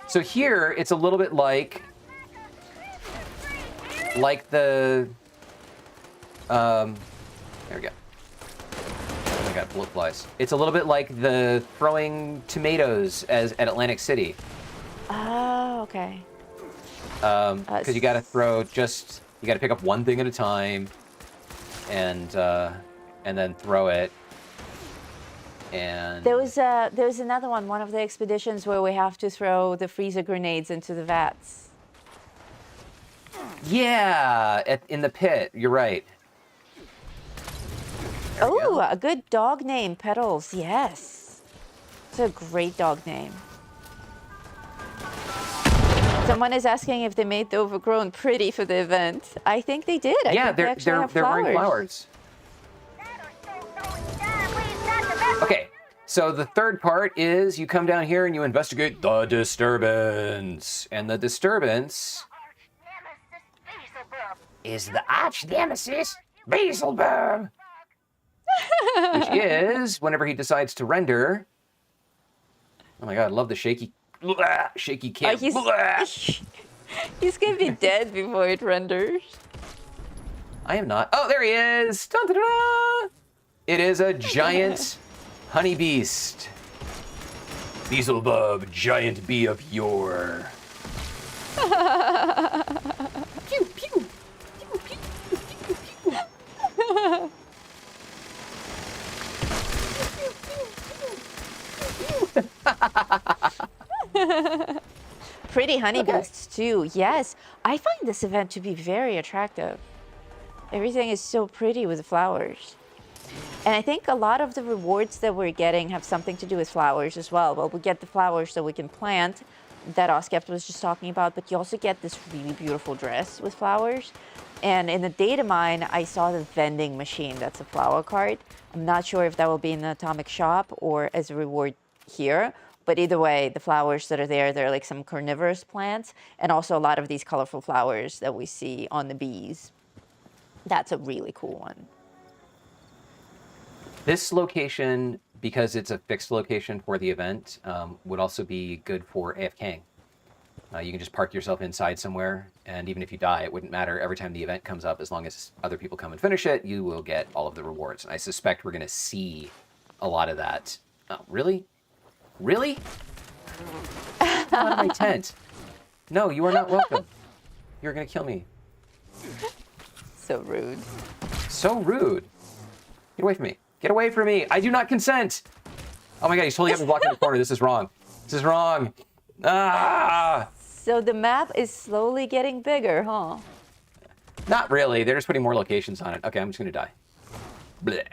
So here it's a little bit like the there we go. Oh my god, bullet flies. It's a little bit like the throwing tomatoes as at Atlantic City. Oh, okay. Because you got to throw you got to pick up one thing at a time, and then throw it. And There was another one of the expeditions where we have to throw the freezer grenades into the vats. Yeah, in the pit. You're right. Oh, a good dog name, Petals. Yes, it's a great dog name. Someone is asking if they made the overgrown pretty for the event. I think they did. I think they actually have wearing flowers. Okay, so the third part is you come down here and you investigate the disturbance, and the disturbance Is the arch nemesis Beelzebub? which is whenever he decides to render. Oh my god, I love the shaky cam. He's gonna be dead before it renders. I am not. Oh, there he is! Dun, dun, dun, dun. It is a giant honey beast. Beelzebub, giant bee of yore. Pew, pew. Pew, pew, pew, pew. Pretty honey beasts too. Yes, I find this event to be very attractive. Everything is so pretty with the flowers. And I think a lot of the rewards that we're getting have something to do with flowers as well. Well, we get the flowers that we can plant that C.A.M.P was just talking about, but you also get this really beautiful dress with flowers. And in the data mine, I saw the vending machine that's a flower cart. I'm not sure if that will be in the atomic shop or as a reward here. But either way, the flowers that are there, they're like some carnivorous plants, and also a lot of these colorful flowers that we see on the bees. That's a really cool one. This location, because it's a fixed location for the event, would also be good for AFKing. You can just park yourself inside somewhere, and even if you die, it wouldn't matter. Every time the event comes up, as long as other people come and finish it, you will get all of the rewards. And I suspect we're going to see a lot of that. Oh, really? Really? Get out of my tent. No, you are not welcome. You're going to kill me. So rude. So rude. Get away from me. Get away from me. I do not consent. Oh my god, he's totally got me blocked in the corner. This is wrong. This is wrong. Ah! So the map is slowly getting bigger, huh? Not really. They're just putting more locations on it. Okay, I'm just going to die. Blech.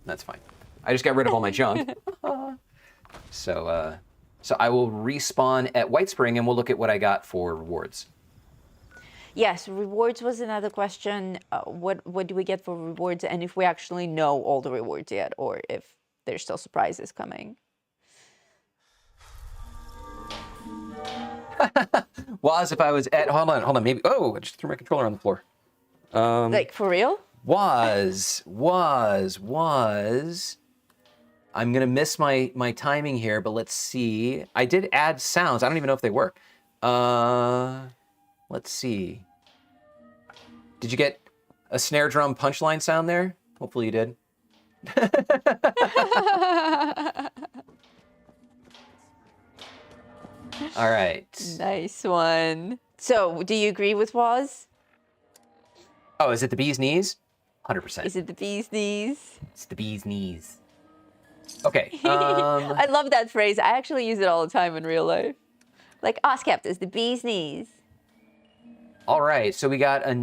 That's fine. I just got rid of all my junk. So I will respawn at Whitespring and we'll look at what I got for rewards. Yes, rewards was another question. What do we get for rewards, and if we actually know all the rewards yet, or if there's still surprises coming? Was if I was at hold on, maybe I just threw my controller on the floor. Like for real? Was I'm gonna miss my timing here, but let's see. I did add sounds. I don't even know if they work. Let's see. Did you get a snare drum punchline sound there? Hopefully you did. All right. Nice one. So, do you agree with Waz? Oh, is it the bee's knees? 100%. Is it the bee's knees? It's the bee's knees. Okay. I love that phrase. I actually use it all the time in real life. Like, C.A.M.P is the bee's knees. All right, so we got a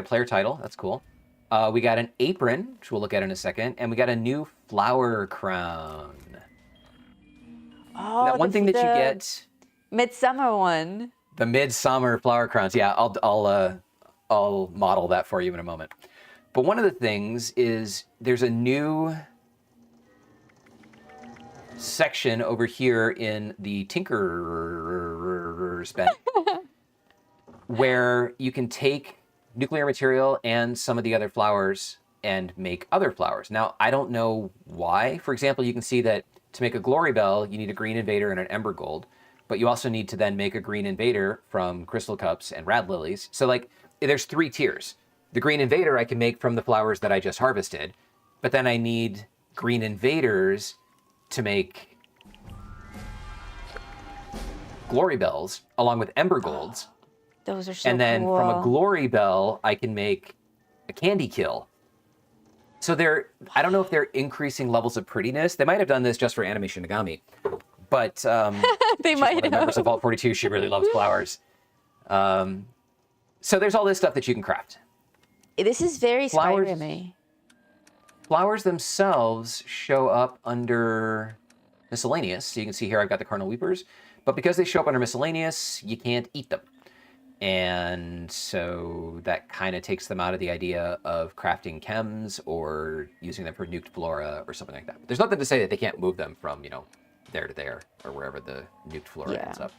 player title. That's cool. We got an apron, which we'll look at in a second, and we got a new flower crown. Oh, that one thing that you get. Midsummer one. The midsummer flower crowns. Yeah, I'll model that for you in a moment. But one of the things is there's a new section over here in the Tinker's bench where you can take nuclear material and some of the other flowers and make other flowers. Now, I don't know why. For example, you can see that to make a glory bell, you need a green invader and an ember gold, but you also need to then make a green invader from crystal cups and rad lilies. So like, there's 3 tiers. The green invader I can make from the flowers that I just harvested, but then I need green invaders to make glory bells along with ember golds. Those are so And then cool. from a glory bell, I can make a candy kill. So I don't know if they're increasing levels of prettiness. They might have done this just for Anime Shinigami, but They she's might one of the members of Vault 42. She really loves flowers. So there's all this stuff that you can craft. This is very Flowers- Skyrim-y. Flowers themselves show up under miscellaneous. So you can see here I've got the Carnal Weepers, but because they show up under miscellaneous, you can't eat them. And so that kind of takes them out of the idea of crafting chems or using them for nuked flora or something like that. But there's nothing to say that they can't move them from, there to there or wherever the nuked flora Yeah. ends up.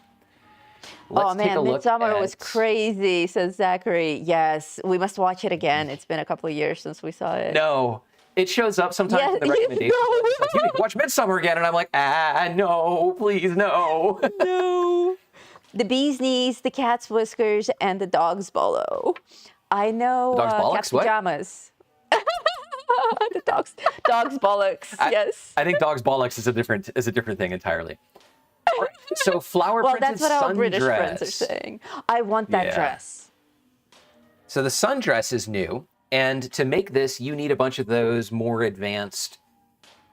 Oh Let's take man, a look Midsummer was at- crazy, says Zachary. Yes, we must watch it again. It's been a couple of years since we saw it. No, it shows up sometimes Yes, in the you recommendations. know. It's like, you need to watch Midsummer again, and I'm like, no, please, no. No. The bee's knees, the cat's whiskers, and the dog's bolo. I know The dog's bollocks? cat's What? pajamas. The dog's bollocks. Yes. I think dog's bollocks is a different thing entirely. All right, so flower Well, printed that's what our British sundress. friends are saying. I want that Yeah. dress. So the sundress is new, and to make this, you need a bunch of those more advanced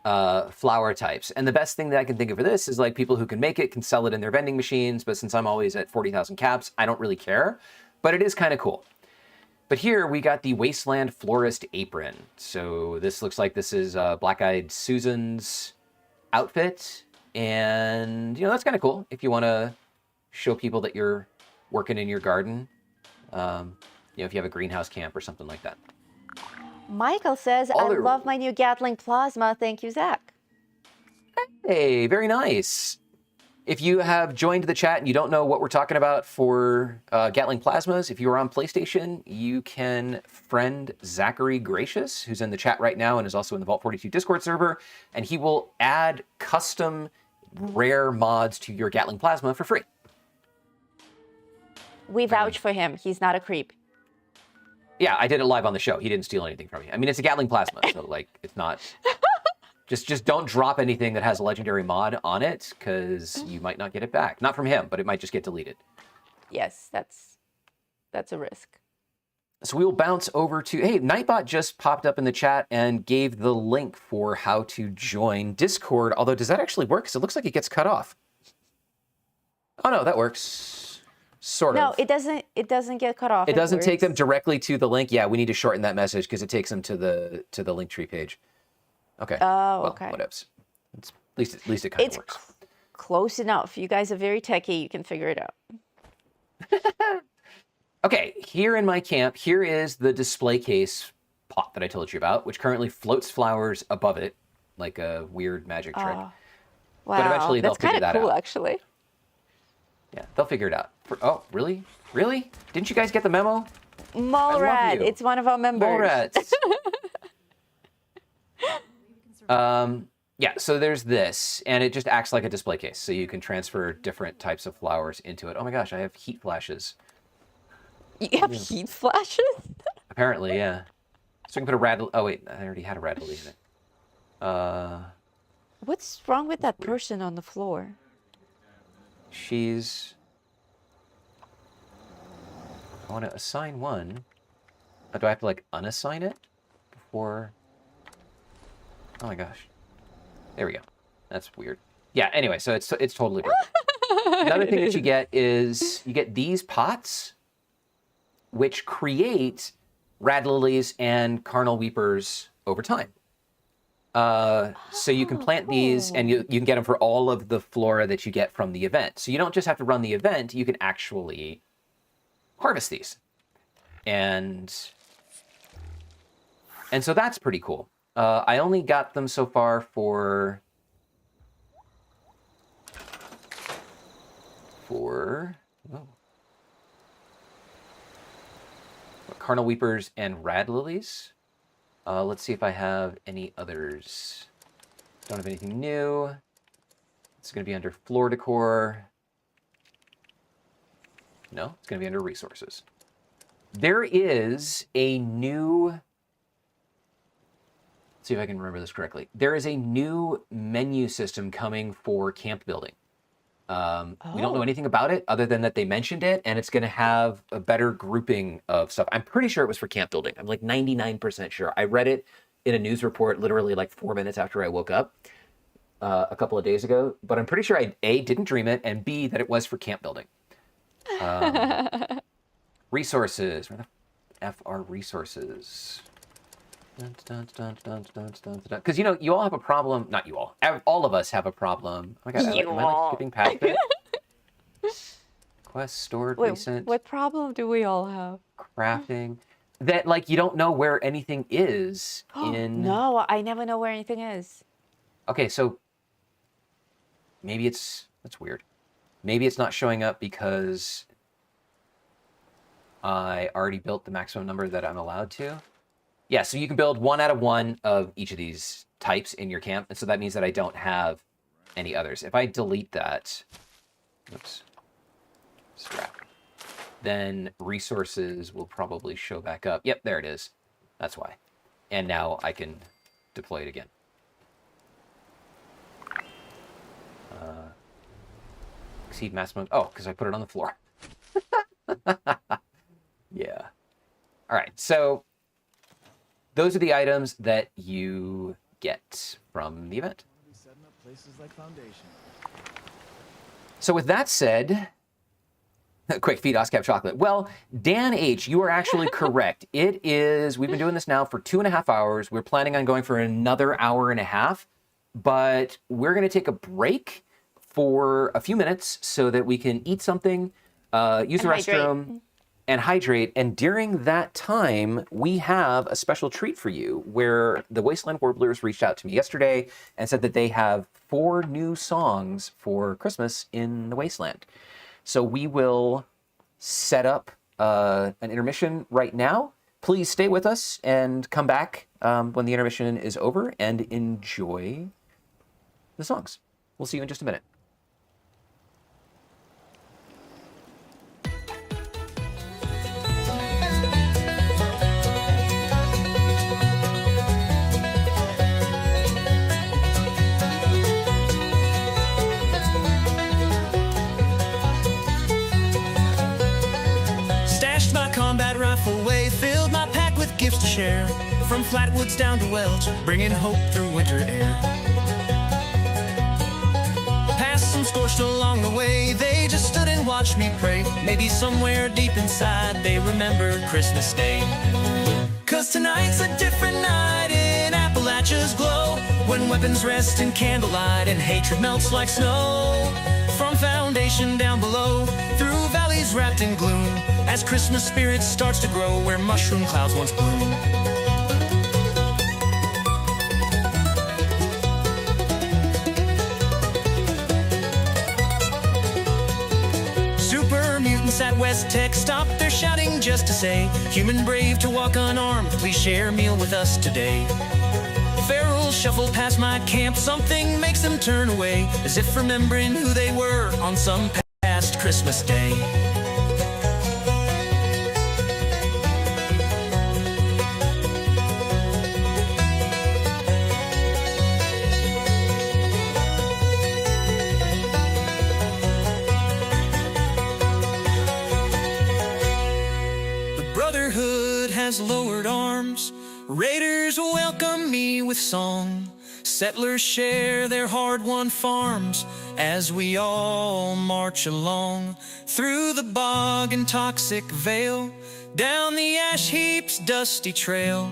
flower types. And the best thing that I can think of for this is like people who can make it can sell it in their vending machines, but since I'm always at 40,000 caps, I don't really care. But it is kind of cool. But here we got the Wasteland Florist Apron. So this looks like this is Black-Eyed Susan's outfit. And, that's kind of cool if you want to show people that you're working in your garden. If you have a greenhouse camp or something like that. Michael says, I Other- love my new Gatling plasma. Thank you, Zach. Hey, very nice. If you have joined the chat and you don't know what we're talking about for Gatling Plasmas, if you are on PlayStation, you can friend Zachary Gracious, who's in the chat right now and is also in the Vault 42 Discord server, and he will add custom rare mods to your Gatling Plasma for free. We vouch for him. He's not a creep. Yeah, I did it live on the show. He didn't steal anything from me. I mean, it's a Gatling Plasma, so it's not... Just don't drop anything that has a legendary mod on it, because you might not get it back. Not from him, but it might just get deleted. Yes, that's a risk. So we will bounce over to... Hey, Nightbot just popped up in the chat and gave the link for how to join Discord. Although, does that actually work? Because it looks like it gets cut off. Oh, no, that works. Sort of. No, it doesn't. It doesn't get cut off. It doesn't take them works. directly to the link. Yeah, we need to shorten that message because it takes them to the Linktree page. Okay. Oh, well, okay. Whatevs. At least it kind of It's works. close enough. You guys are very techie. You can figure it out. Okay, here in my camp, here is the display case pot that I told you about, which currently floats flowers above it, like a weird magic trick. Oh, wow, eventually they'll that's figure kind of that cool, out. actually. Yeah, they'll figure it out. Oh, really? Really? Didn't you guys get the memo? Mallrat, you. it's one of our members. Mallrats. Yeah, so there's this, and it just acts like a display case, so you can transfer different types of flowers into it. Oh my gosh, I have heat flashes. You have heat flashes? Apparently, yeah. So we can put a rad... Oh, wait, I already had a rad lily in it. What's wrong with that person on the floor? She's... I want to assign one. Oh, do I have to, unassign it before... Oh my gosh. There we go. That's weird. Yeah, anyway, so it's totally broken. Another thing that you get is you get these pots, which create rad lilies and carnal weepers over time. So you can plant these, and you can get them for all of the flora that you get from the event. So you don't just have to run the event, you can actually harvest these. And so that's pretty cool. I only got them so far for Carnal Weepers and Rad Lilies. Let's see if I have any others. Don't have anything new. It's going to be under Floor Decor. No, it's going to be under Resources. There is a new... Let's see if I can remember this correctly. There is a new menu system coming for camp building. We don't know anything about it other than that they mentioned it, and it's going to have a better grouping of stuff. I'm pretty sure it was for camp building. I'm like 99% sure. I read it in a news report literally like 4 minutes after I woke up a couple of days ago, but I'm pretty sure I, A, didn't dream it, and B, that it was for camp building. Resources. Where the F are resources? Because, you know, you all have a problem. Not you all. All of us have a problem. Oh my God, am I like skipping past it? Quest stored recent. What problem do we all have? Crafting. That, like, you don't know where anything is in... No, I never know where anything is. Okay, so maybe it's... That's weird. Maybe it's not showing up because I already built the maximum number that I'm allowed to. Yeah, so you can build 1 out of 1 of each of these types in your camp, and so that means that I don't have any others. If I delete that, oops, scrap, then resources will probably show back up. Yep, there it is. That's why. And now I can deploy it again. Exceed maximum. Oh, because I put it on the floor. Yeah. All right, so those are the items that you get from the event. So with that said, quick feed OSCAP chocolate. Well, Dan H., you are actually correct. It is, we've been doing this now for 2.5 hours. We're planning on going for another hour and a half, but we're going to take a break for a few minutes so that we can eat something, use the restroom, and hydrate. And during that time, we have a special treat for you where the Wasteland Warblers reached out to me yesterday and said that they have 4 new songs for Christmas in the Wasteland. So we will set up an intermission right now. Please stay with us and come back when the intermission is over and enjoy the songs. We'll see you in just a minute. Combat rifle way, filled my pack with gifts to share. From Flatwoods down to Welch, bringing hope through winter air. Passed some scorched along the way, they just stood and watched me pray. Maybe somewhere deep inside they remember Christmas Day. 'Cause tonight's a different night in Appalachia's glow, when weapons rest in candlelight and hatred melts like snow. From foundation down below, through valleys wrapped in gloom, as Christmas spirit starts to grow where mushroom clouds once bloom. Super mutants at West Tech stopped their shouting just to say, human brave to walk unarmed, please share a meal with us today. Ferals shuffle past my camp, something makes them turn away, as if remembering who they were on some past Christmas day. The Brotherhood has lowered arms, raiders welcome me with song. Settlers share their hard-won farms as we all march along. Through the bog and toxic vale, down the ash heap's dusty trail.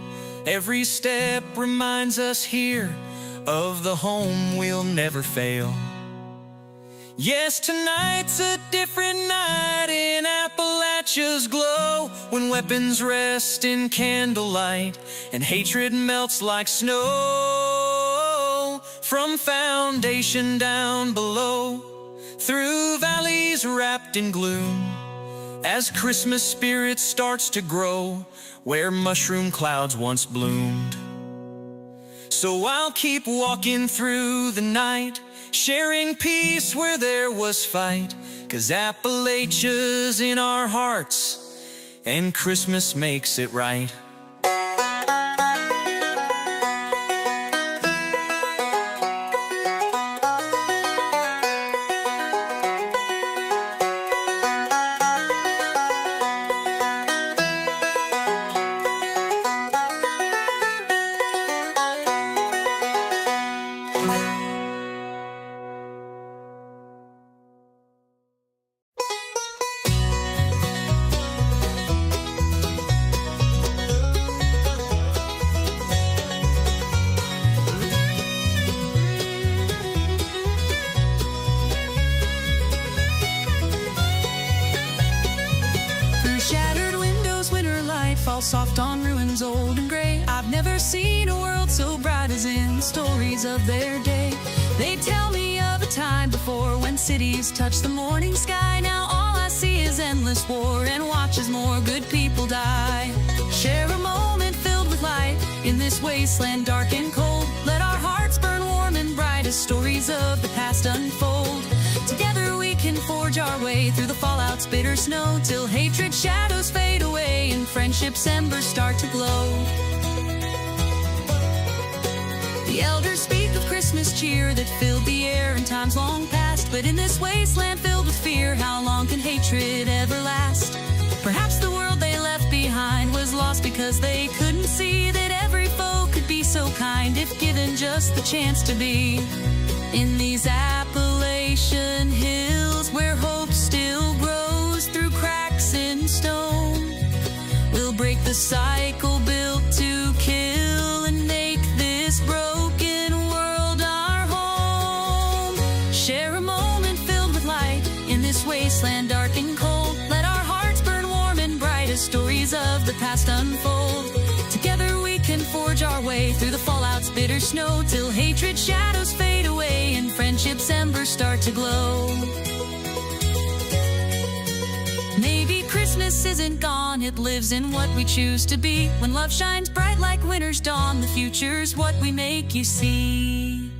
Every step reminds us here of the home we'll never fail. Yes, tonight's a different night in Appalachia's glow, when weapons rest in candlelight and hatred melts like snow. From foundation down below, through valleys wrapped in gloom, as Christmas spirit starts to grow where mushroom clouds once bloomed. So I'll keep walking through the night, sharing peace where there was fight, 'cause Appalachia's in our hearts and Christmas makes it right. Fall soft on ruins old and gray. I've never seen a world so bright as in the stories of their day. They tell me of a time before when cities touched the morning sky. Now all I see is endless war and watch as more good people die. Share a moment filled with light in this wasteland dark and cold. Let our hearts burn warm and bright as stories of the past unfold. Together we can forge our way through the fallout's bitter snow, till hatred shadows fade away and friendship's embers start to glow. The elders speak of Christmas cheer that filled the air in times long past. But in this wasteland filled with fear, how long can hatred ever last? Perhaps the world they left behind was lost because they couldn't see that every foe could be so kind if given just the chance to be. In these Appalachian hills where hope still grows through cracks in stone, we'll break the cycle built to kill and make this broken world our home. Share a moment filled with light in this wasteland dark and cold. Let our hearts burn warm and bright as stories of the past unfold. Together we can forge our way through the fallout's bitter snow, till hatred shadows fade away and friendship's embers start to glow. Maybe Christmas isn't gone, it lives in what we choose to be. When love shines bright like winter's dawn, the future's what we make you see.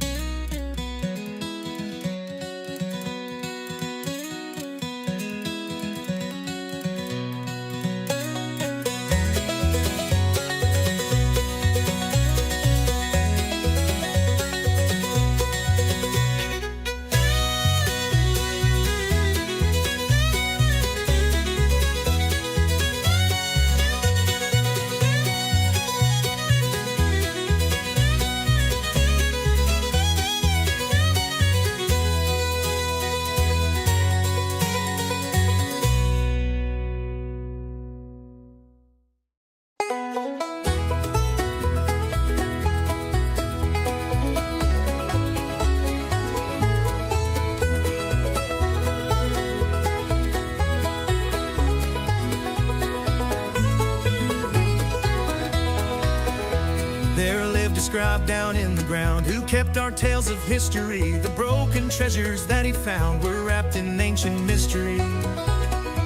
Scribe down in the ground who kept our tales of history. The broken treasures that he found were wrapped in ancient mystery.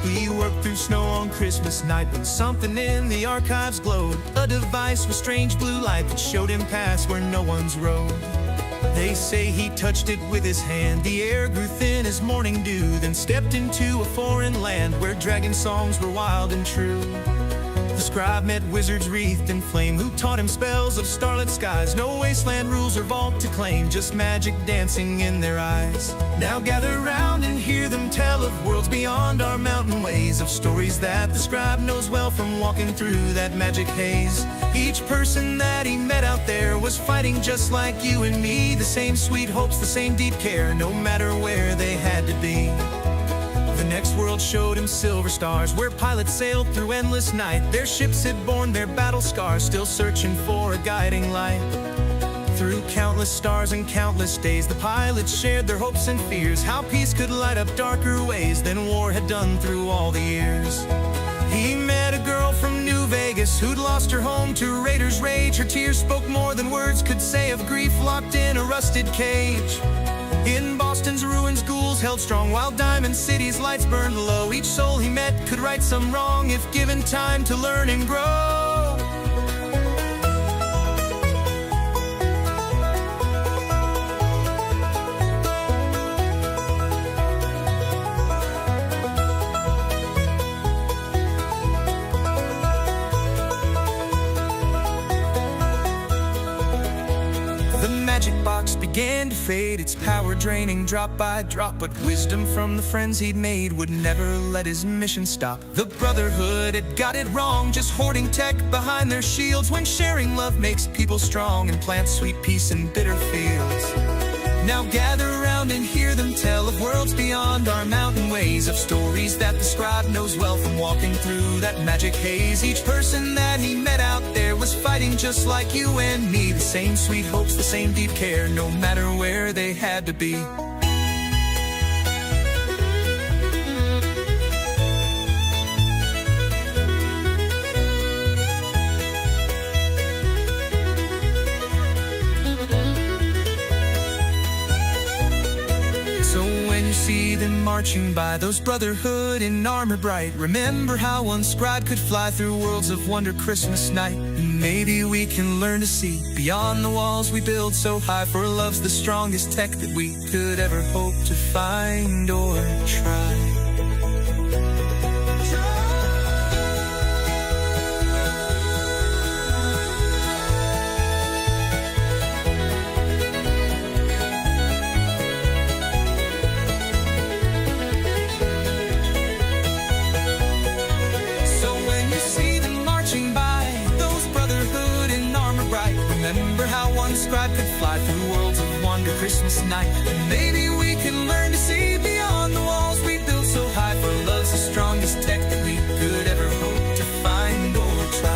He worked through snow on Christmas night when something in the archives glowed. A device with strange blue light that showed him paths where no one's rode. They say he touched it with his hand. The air grew thin as morning dew, then stepped into a foreign land where dragon songs were wild and true. The scribe met wizards wreathed in flame who taught him spells of starlit skies. No wasteland rules or vault to claim, just magic dancing in their eyes. Now gather round and hear them tell of worlds beyond our mountain ways, of stories that the scribe knows well from walking through that magic haze. Each person that he met out there was fighting just like you and me. The same sweet hopes, the same deep care, no matter where they had to be. The next world showed him silver stars where pilots sailed through endless night. Their ships had borne their battle scars, still searching for a guiding light. Through countless stars and countless days, the pilots shared their hopes and fears, how peace could light up darker ways than war had done through all the years. He met a girl from New Vegas who'd lost her home to raiders' rage. Her tears spoke more than words could say of grief locked in a rusted cage. In Boston's ruins, ghouls held strong, while Diamond City's lights burned low. Each soul he met could right some wrong if given time to learn and grow. The magic box began to fade, its power draining drop by drop. But wisdom from the friends he'd made would never let his mission stop. The Brotherhood had got it wrong, just hoarding tech behind their shields, when sharing love makes people strong and plants sweet peace in bitter fields. Now gather around and hear them tell of worlds beyond our mountain ways, of stories that the scribe knows well from walking through that magic haze. Each person that he met out there was fighting just like you and me, the same sweet hopes, the same deep care, no matter where they had to be. See them marching by, those Brotherhood in armor bright. Remember how one scribe could fly through worlds of wonder Christmas night. And maybe we can learn to see beyond the walls we build so high, for love's the strongest tech that we could ever hope to find or try. Remember how one scribe could fly through worlds of wonder Christmas night. And maybe we can learn to see beyond the walls we built so high, for love's the strongest tech that we could ever hope to find or try.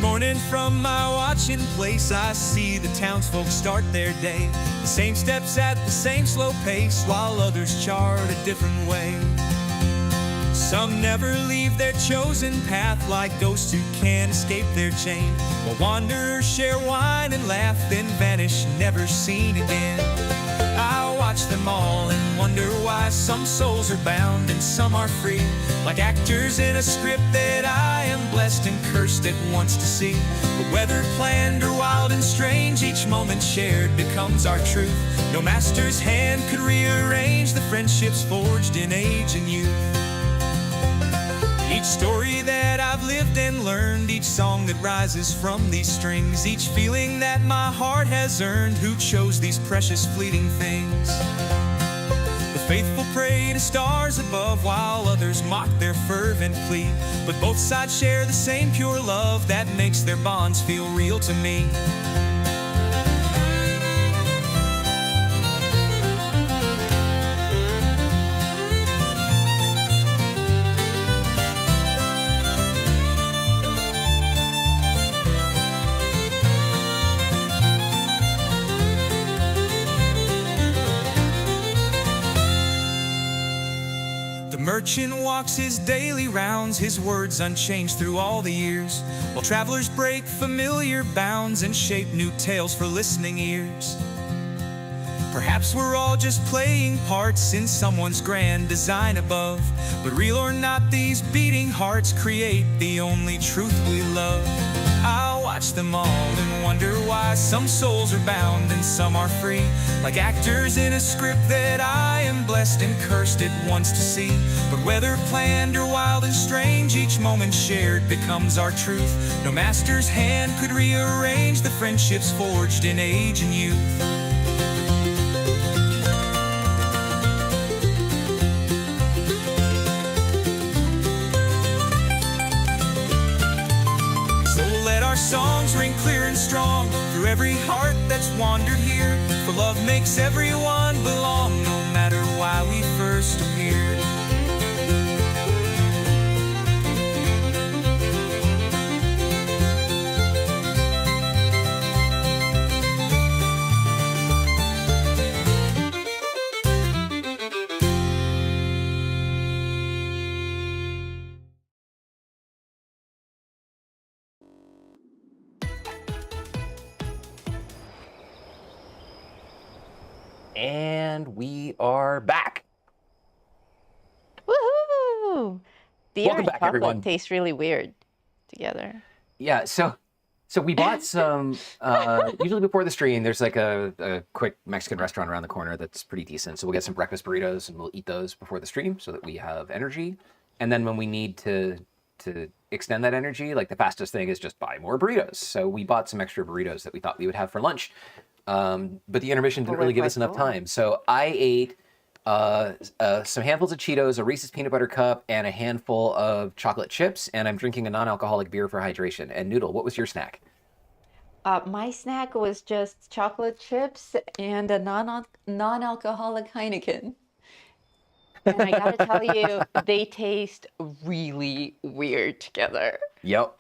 Morning from my watching place, I see the townsfolk start their day. The same steps at the same slow pace, while others chart a different way. Some never leave their chosen path, like ghosts who can't escape their chain, while wanderers share wine and laugh, then vanish, never seen again. I watch them all and wonder why some souls are bound and some are free, like actors in a script that I am blessed and cursed at once to see. But whether planned or wild and strange, each moment shared becomes our truth. No master's hand could rearrange the friendships forged in age and youth. Each story that I've lived and learned, each song that rises from these strings, each feeling that my heart has earned, who chose these precious fleeting things. The faithful pray to stars above, while others mock their fervent plea. But both sides share the same pure love that makes their bonds feel real to me. Merchant walks his daily rounds, his words unchanged through all the years, while travelers break familiar bounds and shape new tales for listening ears. Perhaps we're all just playing parts in someone's grand design above, but real or not, these beating hearts create the only truth we love. I'll watch them all and wonder why some souls are bound and some are free, like actors in a script that I am blessed and cursed at once to see. But whether planned or wild and strange, each moment shared becomes our truth. No master's hand could rearrange the friendships forged in age and youth. Songs ring clear and strong through every heart that's wandered here, for love makes everyone belong, no matter why we first appeared. And we are back. Woohoo! Beer Welcome and back, chocolate everyone. taste really weird together. Yeah, so we bought some, usually before the stream, there's like a quick Mexican restaurant around the corner that's pretty decent. So we'll get some breakfast burritos and we'll eat those before the stream so that we have energy. And then when we need to extend that energy, like the fastest thing is just buy more burritos. So we bought some extra burritos that we thought we would have for lunch. But the intermission didn't really give us enough time. So I ate some handfuls of Cheetos, a Reese's peanut butter cup, and a handful of chocolate chips. And I'm drinking a non-alcoholic beer for hydration. And Noodle, what was your snack? My snack was just chocolate chips and a non-alcoholic Heineken. And I gotta tell you, they taste really weird together. Yep.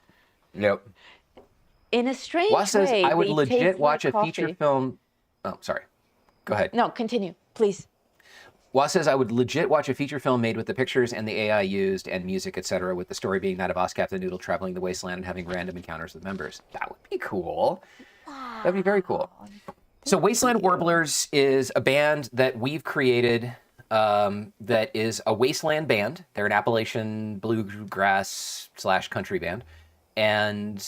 In a strange Wes says way, I would they legit taste watch like a feature coffee. film. Oh, sorry. Go ahead. No, continue, please. Wes says I would legit watch a feature film made with the pictures and the AI used and music, etc., with the story being that of Boss Captain Noodle traveling the wasteland and having random encounters with members. That would be cool. That'd be very cool. So Wasteland Warblers is a band that we've created that is a wasteland band. They're an Appalachian bluegrass / country band. And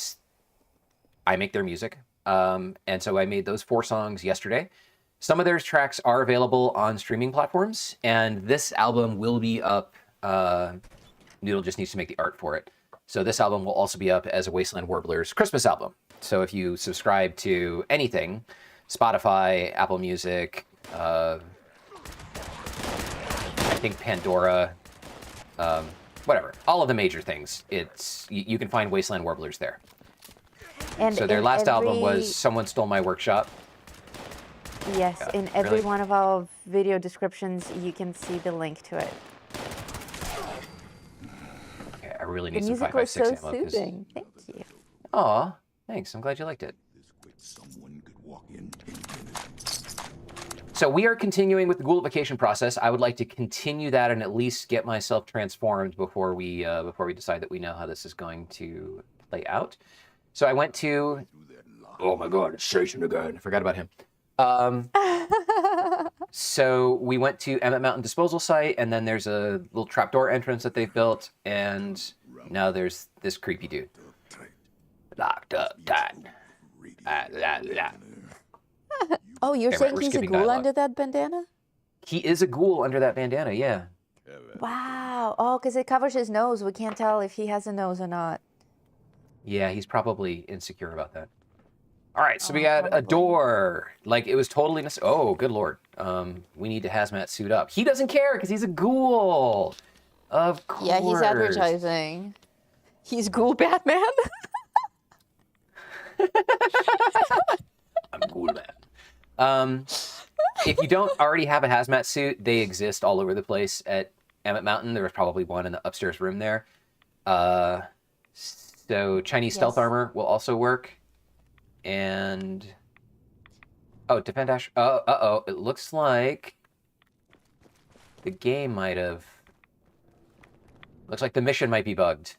I make their music. And so I made those 4 songs yesterday. Some of their tracks are available on streaming platforms, and this album will be up. Noodle just needs to make the art for it. So this album will also be up as a Wasteland Warblers Christmas album. So if you subscribe to anything, Spotify, Apple Music, I think Pandora, whatever, all of the major things, you can find Wasteland Warblers there. And So their in last album every- was Someone Stole My Workshop. Yes, Yeah, in every really? one of our video descriptions, you can see the link to it. Okay, I really The need some music was 556 so ammo. 'Cause- soothing. Thank you. Aw, thanks. I'm glad you liked it. Someone could walk in 10 minutes. So we are continuing with the ghoulification process. I would like to continue that and at least get myself transformed before we decide that we know how this is going to play out. So I went to, oh my God, it's Jason again. I forgot about him. So we went to Emmett Mountain Disposal Site, and then there's a little trapdoor entrance that they've built, and now there's this creepy dude. Locked up tight. Oh, you're Okay, saying we're he's a skipping ghoul dialogue. under that bandana? He is a ghoul under that bandana, yeah. Wow. Oh, because it covers his nose. We can't tell if he has a nose or not. Yeah, he's probably insecure about that. All right, so we Oh, got a probably. door. Like, it was totally... Oh, good Lord. We need to hazmat suit up. He doesn't care because he's a ghoul. Of course. Yeah, he's advertising. He's Ghoul Batman. I'm ghoul man. If you don't already have a hazmat suit, they exist all over the place at Emmett Mountain. There was probably one in the upstairs room there. So Chinese stealth Yes. armor will also work. And... Oh, defend dash... Uh-oh. It looks like... The game might have... Looks like the mission might be bugged.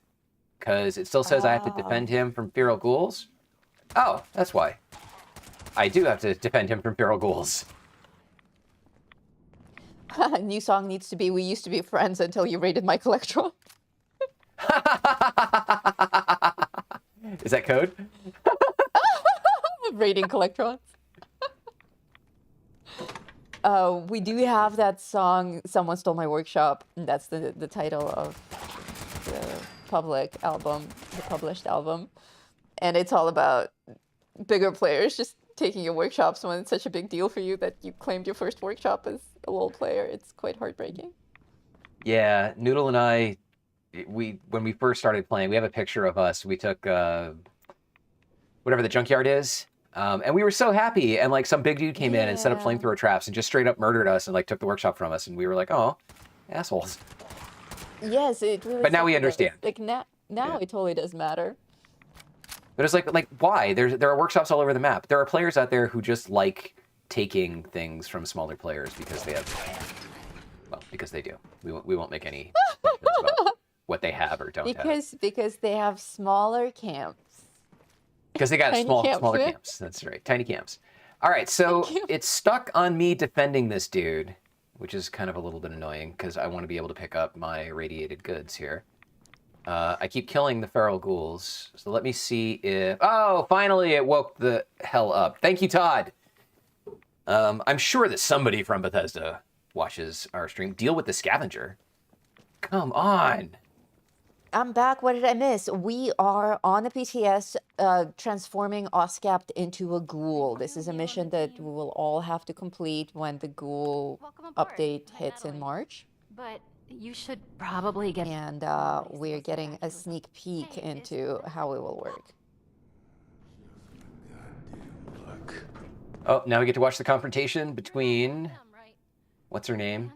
Because it still says I have to defend him from feral ghouls. Oh, that's why. I do have to defend him from feral ghouls. New song needs to be "We used to be friends until you raided my Electron." Is that code? Raiding Electrons. We do have that song, "Someone Stole My Workshop." That's the title of the published album. And it's all about bigger players just taking your workshops when it's such a big deal for you that you claimed your first workshop as a LoL player. It's quite heartbreaking. Yeah, Noodle and I, when we first started playing, we have a picture of us. We took whatever the junkyard is, and we were so happy. And like some big dude came in and set up Yeah. flamethrower traps and just straight up murdered us and like took the workshop from us. And we were like, oh, assholes. Yes, it really. But now we sucks. understand. Like now Yeah. it totally does matter. But it's like why? There are workshops all over the map. There are players out there who just like taking things from smaller players because they have, well, because they do. We won't make any statements about what they have or don't have. Because they have smaller camps. Because they got Tiny smaller camps, yeah. camps. That's right, tiny camps. All right, so it's stuck on me defending this dude, which is kind of a little bit annoying because I want to be able to pick up my radiated goods here. I keep killing the feral ghouls, so let me see if... Oh, finally it woke the hell up. Thank you, Todd. I'm sure that somebody from Bethesda watches our stream. Deal with the scavenger. Come on. I'm back. What did I miss? We are on the PTS transforming Oscapt into a ghoul. This is a mission that we will all have to complete when the ghoul update hits in March. But you should probably get... And we're getting a sneak peek into how it will work. Oh, now we get to watch the confrontation between... What's her name?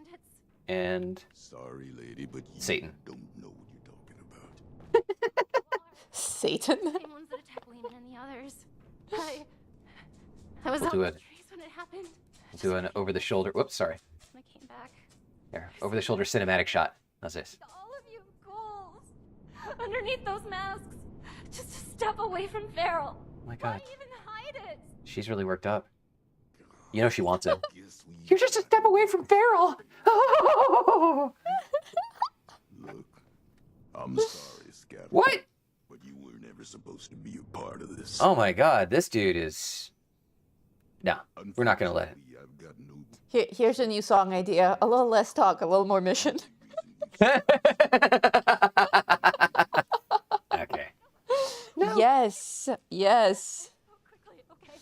And... Sorry, lady, but you Satan. don't know what you're talking about. Satan? Same ones that attacked Lehman and the others. I was We'll out do in it. the trees when it happened. Do an over-the-shoulder... Whoops, sorry. I came back. Here, over-the-shoulder cinematic shot. How's this? All of you ghouls, underneath those masks, just a step away from feral. Oh my god. Why even hide it? She's really worked up. You know she wants it. You're just a step away from feral. Oh! Look, I'm sorry, Scatter. What? But you were never supposed to be a part of this. Oh my god, this dude is... No, we're not gonna let it. Unfortunately, I've got no Here's a new song idea. A little less talk, a little more mission. Okay. No. Yes, yes. Quickly, okay.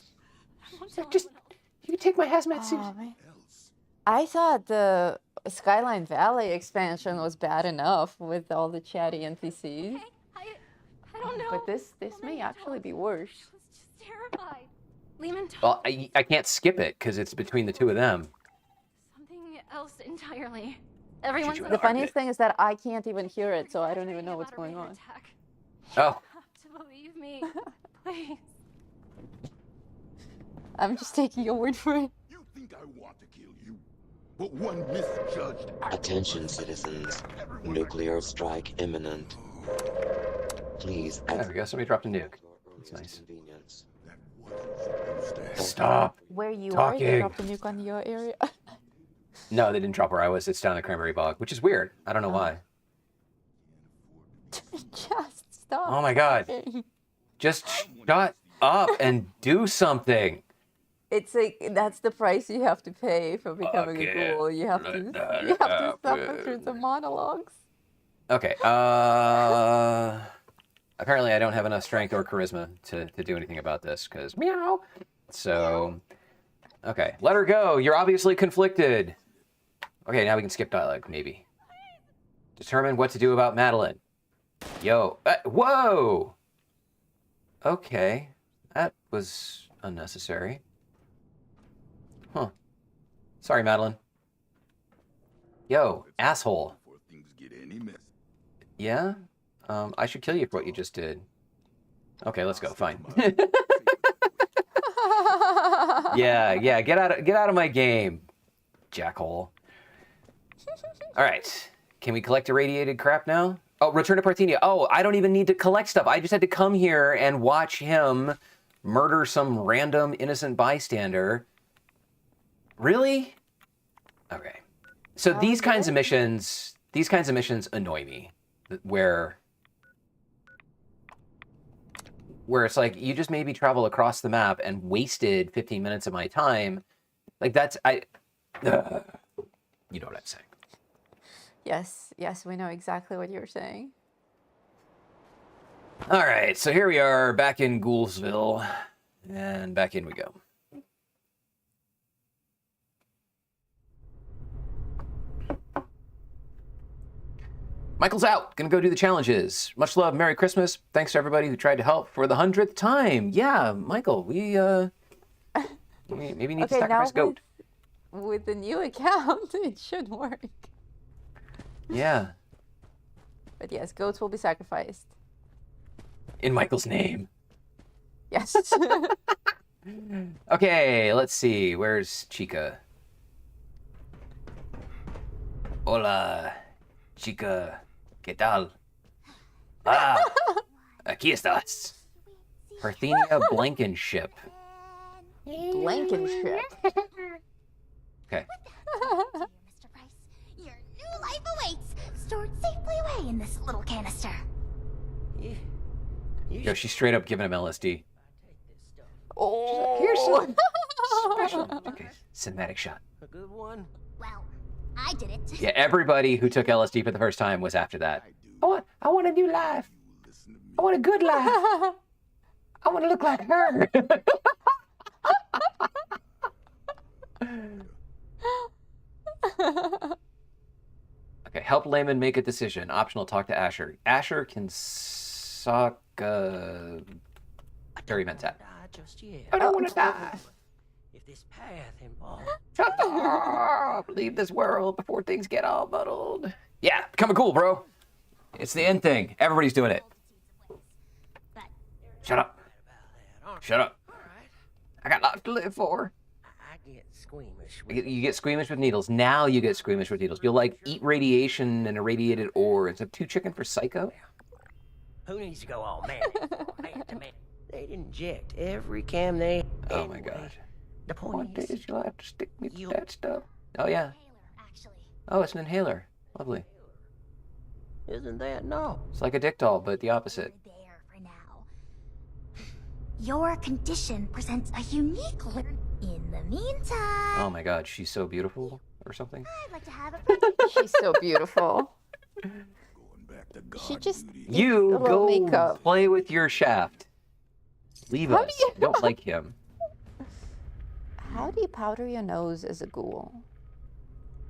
I won't tell Just, anyone else. you can take my hazmat suit. Oh, man. else. I thought the Skyline Valley expansion was bad enough with all the chatty NPCs. Okay, I don't know. But this Well, may maybe actually don't. be worse. I was just terrified. Lehman told Well, me I can't skip it because it's between the two of them. something else entirely. Everyone's you The Darn funniest it. thing is that I can't even hear it, so I don't even know what's about a going radar on. attack. Oh, You have to believe me, please. I'm just taking your word for it. You think I want to kill you? But one misjudged act Attention, citizens. Nuclear strike imminent. Please there we go. Somebody dropped a nuke. That's nice. Convenience. that wasn't supposed to happen. Stop. Where you Talking. are, they dropped a nuke on your area. No, they didn't drop where I was. It's down in the Cranberry Bog, which is weird. I don't know why. Just stop. Oh my god. Just shut up and do something. It's like that's the price you have to pay for becoming a Okay. ghoul. You have to suffer through the monologues. Okay. Apparently I don't have enough strength or charisma to do anything about this because meow. So, okay, let her go. You're obviously conflicted. Okay, now we can skip dialogue, maybe. Determine what to do about Madeline. Yo, whoa. Okay, that was unnecessary. Huh. Sorry, Madeline. Yo, asshole. Before things get any mess. Yeah? I should kill you for what you just did. Okay, let's go. Fine. yeah, get out of my game, jackhole. All right. Can we collect irradiated crap now? Oh, return to Parthenia. Oh, I don't even need to collect stuff. I just had to come here and watch him murder some random innocent bystander. Really? Okay. So these kinds of missions annoy me. Where it's like you just made me travel across the map and wasted 15 minutes of my time. Like that's you know what I'm saying. Yes, we know exactly what you're saying. All right, so here we are back in Ghoulsville, and back in we go. Michael's out. Gonna go do the challenges. Much love. Merry Christmas. Thanks to everybody who tried to help for the 100th time. Yeah, Michael, we maybe need to sacrifice a goat. With the new account, it should work. Yeah. But yes, goats will be sacrificed. In Michael's name. Yes. Okay, let's see. Where's Chica? Hola, Chica. ¿Qué tal? Aquí estás. Parthenia Blankenship. Blankenship. Okay. Mr. Price, your new life awaits, stored safely away in this little canister. Yo, she's straight up giving him LSD. Oh. Here's some special. Okay, cinematic shot. A good one. Well, I did it. Yeah, everybody who took LSD for the first time was after that. I want a new life. I want a good life. I want to look like her. Okay, help Layman make a decision. Optional, talk to Asher. Asher can suck Terry Mentat. Just yet. I don't want to die. If this path involves Shut up. Leave this world before things get all muddled. Yeah, become a ghoul, bro. It's the end thing. Everybody's doing it. Shut up. Shut up. I got lots to live for. I get squeamish. You get squeamish with needles. Now you get squeamish with needles. You'll like eat radiation and irradiated ore instead of 2 chicken for psycho. Who needs to go all man to man? They'd inject every cam they. Oh my god. The point One day is, you'll have to stick me with that stuff. Oh yeah. Oh, it's an inhaler. Lovely. isn't that no? It's like a dick doll, but the opposite. There for now. Your condition presents a unique in the meantime. Oh my god, she's so beautiful or something. I'd like to have a She's so beautiful. Going back to God She just duty. You a little go makeup. play with your shaft. Leave How us. do you- Don't like him. How do you powder your nose as a ghoul?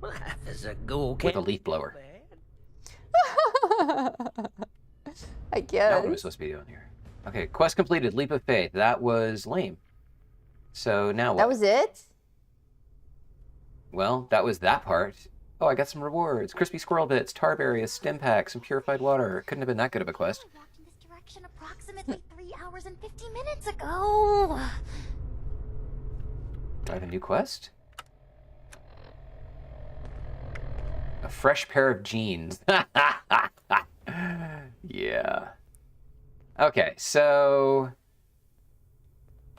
Life is a ghoul With a can't leaf blower. I Not guess. what I'm supposed to be doing here. Okay, quest completed. Leap of faith. That was lame. So now what? That was it? Well, that was that part. Oh, I got some rewards. Crispy squirrel bits, tarberry, a stim pack, some purified water. Couldn't have been that good of a quest. I walked in this direction approximately 3 hours and 50 minutes ago. Do I have a new quest? A fresh pair of jeans. Yeah. Okay, so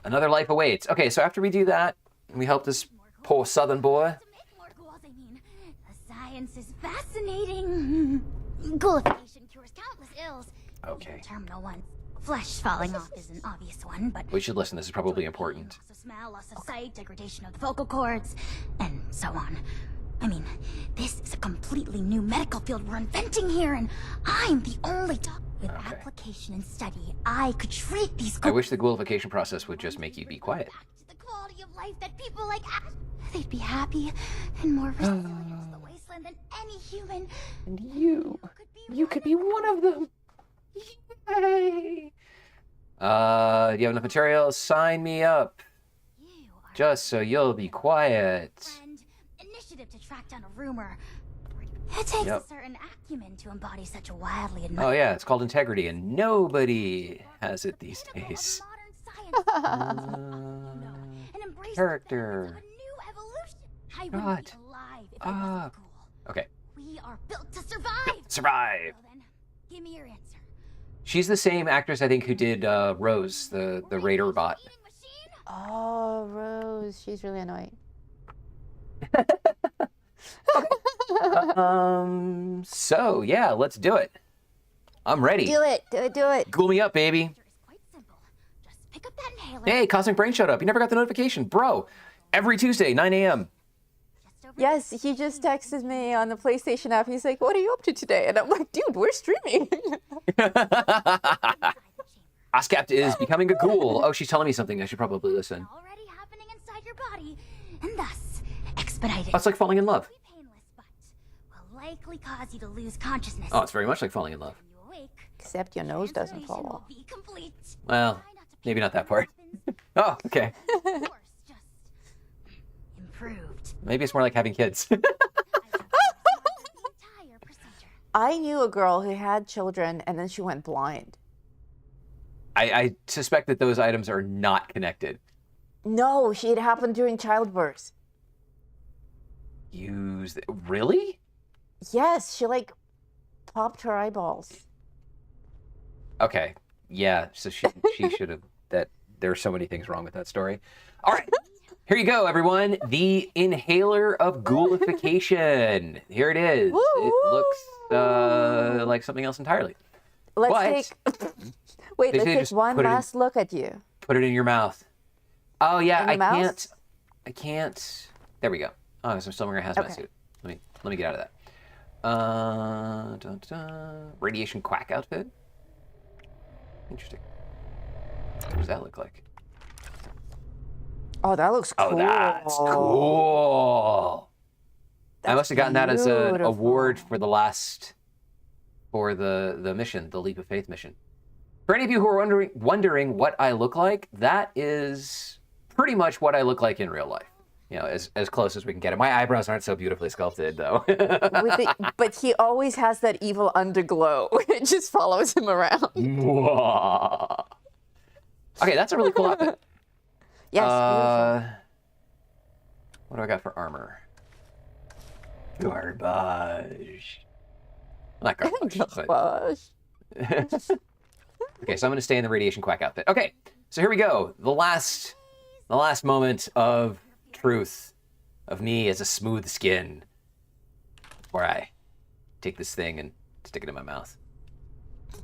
another life awaits. Okay, so after we do that, we help this poor southern boy. To make more ghouls, I mean. The science is fascinating. Ghoulification cures countless ills. Okay. Even terminal ones. Flesh falling off is an obvious one, but We should listen. This is probably important. loss of smell, loss of sight, degradation of the vocal cords, and so on. I mean, this is a completely new medical field we're inventing here, and I'm the only doctor with application and study. I could treat these I wish the ghoulification process would just make you be quiet. back to the quality of life that people like us. They'd be happy and more resilient to the wasteland than any human. And you could be one of them. Yay! Do you have enough material? Sign me up. You are Just so you'll be quiet. friend. Initiative to track down a rumor. It takes Yep. a certain acumen to embody such a wildly Oh admired yeah, it's called integrity, and nobody has it these days. modern science. And embrace Character. the benefits of a new evolution. I Shut wouldn't be alive if I wasn't up. cool. Okay, We are built to survive. survive. Well then, give me your answer. She's the same actress, I think, who did Rose, the Raider bot. Eating machine? Oh, Rose. She's really annoying. So yeah, let's do it. I'm ready. Do it. Do it. Do it. Ghoul me up, baby. Answer is quite simple. Just pick up that inhaler. Hey, Cosmic Brain showed up. You never got the notification, bro. Every Tuesday, 9 a.m. Just over Yes, he just texted me on the PlayStation app. He's like, "What are you up to today?" And I'm like, "Dude, we're streaming." inside the chamber. C.A.M.P is becoming a ghoul. Oh, she's telling me something. I should probably listen. Already happening inside your body, and thus expedited. Oh, it's like falling in love. Be painless, but will likely cause you to lose consciousness. Oh, it's very much like falling in love. When you awake, Except your nose doesn't fall transformation off. will be complete. Well, Try not to maybe panic not that when part. it happens. Oh, okay. Of course, just improved. Maybe it's more like having kids. I will describe the entire procedure. I knew a girl who had children and then she went blind. I suspect that those items are not connected. No, it happened during childbirth. Really? Yes, she like popped her eyeballs. Okay. Yeah. So she should have. That There are so many things wrong with that story. All right. Here you go, everyone. The inhaler of ghoulification. Here it is. Woo! It looks like something else entirely. Let's take one last look at you. Put it in your mouth. Oh yeah, In your mouth? I can't. There we go. Oh, so I'm still wearing a hazmat suit. Let me get out of that. Radiation quack outfit. Interesting. What does that look like? Oh, that looks cool. Oh, that's cool. I must have gotten that as an award for the mission, the Leap of Faith mission. For any of you who are wondering what I look like, that is pretty much what I look like in real life. You know, as close as we can get it. My eyebrows aren't so beautifully sculpted, though. But he always has that evil underglow. It just follows him around. Okay, that's a really cool outfit. Yes, what do I got for armor? Garbage. Not garbage. Garbage. Okay, so I'm going to stay in the radiation quack outfit. Okay, so here we go. The last moment of truth of me as a smooth skin before I take this thing and stick it in my mouth.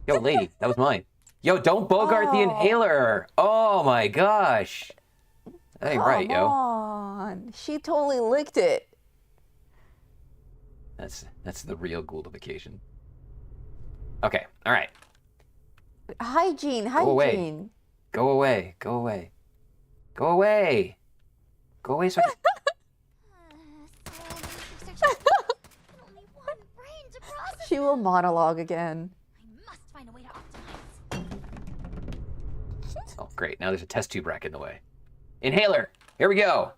Yo, lady, that was mine. Yo, don't bogart the inhaler. Oh my gosh. That ain't right, yo. Come on. She totally licked it. That's the real ghoulification. Okay, all right. Hygiene. Go away. Go away. Go away. Go away. Go away. So she will monologue again. I must find a way to optimize. Oh, great. Now there's a test tube rack in the way. Inhaler. Here we go.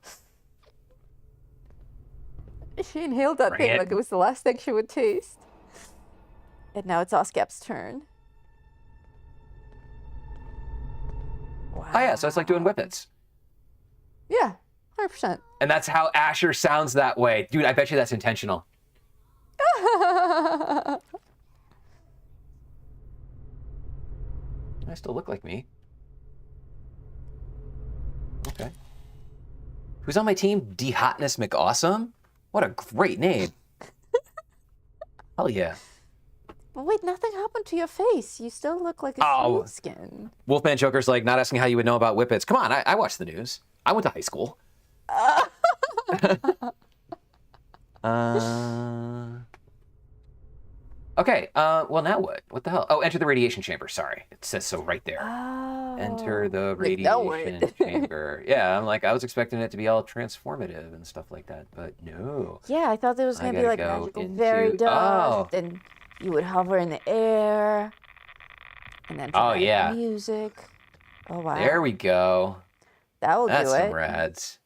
She inhaled that thing like it was the last thing she would taste. And now it's C.A.M.P's turn. Wow. Oh, yeah. So it's like doing whippets. Yeah, 100%. And that's how Asher sounds that way. Dude, I bet you that's intentional. I still look like me. Okay. Who's on my team? D-Hotness McAwesome? What a great name. Hell yeah. But wait, nothing happened to your face. You still look like a smooth skin. Wolfman Joker's like, not asking how you would know about whippets. Come on, I watch the news. I went to high school. Okay, well now what? What the hell? Oh, enter the radiation chamber. Sorry. It says so right there. Oh, enter the radiation chamber. Yeah, I'm like, I was expecting it to be all transformative and stuff like that, but no. Yeah, I thought there was going to be like magical fairy dust, and you would hover in the air, and then music. Oh, wow. There we go. That will do it. That's some rads.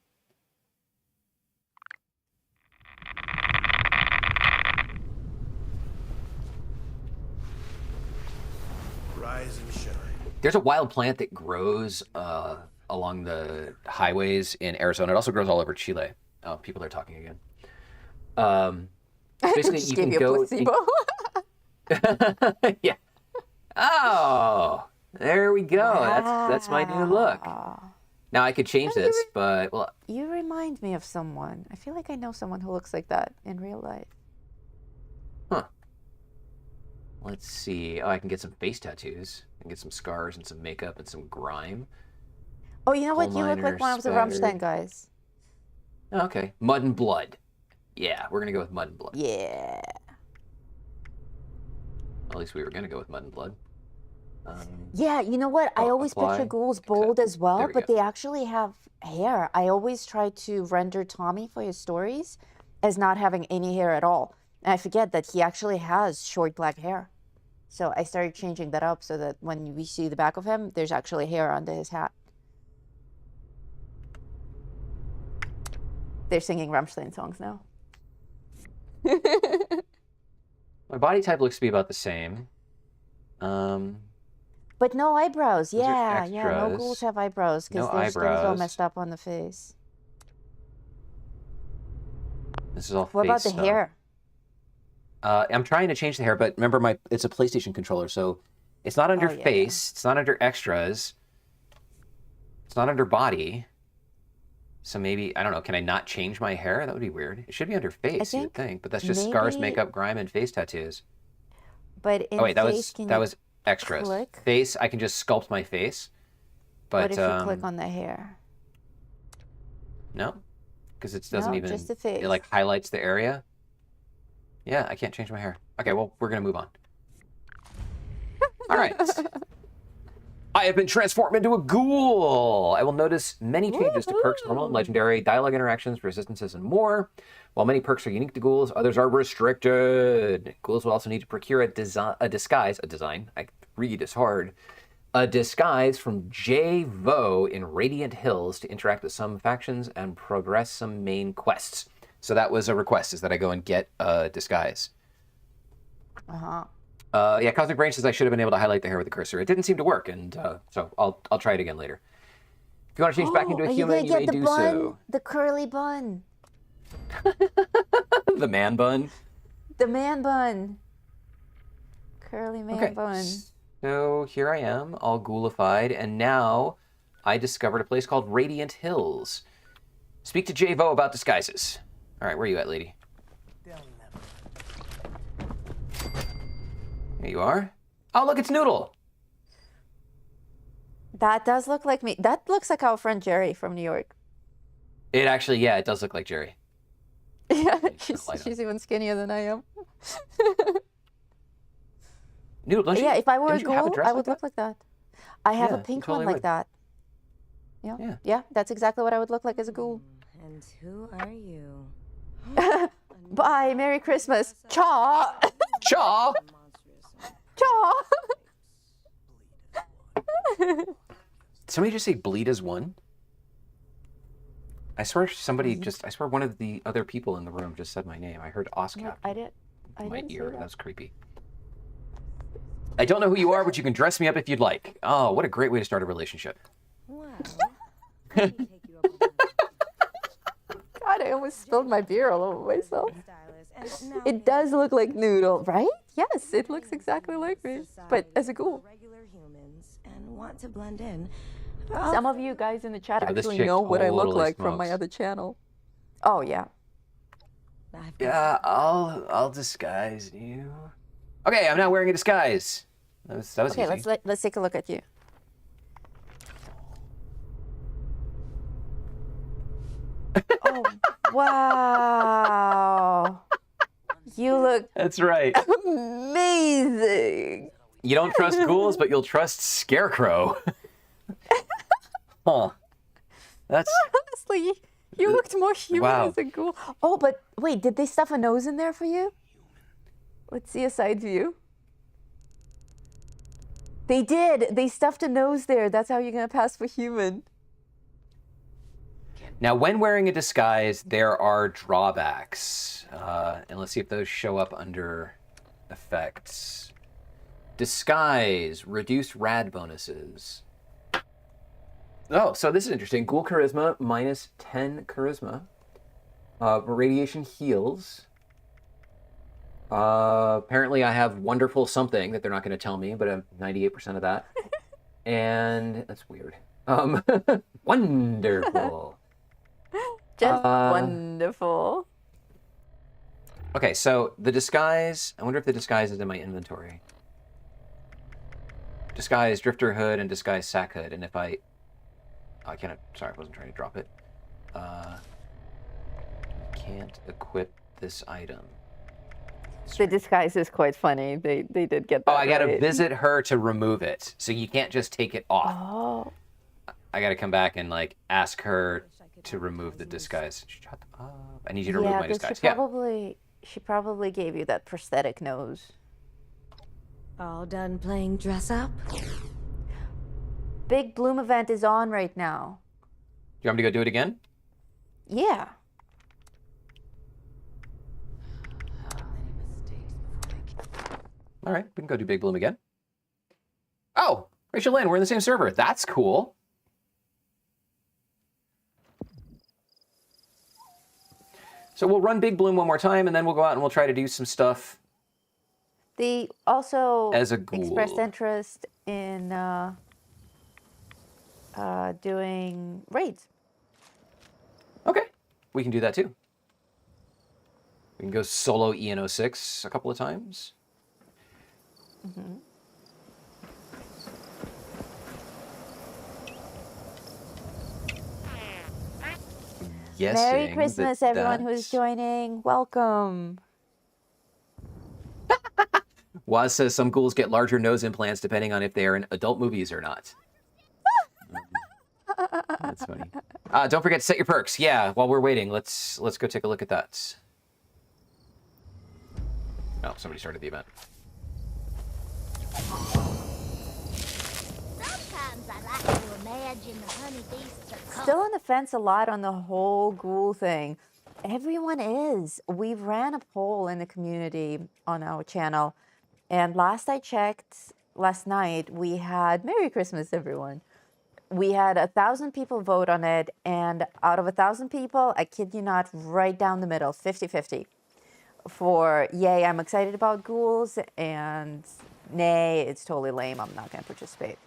Rise and shine. There's a wild plant that grows along the highways in Arizona. It also grows all over Chile. Oh, people are talking again. Basically, you can go. Yeah. Oh, there we go. Wow. That's my new look. Now I could change this, but well. You remind me of someone. I feel like I know someone who looks like that in real life. Huh. Let's see. Oh, I can get some face tattoos. I can get some scars and some makeup and some grime. Oh, you know what? You look like one of the Rammstein guys. Oh, okay. Mud and Blood. Yeah, we're going to go with Mud and Blood. Yeah. At least we were going to go with Mud and Blood. Yeah, you know what? I always picture ghouls bald as well, but they actually have hair. I always try to render Tommy for his stories as not having any hair at all. And I forget that he actually has short black hair. So I started changing that up so that when we see the back of him, there's actually hair under his hat. They're singing Rammstein songs now. My body type looks to be about the same. But no eyebrows. Yeah, no ghouls have eyebrows because their skin is all messed up on the face. This is all What about the hair? I'm trying to change the hair, but remember, it's a PlayStation controller, so it's not under face, it's not under extras. not under body. So maybe, I don't know, can I not change my hair? That would be weird. It should be under face, you would think. But that's just scars, makeup, grime, and face tattoos. But in oh, wait, face, that was extras. Click? Face, I can just sculpt my face. But what if you click on the hair? No, because it doesn't even, just the face. it like highlights the area. Yeah, I can't change my hair. Okay, well, we're going to move on. All right. I have been transformed into a ghoul. I will notice many changes to perks, normal and legendary, dialogue interactions, resistances, and more. While many perks are unique to ghouls, others are restricted. Ghouls will also need to procure a disguise from J.Vo in Radiant Hills to interact with some factions and progress some main quests. So that was a request, is that I go and get a disguise. Yeah, Cosmic Brain says I should have been able to highlight the hair with the cursor. It didn't seem to work, and so I'll try it again later. If you want to change back into a human, you may do so. The curly bun. The man bun. The man bun. Curly man bun. So here I am, all ghoulified, and now I discovered a place called Radiant Hills. Speak to J.Vo about disguises. All right, where are you at, lady? There you are. Oh, look, it's Noodle. That does look like me. That looks like our friend Jerry from New York. It actually, yeah, it does look like Jerry. Yeah, she's even skinnier than I am. Noodle, yeah, if I were a ghoul, I would look like that. I have a pink one like that. Yeah, that's exactly what I would look like as a ghoul. And who are you? Bye, Merry Christmas. Chaw. Chaw. Chaw. Somebody just say bleed as one? I swear I swear one of the other people in the room just said my name. I heard Oscar. I did. My ear. That was creepy. I don't know who you are, but you can dress me up if you'd like. Oh, what a great way to start a relationship. Wow. God, I almost spilled my beer all over myself. It does look like Noodle, right? Yes, it looks exactly like me, but as a ghoul. Regular humans and want to blend in. Some of you guys in the chat actually know what I look like from my other channel. Oh yeah. Yeah, I'll disguise you. Okay, I'm not wearing a disguise. That was okay, easy. let's take a look at you. Oh wow! You look. That's right. Amazing. You don't trust ghouls, but you'll trust Scarecrow. Huh. That's... Honestly, you looked more human as a ghoul. Oh, but wait, did they stuff a nose in there for you? Let's see a side view. They did. They stuffed a nose there. That's how you're going to pass for human. Now, when wearing a disguise, there are drawbacks. And let's see if those show up under effects. Disguise, reduced rad bonuses. Oh, so this is interesting. Ghoul charisma, minus 10 charisma. Radiation heals. Apparently I have wonderful something that they're not going to tell me, but I'm 98% of that. And that's weird. Wonderful. Just wonderful. Okay, so the disguise, I wonder if the disguise is in my inventory. Disguise Drifter Hood and Disguise Sack Hood, and if I can't, sorry, I wasn't trying to drop it. Can't equip this item. The disguise is quite funny. They did get that. Oh, I gotta right. visit her to remove it. So you can't just take it off. Oh. I gotta come back and like ask her to remove the disguise. Shut up. I need you to remove my disguise. She probably gave you that prosthetic nose. All done playing dress up? Big Bloom event is on right now. Do you want me to go do it again? Yeah. All right, we can go do Big Bloom again. Oh, Rachel Lynn, we're in the same server. That's cool. So we'll run Big Bloom one more time, and then we'll go out and we'll try to do some stuff. They also as a ghoul expressed interest in doing raids. Okay, we can do that too. We can go solo EN06 a couple of times. Mm-hmm. Merry Christmas, everyone who's joining. Welcome. Waz says some ghouls get larger nose implants depending on if they are in adult movies or not. That's funny. Don't forget to set your perks. Yeah, while we're waiting, let's go take a look at that. Oh, somebody started the event. Sometimes I like to imagine the honeybees are Still on the fence a lot on the whole ghoul thing. Everyone is. We ran a poll in the community on our channel, and last I checked, last night, we had Merry Christmas, everyone. We had 1,000 people vote on it, and out of 1,000 people, I kid you not, right down the middle, 50-50. For yay, I'm excited about ghouls, and nay, it's totally lame, I'm not going to participate.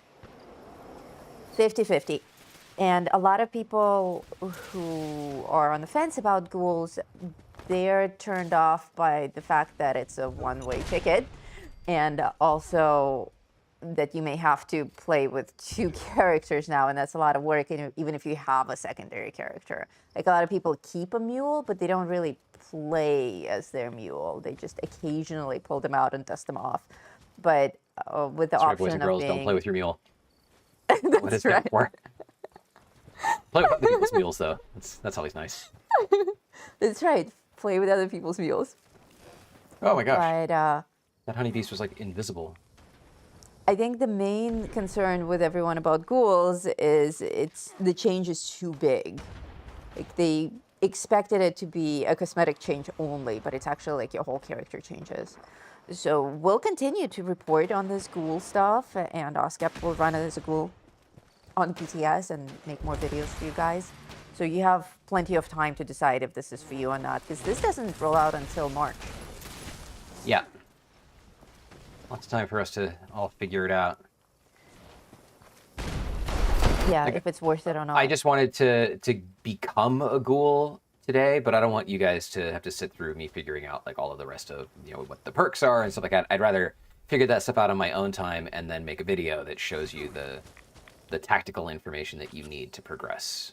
50-50. And a lot of people who are on the fence about ghouls, they're turned off by the fact that it's a one-way ticket, and also that you may have to play with 2 characters now, and that's a lot of work, even if you have a secondary character. Like, a lot of people keep a mule, but they don't really play as their mule. They just occasionally pull them out and dust them off. But with the option boys and of girls, being... don't play with your mule. That's what is right. that for? Play with other people's mules, though. That's always nice. That's right. Play with other people's mules. Oh my gosh. But, that honeybeast was like invisible. I think the main concern with everyone about ghouls is the change is too big. Like, they expected it to be a cosmetic change only, but it's actually like your whole character changes. So we'll continue to report on this ghoul stuff, and C.A.M.P will run it as a ghoul on PTS and make more videos for you guys. So you have plenty of time to decide if this is for you or not, because this doesn't roll out until March. Yeah. Lots of time for us to all figure it out. Yeah, if it's worth it or not. I just wanted to become a ghoul today, but I don't want you guys to have to sit through me figuring out like all of the rest of, you know, what the perks are and stuff like that. I'd rather figure that stuff out on my own time and then make a video that shows you the tactical information that you need to progress.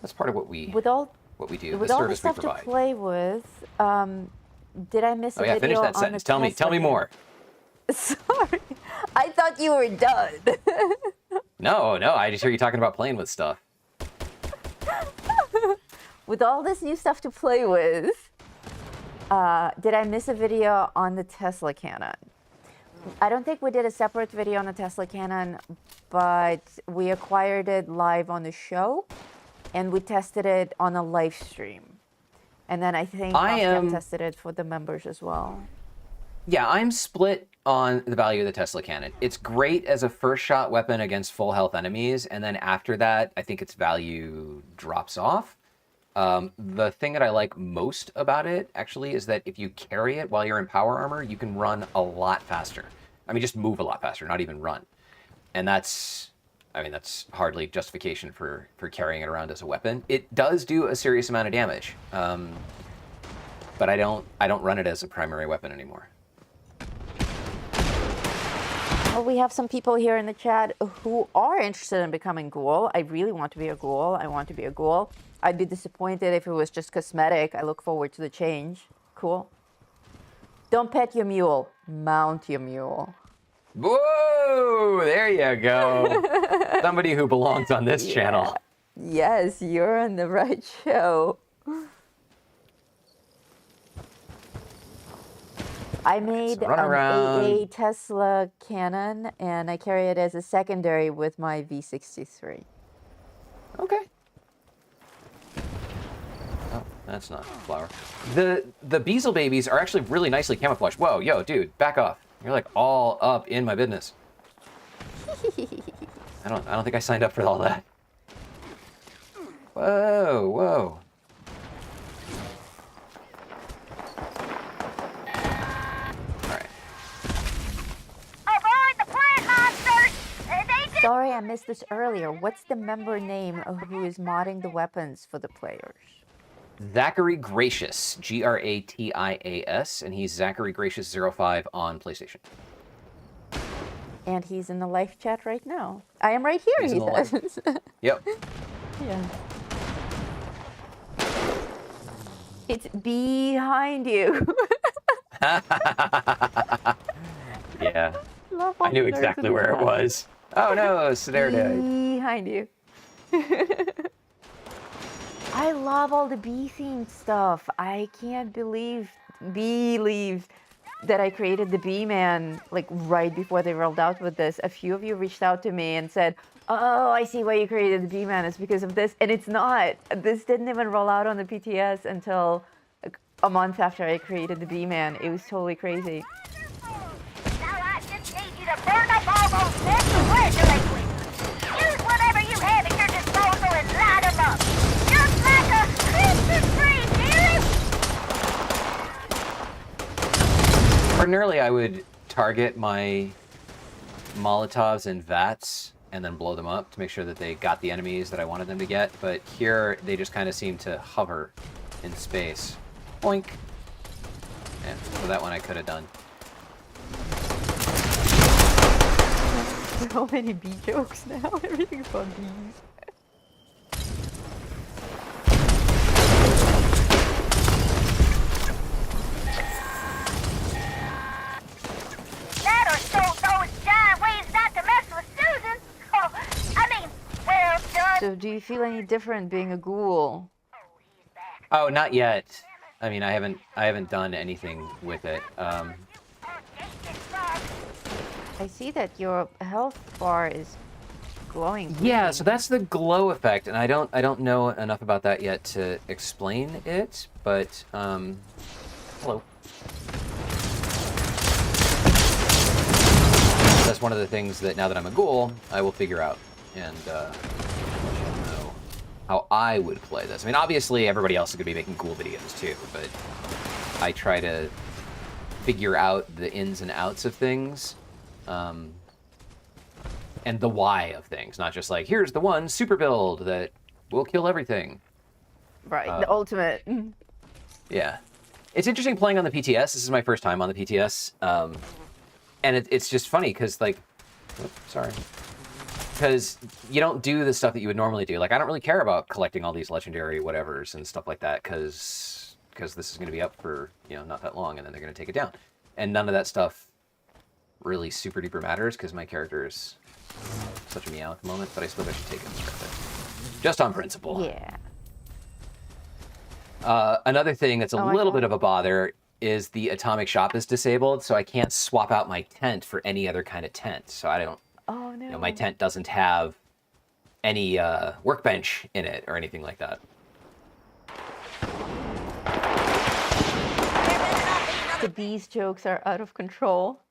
That's part of what we do. With all the stuff to play with, did I miss a video? Oh yeah, finish that sentence. Tell me more. Sorry, I thought you were done. No, I just hear you talking about playing with stuff. With all this new stuff to play with, did I miss a video on the Tesla cannon? I don't think we did a separate video on the Tesla cannon, but we acquired it live on the show, and we tested it on a live stream. And then I think I tested it for the members as well. Yeah, I'm split on the value of the Tesla cannon. It's great as a first shot weapon against full health enemies, and then after that, I think its value drops off. The thing that I like most about it, actually, is that if you carry it while you're in power armor, you can run a lot faster. I mean, just move a lot faster, not even run. And that's hardly justification for carrying it around as a weapon. It does do a serious amount of damage, but I don't run it as a primary weapon anymore. Well, we have some people here in the chat who are interested in becoming ghoul. I really want to be a ghoul. I want to be a ghoul. I'd be disappointed if it was just cosmetic. I look forward to the change. Cool. Don't pet your mule. Mount your mule. Whoa! There you go. Somebody who belongs on this channel. Yes, you're on the right show. I made an AA Tesla cannon, and I carry it as a secondary with my V63. Okay. Oh, that's not flower. The Beazle babies are actually really nicely camouflaged. Whoa, yo, dude, back off. You're like all up in my business. I don't think I signed up for all that. Whoa. Avoid the plant monsters! They do sorry I missed this earlier. What's the member name of who is modding the weapons for the players? Zachary Gracious, Gratias, and he's Zachary Gracious 05 on PlayStation. And he's in the live chat right now. I am right here, he says. Yep. Yeah. It's behind you. Yeah. I knew exactly where it was. Oh no, Sedair died. Behind you. I love all the bee-themed stuff. I can't believe that I created the Bee Man like right before they rolled out with this. A few of you reached out to me and said, "Oh, I see why you created the Bee Man. It's because of this." And it's not. This didn't even roll out on the PTS until a month after I created the Bee Man. It was totally crazy. Now I just need you to burn up all those mental regulations. Use whatever you have at your disposal and light them up. Just like a Christmas tree, dearie! Ordinarily, I would target my Molotovs and Vats and then blow them up to make sure that they got the enemies that I wanted them to get, but here they just kind of seem to hover in space. Boink! Yeah, so that one I could have done. So many bee jokes now. Everything's about bees. That or so those giant waves not to mess with Susan. Oh, I mean, well done. So do you feel any different being a ghoul? Oh, not yet. I mean, I haven't done anything with it. I see that your health bar is glowing. Yeah, so that's the glow effect, and I don't know enough about that yet to explain it. But hello. That's one of the things that now that I'm a ghoul, I will figure out and know how I would play this. I mean, obviously everybody else is going to be making ghoul videos too, but I try to figure out the ins and outs of things. And the why of things, not just like, here's the one super build that will kill everything. Right, the ultimate. Yeah. It's interesting playing on the PTS. This is my first time on the PTS. And it's just funny because, like, because you don't do the stuff that you would normally do. Like, I don't really care about collecting all these legendary whatevers and stuff like that because this is going to be up for, not that long, and then they're going to take it down. And none of that stuff really super duper matters because my character is such a meow at the moment, but I suppose I should take it and scrap it. Just on principle. Yeah. Another thing that's a little bit of a bother is the atomic shop is disabled, so I can't swap out my tent for any other kind of tent. So I don't, oh no, my tent doesn't have any workbench in it or anything like that. The bees jokes are out of control.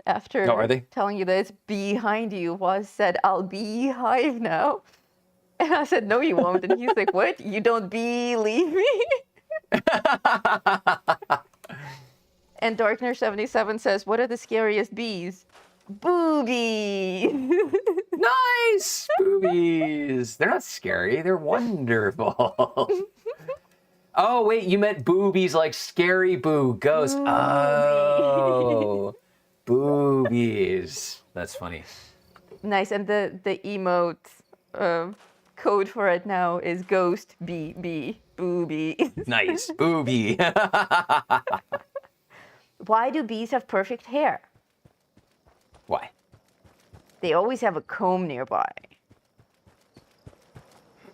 After are they? telling you that it's behind you, was said, "I'll be hive now." And I said, "No, you won't." And he's like, "What? You don't believe me?" And Darkner77 says, "What are the scariest bees?" Boobies. Nice! Boobies. They're not scary. They're wonderful. Oh, wait, you meant boobies like Scary Boo Ghost. Boobies. Oh. Boobies. That's funny. Nice. And the emote code for it now is Ghost B. Boobies. Nice. Booby. Why do bees have perfect hair? Why? They always have a comb nearby.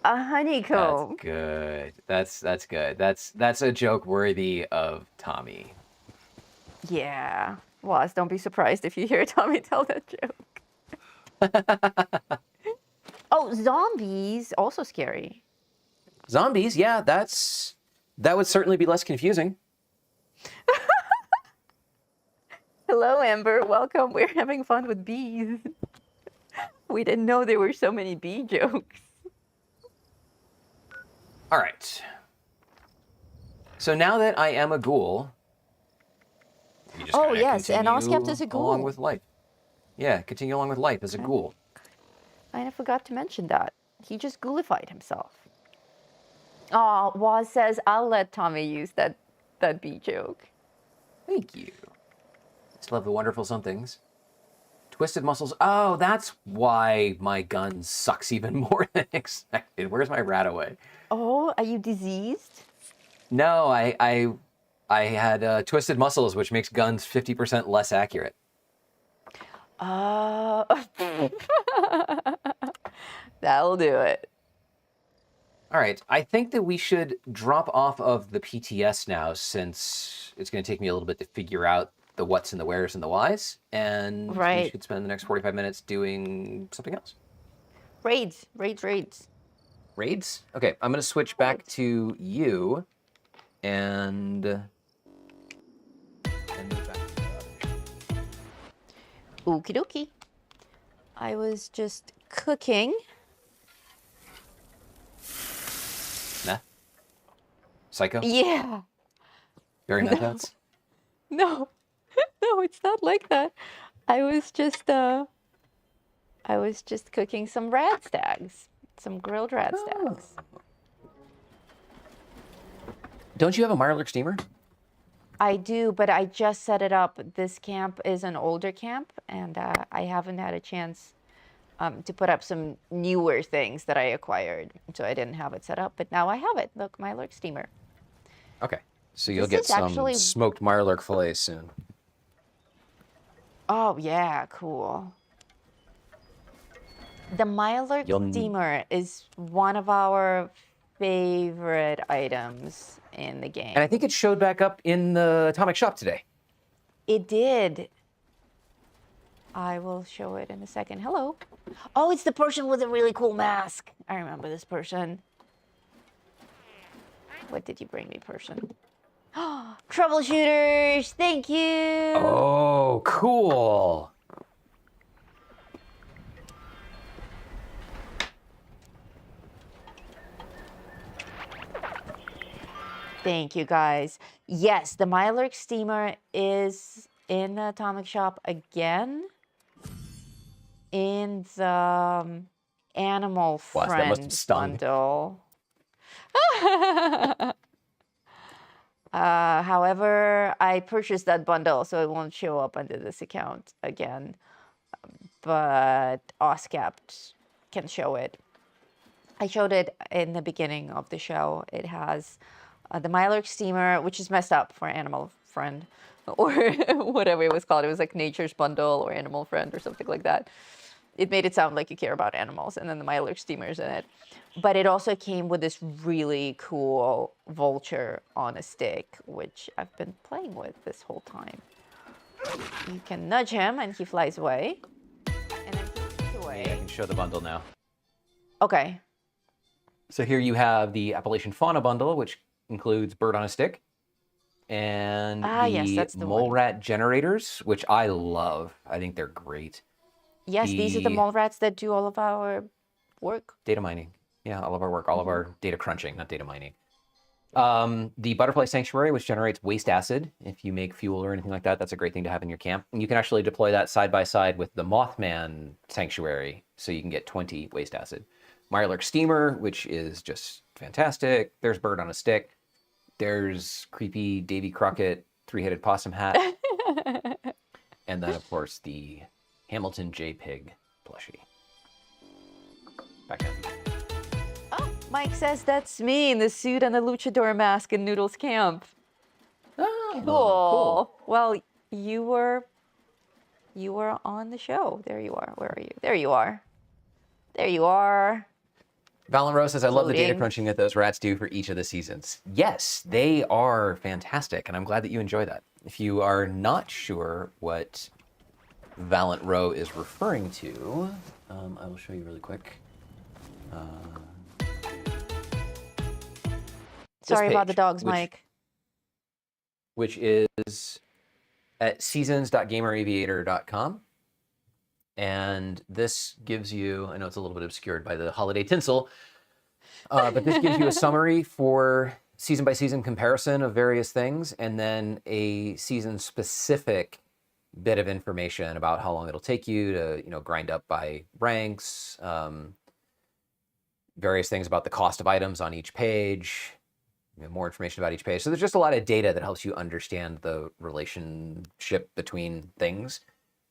A honeycomb. That's good. That's good. That's a joke worthy of Tommy. Yeah. Was, don't be surprised if you hear Tommy tell that joke. Oh, zombies, also scary. Zombies, yeah, that would certainly be less confusing. Hello, Amber. Welcome. We're having fun with bees. We didn't know there were so many bee jokes. All right. So now that I am a ghoul, Oh, yes, and C.A.M.P is a ghoul. along with life. Yeah, continue along with life as a ghoul. I forgot to mention that. He just ghoulified himself. Oh, Waz says, I'll let Tommy use that bee joke. Thank you. Still have the wonderful somethings. Twisted muscles. Oh, that's why my gun sucks even more than expected. Where's my rat away? Oh, are you diseased? No, I had twisted muscles, which makes guns 50% less accurate. That'll do it. All right, I think that we should drop off of the PTS now, since it's going to take me a little bit to figure out the what's and the where's and the why's, and we should spend the next 45 minutes doing something else. Raids. Raids? Okay, I'm going to switch back to you, and move back to the other. Okie dokie. I was just cooking. Meth? Psycho? Yeah. Very methods? No. No, it's not like that. I was just cooking some rad stags. Some grilled rad stags. Don't you have a Mirelurk steamer? I do, but I just set it up. This camp is an older camp, and I haven't had a chance to put up some newer things that I acquired. So I didn't have it set up, but now I have it. Look, Mirelurk steamer. Okay, so you'll This get is some actually- smoked Mirelurk fillets soon. Oh, yeah, cool. The Mirelurk steamer is one of our favorite items in the game. And I think it showed back up in the Atomic Shop today. It did. I will show it in a second. Hello. Oh, it's the person with a really cool mask. I remember this person. What did you bring me, person? Troubleshooters, thank you. Oh, cool. Thank you, guys. Yes, the Mirelurk steamer is in the Atomic Shop again. In the Animal Wow, that must have Friend stung. bundle. However, I purchased that bundle, so it won't show up under this account again. But OSCAP can show it. I showed it in the beginning of the show. It has the Mirelurk steamer, which is messed up for Animal Friend, or whatever it was called. It was like Nature's Bundle or Animal Friend or something like that. It made it sound like you care about animals, and then the Mirelurk steamer's in it. But it also came with this really cool vulture on a stick, which I've been playing with this whole time. You can nudge him, and he flies away. And then he flies away. I can show the bundle now. Okay. So here you have the Appalachian fauna bundle, which includes bird on a stick, and yes, that's the mole one. rat generators, which I love. I think they're great. Yes, these are the mole rats that do all of our work. Data mining. Yeah, all of our work, all of our data crunching, not data mining. The butterfly sanctuary, which generates waste acid. If you make fuel or anything like that, that's a great thing to have in your camp. And you can actually deploy that side by side with the Mothman sanctuary, so you can get 20 waste acid. Mirelurk steamer, which is just fantastic. There's bird on a stick. There's creepy Davy Crockett three-headed possum hat. And then, of course, the Hamilton J. Pig plushie. Back down. Oh, Mike says that's me in the suit and the luchador mask in Noodle's camp. Oh, cool. Well, you were on the show. There you are. Where are you? There you are. There you are. Valen Rose says, I love the data Floating. crunching that those rats do for each of the seasons. Yes, they are fantastic, and I'm glad that you enjoy that. If you are not sure what Valent Row is referring to, I will show you really quick. Sorry about the page, dogs, which- Mike. Which is at seasons.gameraviator.com. And this gives you, I know it's a little bit obscured by the holiday tinsel, but this gives you a summary for season by season comparison of various things, and then a season specific bit of information about how long it'll take you to, you know, grind up by ranks, various things about the cost of items on each page, you know, more information about each page. So there's just a lot of data that helps you understand the relationship between things.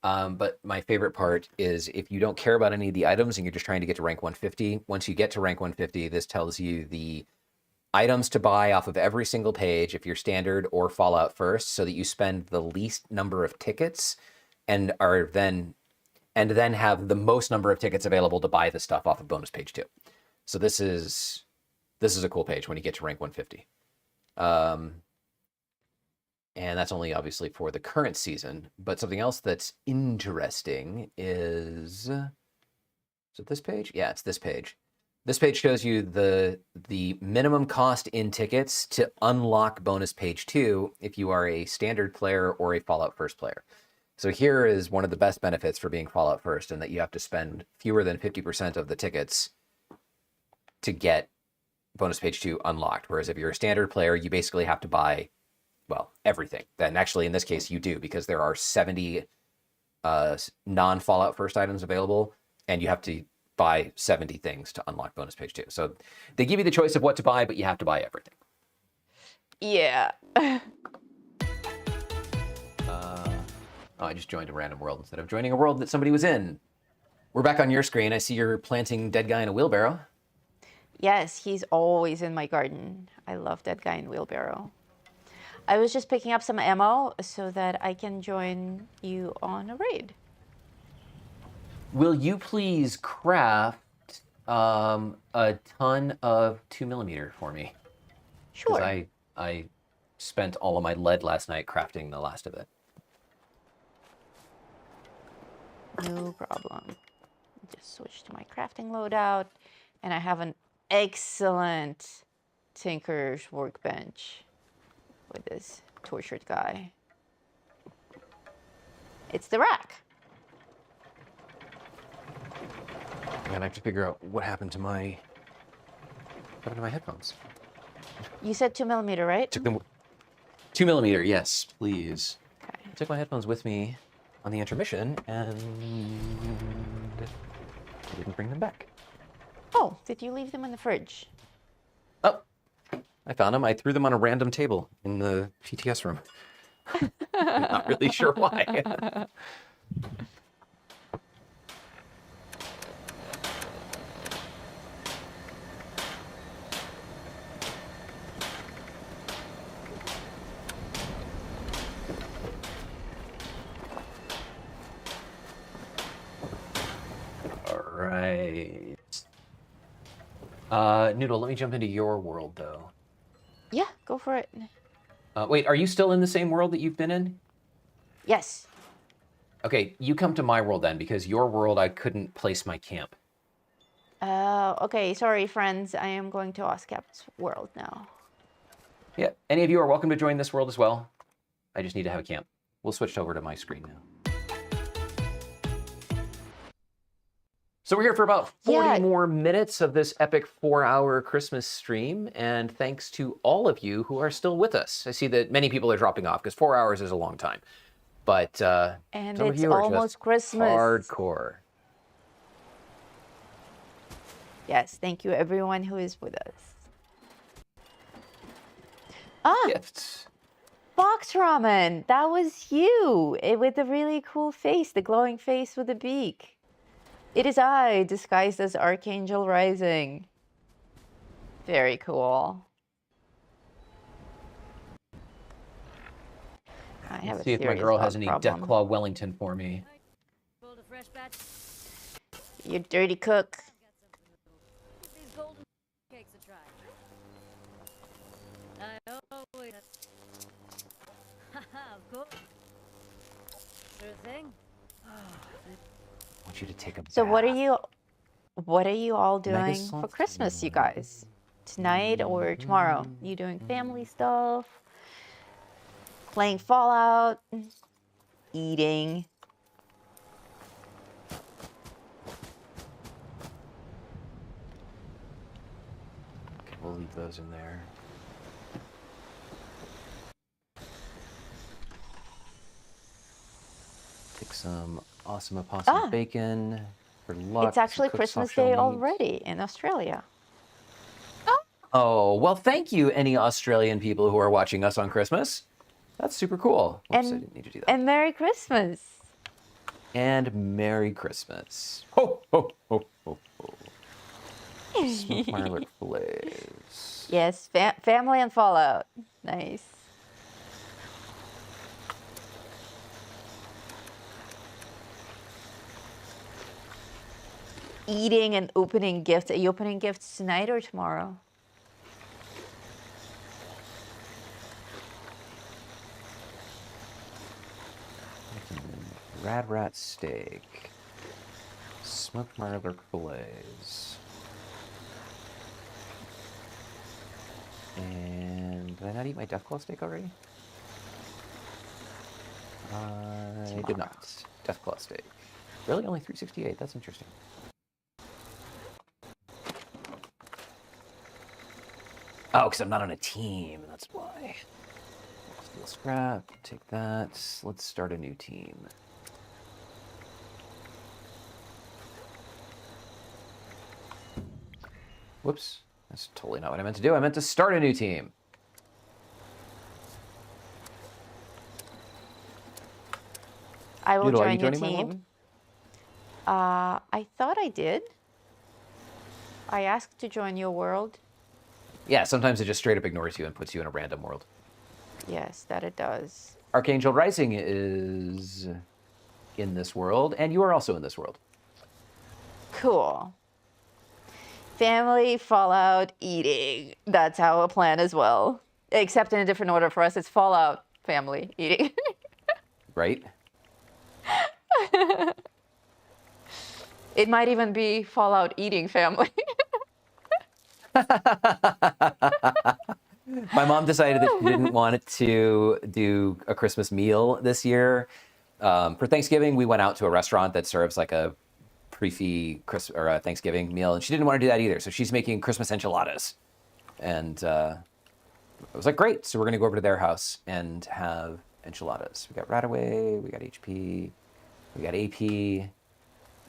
But my favorite part is if you don't care about any of the items and you're just trying to get to rank 150, once you get to rank 150, this tells you the items to buy off of every single page if you're standard or Fallout first, so that you spend the least number of tickets and then have the most number of tickets available to buy the stuff off of bonus page 2. So this is a cool page when you get to rank 150. And that's only obviously for the current season. But something else that's interesting is it this page? Yeah, it's this page. This page shows you the minimum cost in tickets to unlock bonus page 2 if you are a standard player or a Fallout First player. So here is one of the best benefits for being Fallout First, in that you have to spend fewer than 50% of the tickets to get bonus page 2 unlocked. Whereas if you're a standard player, you basically have to buy, well, everything. Then actually in this case you do, because there are 70 non-Fallout First items available, and you have to buy 70 things to unlock bonus page 2. So they give you the choice of what to buy, but you have to buy everything. Yeah. I just joined a random world instead of joining a world that somebody was in. We're back on your screen. I see you're planting dead guy in a wheelbarrow. Yes, he's always in my garden. I love that guy in wheelbarrow. I was just picking up some ammo so that I can join you on a raid. Will you please craft a ton of 2mm for me? Sure. Because I spent all of my lead last night crafting the last of it. No problem. Just switch to my crafting loadout, and I have an excellent tinker's workbench with this tortured guy. It's the rack. And I have to figure out what happened to my headphones. You said 2mm, right? Took them 2mm, yes, please. Okay. I took my headphones with me on the intermission and I didn't bring them back. Oh, did you leave them in the fridge? Oh, I found them. I threw them on a random table in the PTS room. I'm not really sure why. Right. Noodle, let me jump into your world, though. Yeah, go for it. Wait, are you still in the same world that you've been in? Yes. Okay, you come to my world then, because your world I couldn't place my camp. Okay, sorry, friends. I am going to C.A.M.P's world now. Yeah, any of you are welcome to join this world as well. I just need to have a camp. We'll switch over to my screen now. So we're here for about 40 more minutes of this epic 4-hour Christmas stream, and thanks to all of you who are still with us. I see that many people are dropping off because 4 hours is a long time, but and some it's of you are almost just Christmas. Hardcore. Yes, thank you everyone who is with us. Ah, Gifts. Box Ramen, that was you, with the really cool face, the glowing face with the beak. It is I, disguised as Archangel Rising. Very cool. I have Let's see if my girl has any Deathclaw Wellington for me. You dirty cook. I want you to take a bath. So what are you all doing for Christmas, you guys? Tonight or tomorrow? You doing family stuff? Playing Fallout? Eating? Okay, we'll leave those in there. some awesome opossum bacon for luck. It's actually some cooked Christmas soft shell Day meat. already in Australia. Oh, well, thank you, any Australian people who are watching us on Christmas. That's super cool. Whoops, I didn't need to do that. And Merry Christmas. And Merry Christmas. Ho, ho, ho, ho, ho. Smoked Mirelurk fillets. Yes, family and Fallout. Nice. Eating and opening gifts. Are you opening gifts tonight or tomorrow? Rad rat steak. Smoked Mirelurk fillets. And did I not eat my Deathclaw steak already? I did not. Deathclaw steak. Really? Only $3.68. That's interesting. Oh, because I'm not on a team. That's why. Steel scrap. Take that. Let's start a new team. Whoops. That's totally not what I meant to do. I meant to start a new team. I will Noodle, are join you your joining my world? team. I thought I did. I asked to join your world. Yeah, sometimes it just straight up ignores you and puts you in a random world. Yes, that it does. Archangel Rising is in this world, and you are also in this world. Cool. Family, Fallout, eating. That's our plan as well. Except in a different order for us. It's Fallout, family, eating. Right? It might even be Fallout, eating family. My mom decided that she didn't want to do a Christmas meal this year. For Thanksgiving, we went out to a restaurant that serves like a pre-fee Thanksgiving meal, and she didn't want to do that either. So she's making Christmas enchiladas, and I was like, great. So we're gonna go over to their house and have enchiladas. We got Radaway, we got HP, we got AP.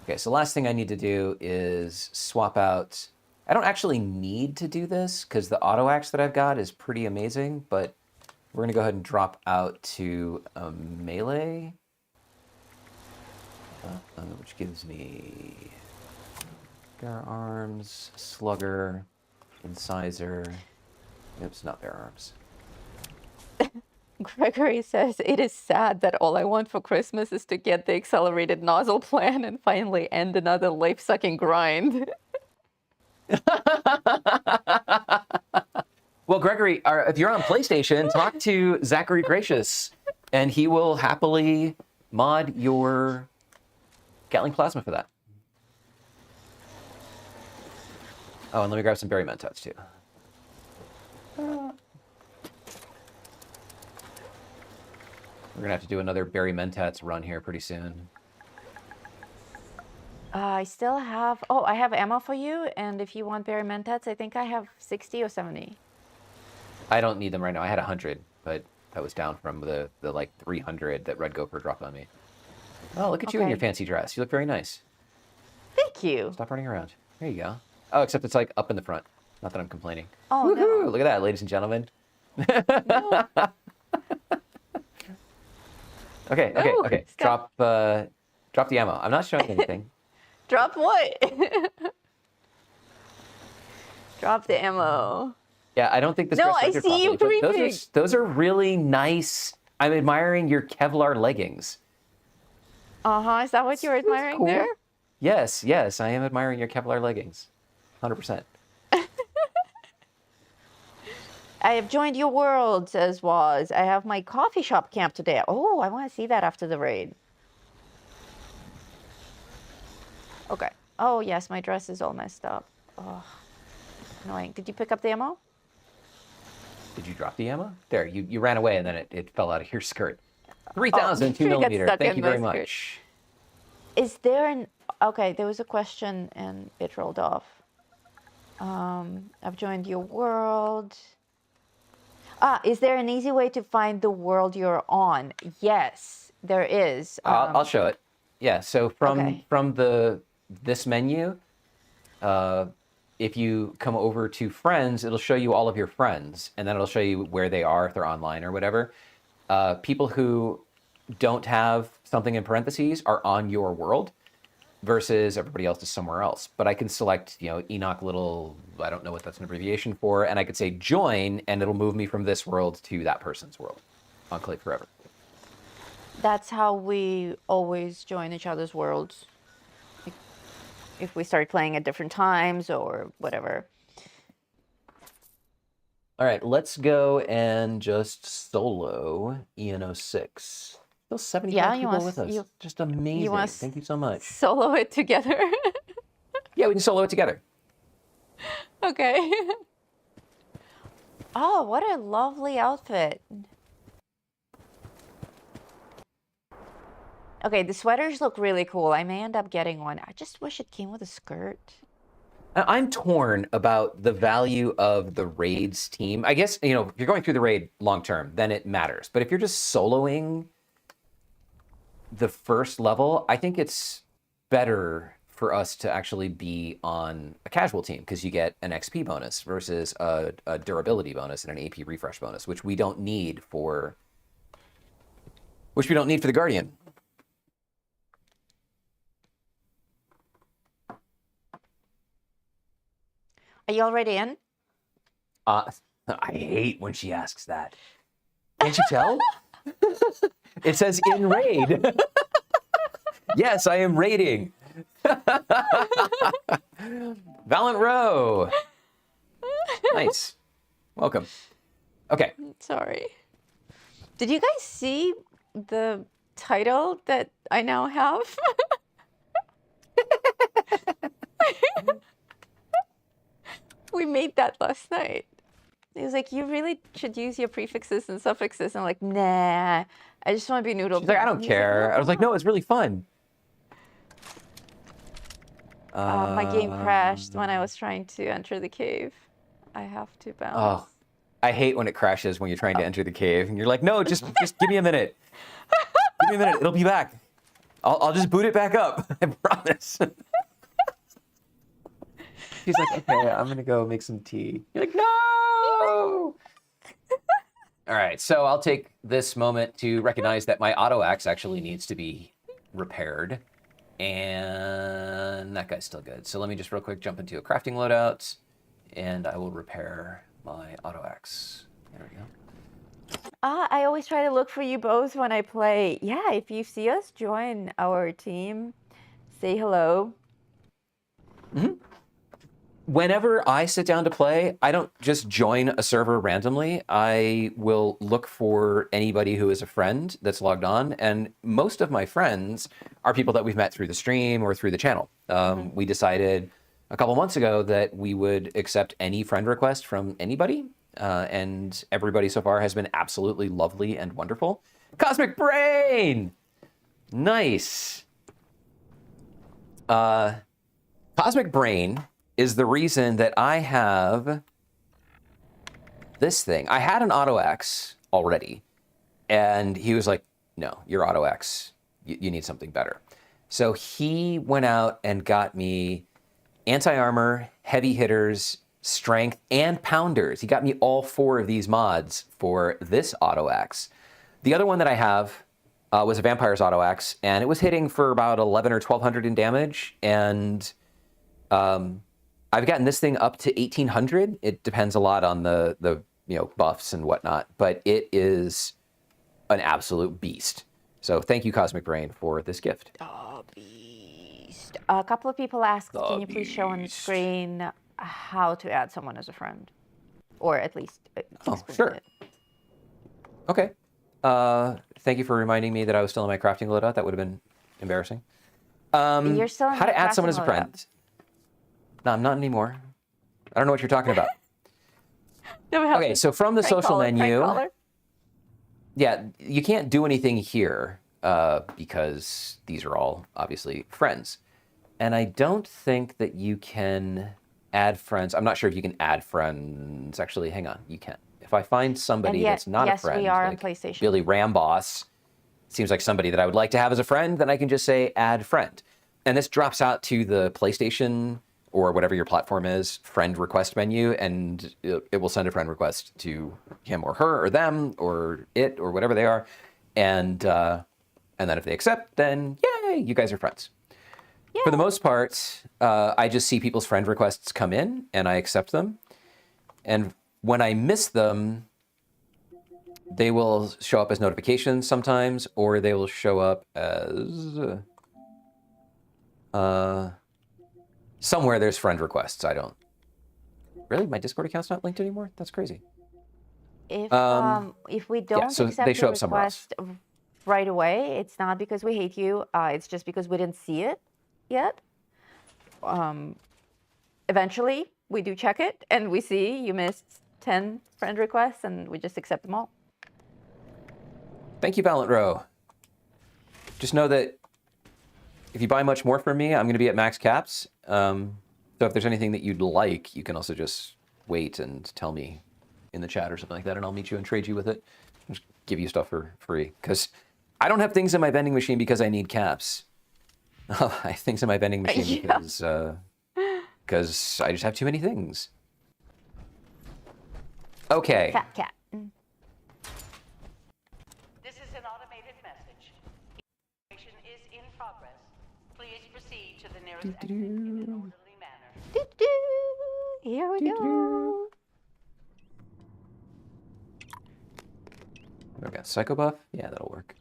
Okay, so last thing I need to do is swap out. I don't actually need to do this because the auto axe that I've got is pretty amazing, but we're gonna go ahead and drop out to a melee, which gives me Bear Arms, Slugger, Incisor. Oops, not Bear Arms. Gregory says, it is sad that all I want for Christmas is to get the accelerated nozzle plan and finally end another life-sucking grind. Well, Gregory, if you're on PlayStation, talk to Zachary Gracious, and he will happily mod your Gatling Plasma for that. Oh, and let me grab some Berry Mentats, too. We're going to have to do another Berry Mentats run here pretty soon. I still have, oh, I have ammo for you, and if you want berry mentats, I think I have 60 or 70. I don't need them right now. I had 100, but that was down from the like 300 that Red Gopher dropped on me. Oh, look at you in your fancy dress. You look very nice. Thank you. Stop running around. There you go. Oh, except it's like up in the front. Not that I'm complaining. Oh, woohoo! no. Look at that, ladies and gentlemen. No. Okay. No, Drop the ammo. I'm not showing anything. Drop what? Drop the ammo. Yeah, I don't think this. No, dress I fits see you properly, but creeping. those are really nice. I'm admiring your Kevlar leggings. Is that what you're admiring cool. there? Yes, I am admiring your Kevlar leggings. 100%. I have joined your world, says Waz. I have my coffee shop camp today. Oh, I want to see that after the raid. Okay. Oh, yes, my dress is all messed up. Oh, annoying. Did you pick up the ammo? Did you drop the ammo? There, you ran away and then it fell out of your skirt. 3,000, 2 it got millimeter. stuck Thank in you my very skirt. much. Is there an... Okay, there was a question and it rolled off. I've joined your world. Is there an easy way to find the world you're on? Yes, there is. I'll show it. Yeah. So from Okay. this menu, if you come over to friends, it'll show you all of your friends, and then it'll show you where they are if they're online or whatever. People who don't have something in parentheses are on your world versus everybody else is somewhere else. But I can select, Enoch Little, I don't know what that's an abbreviation for, and I could say join, and it'll move me from this world to that person's world on Clay Forever. That's how we always join each other's worlds. If we start playing at different times or whatever. All right, let's go and just solo EN06. Still 75 people with us. Just amazing. Thank you so much. Solo it together. Yeah, we can solo it together. Okay. Oh, what a lovely outfit. Okay, the sweaters look really cool. I may end up getting one. I just wish it came with a skirt. I'm torn about the value of the raids team. I guess, if you're going through the raid long term, then it matters. But if you're just soloing the first level, I think it's better for us to actually be on a casual team because you get an XP bonus versus a durability bonus and an AP refresh bonus, which we don't need for the Guardian. Are you already in? I hate when she asks that. Can't you tell? It says in raid. Yes, I am raiding. Valiant Row. Nice. Welcome. Okay. Sorry. Did you guys see the title that I now have? We made that last night. He was like, you really should use your prefixes and suffixes. I'm like, nah, I just want to be noodle. She's like, I don't care. I was like, no, it's really fun. My game crashed when I was trying to enter the cave. I have to bounce. Oh, I hate when it crashes when you're trying to enter the cave. And you're like, no, just give me a minute. Give me a minute. It'll be back. I'll just boot it back up. I promise. He's like, okay, I'm going to go make some tea. You're like, no! All right, so I'll take this moment to recognize that my auto axe actually needs to be repaired. And that guy's still good. So let me just real quick jump into a crafting loadout, and I will repair my auto axe. There we go. I always try to look for you both when I play. Yeah, if you see us, join our team. Say hello. Mm-hmm. Whenever I sit down to play, I don't just join a server randomly. I will look for anybody who is a friend that's logged on. And most of my friends are people that we've met through the stream or through the channel. We decided a couple months ago that we would accept any friend request from anybody. And everybody so far has been absolutely lovely and wonderful. Cosmic Brain! Nice. Cosmic Brain is the reason that I have this thing. I had an auto axe already, and he was like, no, your auto axe, you need something better. So he went out and got me anti-armor, heavy hitters, strength, and pounders. He got me all 4 of these mods for this auto axe. The other one that I have was a vampire's auto axe, and it was hitting for about 11 or 1200 in damage, and I've gotten this thing up to 1800. It depends a lot on the buffs and whatnot, but it is an absolute beast. So thank you, Cosmic Brain, for this gift. Oh, beast. A couple of people asked, can you please show on screen how to add someone as a friend? Or at least explain sure. it. Okay. Thank you for reminding me that I was still in my crafting loadout. That would have been embarrassing. You're still in how to add someone as a friend. No, I'm not anymore. I don't know what you're talking about. Okay, so from the social menu, yeah, you can't do anything here because these are all obviously friends. And I don't think that you can add friends. I'm not sure if you can add friends. Actually, hang on, you can. If I find somebody that's not a friend, we are like on PlayStation. Billy Ramboss, seems like somebody that I would like to have as a friend, then I can just say add friend. And this drops out to the PlayStation or whatever your platform is, friend request menu, and it will send a friend request to him or her or them or it or whatever they are. And then if they accept, then yay, you guys are friends. Yeah. For the most part, I just see people's friend requests come in and I accept them. And when I miss them, they will show up as notifications sometimes, or they will show up as somewhere there's friend requests. I don't. Really? My Discord account's not linked anymore? That's crazy. If we don't so accept they show your up somewhere else. request right away, it's not because we hate you. It's just because we didn't see it yet. Eventually, we do check it, and we see you missed 10 friend requests, and we just accept them all. Thank you, Valiant Row. Just know that if you buy much more from me, I'm going to be at max caps. So if there's anything that you'd like, you can also just wait and tell me in the chat or something like that, and I'll meet you and trade you with it. Just give you stuff for free. Because I don't have things in my vending machine because I need caps. I have things in my vending machine because I just have too many things. Okay. Fat cat. This is an automated message. Evacuation is in progress. Please proceed to the nearest exit in an orderly manner. Here we go. Okay, Psycho Buff? Yeah, that'll work.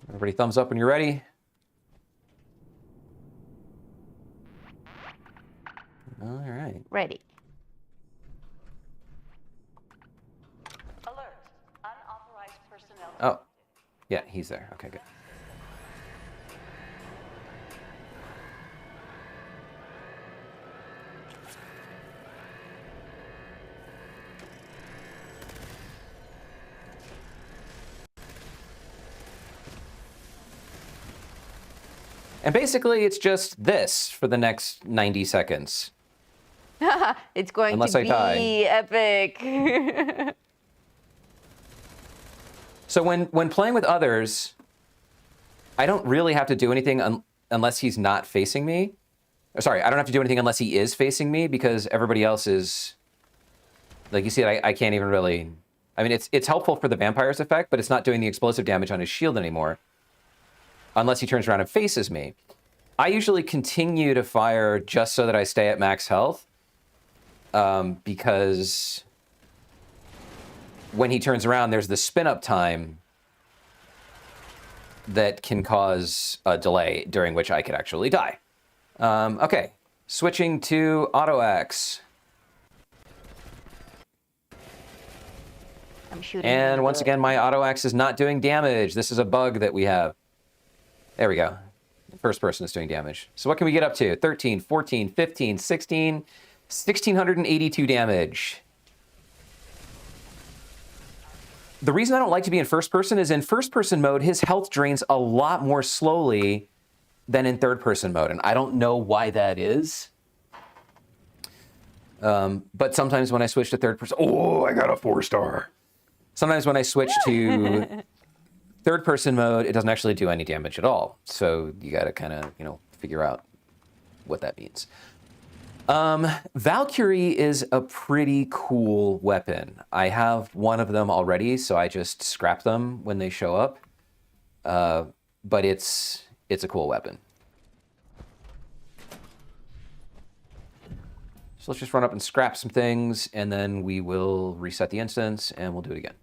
Everybody thumbs up when you're ready. All right. Ready. Alert. Unauthorized personnel. Oh, yeah, he's there. Okay, good. And basically, it's just this for the next 90 seconds. It's going Unless to I be die. epic. So when playing with others, I don't really have to do anything unless he's not facing me. Sorry, I don't have to do anything unless he is facing me, because everybody else is... Like you see, I can't even really... I mean, it's helpful for the vampire's effect, but it's not doing the explosive damage on his shield anymore. Unless he turns around and faces me. I usually continue to fire just so that I stay at max health. Because when he turns around, there's the spin-up time that can cause a delay during which I could actually die. Okay, switching to auto-axe. I'm shooting. And once again, my auto-axe is not doing damage. This is a bug that we have. There we go. The first person is doing damage. So what can we get up to? 13, 14, 15, 16, 1,682 damage. The reason I don't like to be in first person is in first person mode, his health drains a lot more slowly than in third person mode. And I don't know why that is. But sometimes when I switch to third person, oh, I got a 4-star. Sometimes when I switch to third person mode, it doesn't actually do any damage at all. So you got to kind of, figure out what that means. Valkyrie is a pretty cool weapon. I have one of them already, so I just scrap them when they show up. But it's a cool weapon. So let's just run up and scrap some things, and then we will reset the instance, and we'll do it again.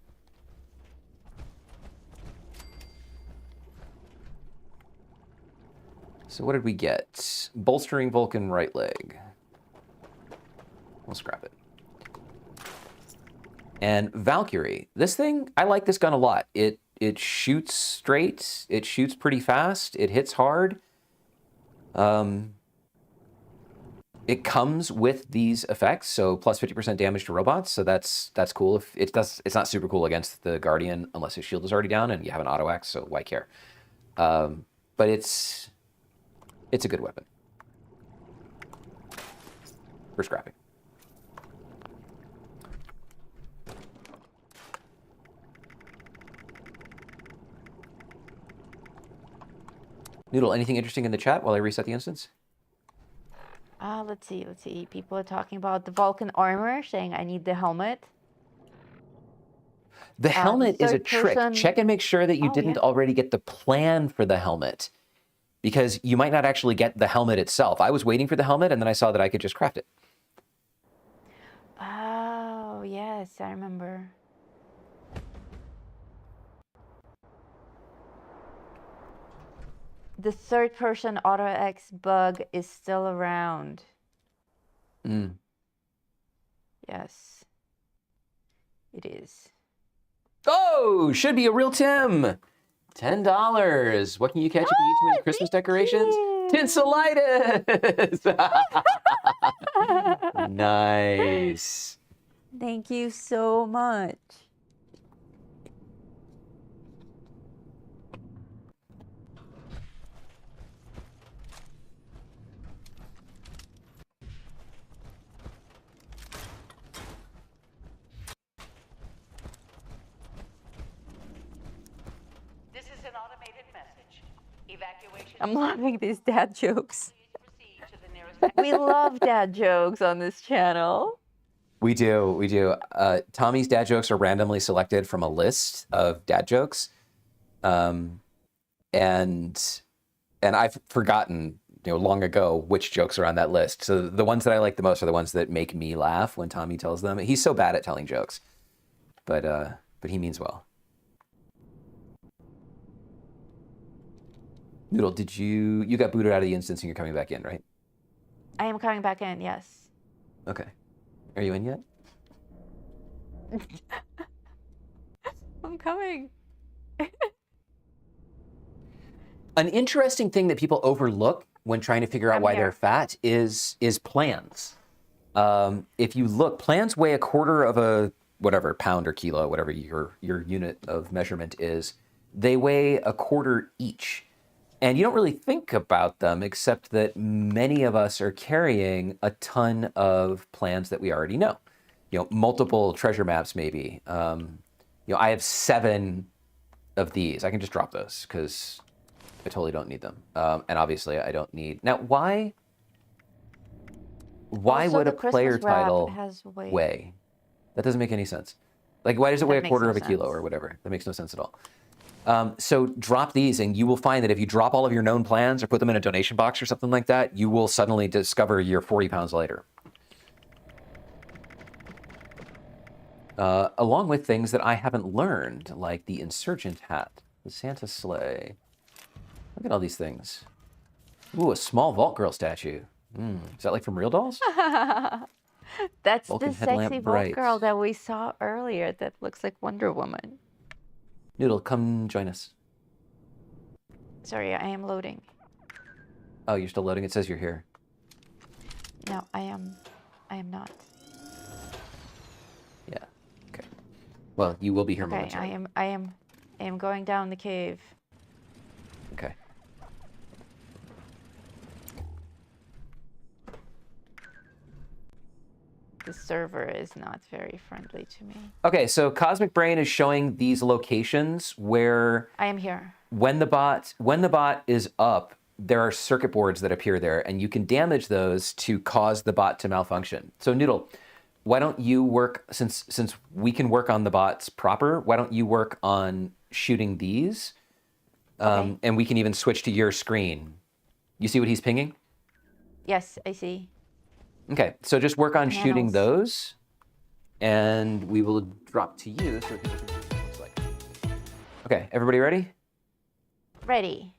So what did we get? Bolstering Vulcan right leg. We'll scrap it. And Valkyrie. This thing, I like this gun a lot. It shoots straight. It shoots pretty fast. It hits hard. It comes with these effects, so plus 50% damage to robots. So that's cool. If it's not super cool against the Guardian unless his shield is already down and you have an auto axe. So why care? But it's a good weapon for scrapping. Noodle, anything interesting in the chat while I reset the instance? Let's see. People are talking about the Vulcan armor, saying I need the helmet. The helmet is a trick. person- Check and make sure that you didn't already get the plan for the helmet, because you might not actually get the helmet itself. I was waiting for the helmet, and then I saw that I could just craft it. Oh, yes, I remember. The third-person AutoX bug is still around. Yes, it is. Oh, should be a real Tim. $10. What can you catch if you eat too many Christmas decorations? Tinselitis. Nice. Thank you so much. This is an automated message. Evacuation. I'm loving these dad jokes. Please proceed to the nearest We love dad jokes on this channel. We do. Tommy's dad jokes are randomly selected from a list of dad jokes. And I've forgotten, long ago which jokes are on that list. So the ones that I like the most are the ones that make me laugh when Tommy tells them. He's so bad at telling jokes, but he means well. Noodle, you got booted out of the instance and you're coming back in, right? I am coming back in, yes. Okay. Are you in yet? I'm coming. An interesting thing that people overlook when trying to figure out why they're fat is plans. If you look, plans weigh a quarter of a whatever pound or kilo, whatever your unit of measurement is. They weigh a quarter each. And you don't really think about them, except that many of us are carrying a ton of plans that we already know. Multiple treasure maps, maybe. I have 7 of these. I can just drop those because I totally don't need them. And obviously, I don't need. Now, why Also, would the a player Christmas wrap title has weight. weigh? That doesn't make any sense. Like, why does it weigh a makes quarter no of a kilo sense. or whatever? That makes no sense at all. So drop these, and you will find that if you drop all of your known plans or put them in a donation box or something like that, you will suddenly discover you're 40 pounds lighter. Along with things that I haven't learned, like the insurgent hat, the Santa sleigh. Look at all these things. Ooh, a small Vault Girl statue. Is that like from Real Dolls? That's Vulcan the headlamp sexy Vault bright. girl that we saw earlier that looks like Wonder Woman. Noodle, come join us. Sorry, I am loading. Oh, you're still loading? It says you're here. No, I am not. Yeah. Okay. Well, you will be here Okay, momentarily. I am going down the cave. Okay. The server is not very friendly to me. Okay, so Cosmic Brain is showing these locations where I am here. when the bot is up, there are circuit boards that appear there, and you can damage those to cause the bot to malfunction. So Noodle, why don't you work, since we can work on the bots proper, why don't you work on shooting these? And we can even switch to your screen. You see what he's pinging? Yes, I see. Okay, so just work on shooting Panels. those, and we will drop to you so we can see what it looks like. Okay, everybody ready? Ready.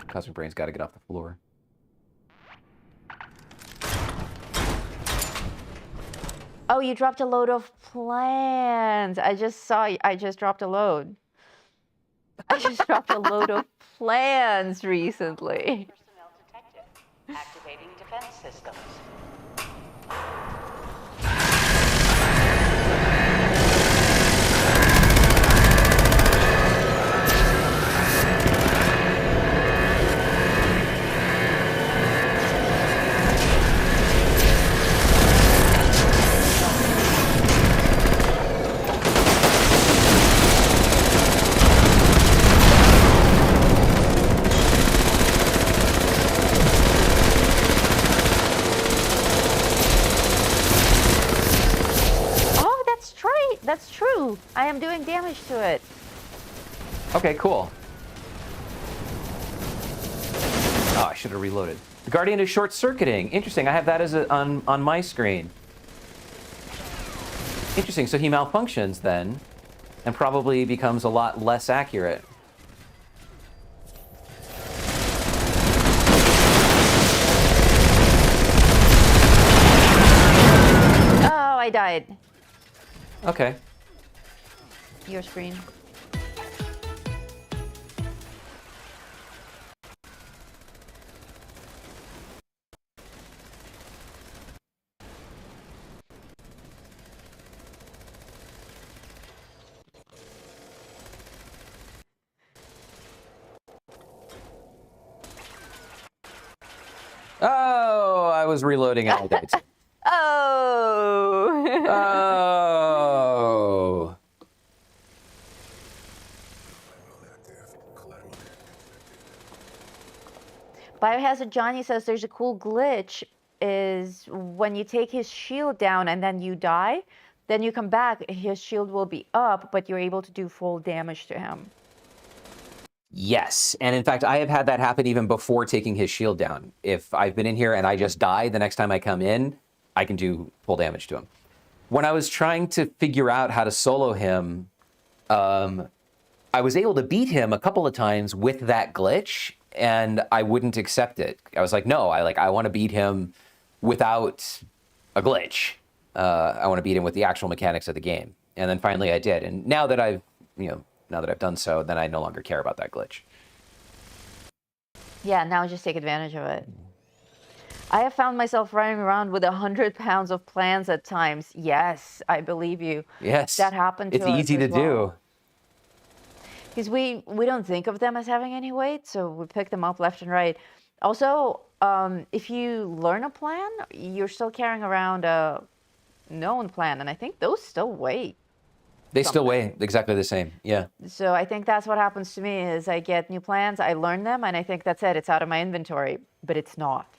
Cosmic Brain's got to get off the floor. Oh, you dropped a load of plans. I just dropped a load. I just dropped a load of plans recently. personnel detected. Activating defense systems. you! I am doing damage to it. Okay, cool. Oh, I should have reloaded. The Guardian is short-circuiting. Interesting. I have that as on my screen. Interesting. So he malfunctions then, and probably becomes a lot less accurate. Oh, I died. Okay. Your screen. Oh, I was reloading and I died. Oh. Oh. Biohazard Johnny says there's a cool glitch is when you take his shield down and then you die, then you come back, his shield will be up, but you're able to do full damage to him. Yes, and in fact, I have had that happen even before taking his shield down. If I've been in here and I just die, the next time I come in, I can do full damage to him. When I was trying to figure out how to solo him, I was able to beat him a couple of times with that glitch, and I wouldn't accept it. I was like, no, I want to beat him without a glitch. I want to beat him with the actual mechanics of the game. And then finally I did. And now that I've done so, then I no longer care about that glitch. Yeah, now just take advantage of it. I have found myself running around with 100 pounds of plants at times. Yes, I believe you. Yes. That happened to us. It's easy to do. Because we don't think of them as having any weight, so we pick them up left and right. Also, if you learn a plan, you're still carrying around a known plan, and I think those still weigh. They still weigh exactly the same, yeah. So I think that's what happens to me is I get new plans, I learn them, and I think that's it. It's out of my inventory, but it's not.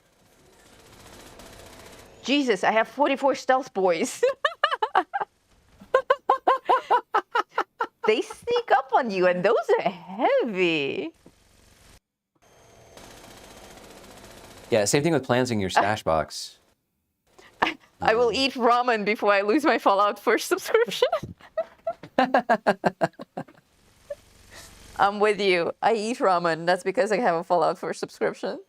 Jesus, I have 44 stealth boys. They sneak up on you, and those are heavy. Yeah, same thing with plans in your stash box. I will eat ramen before I lose my Fallout 1st subscription. I'm with you. I eat ramen. That's because I have a Fallout 1st subscription.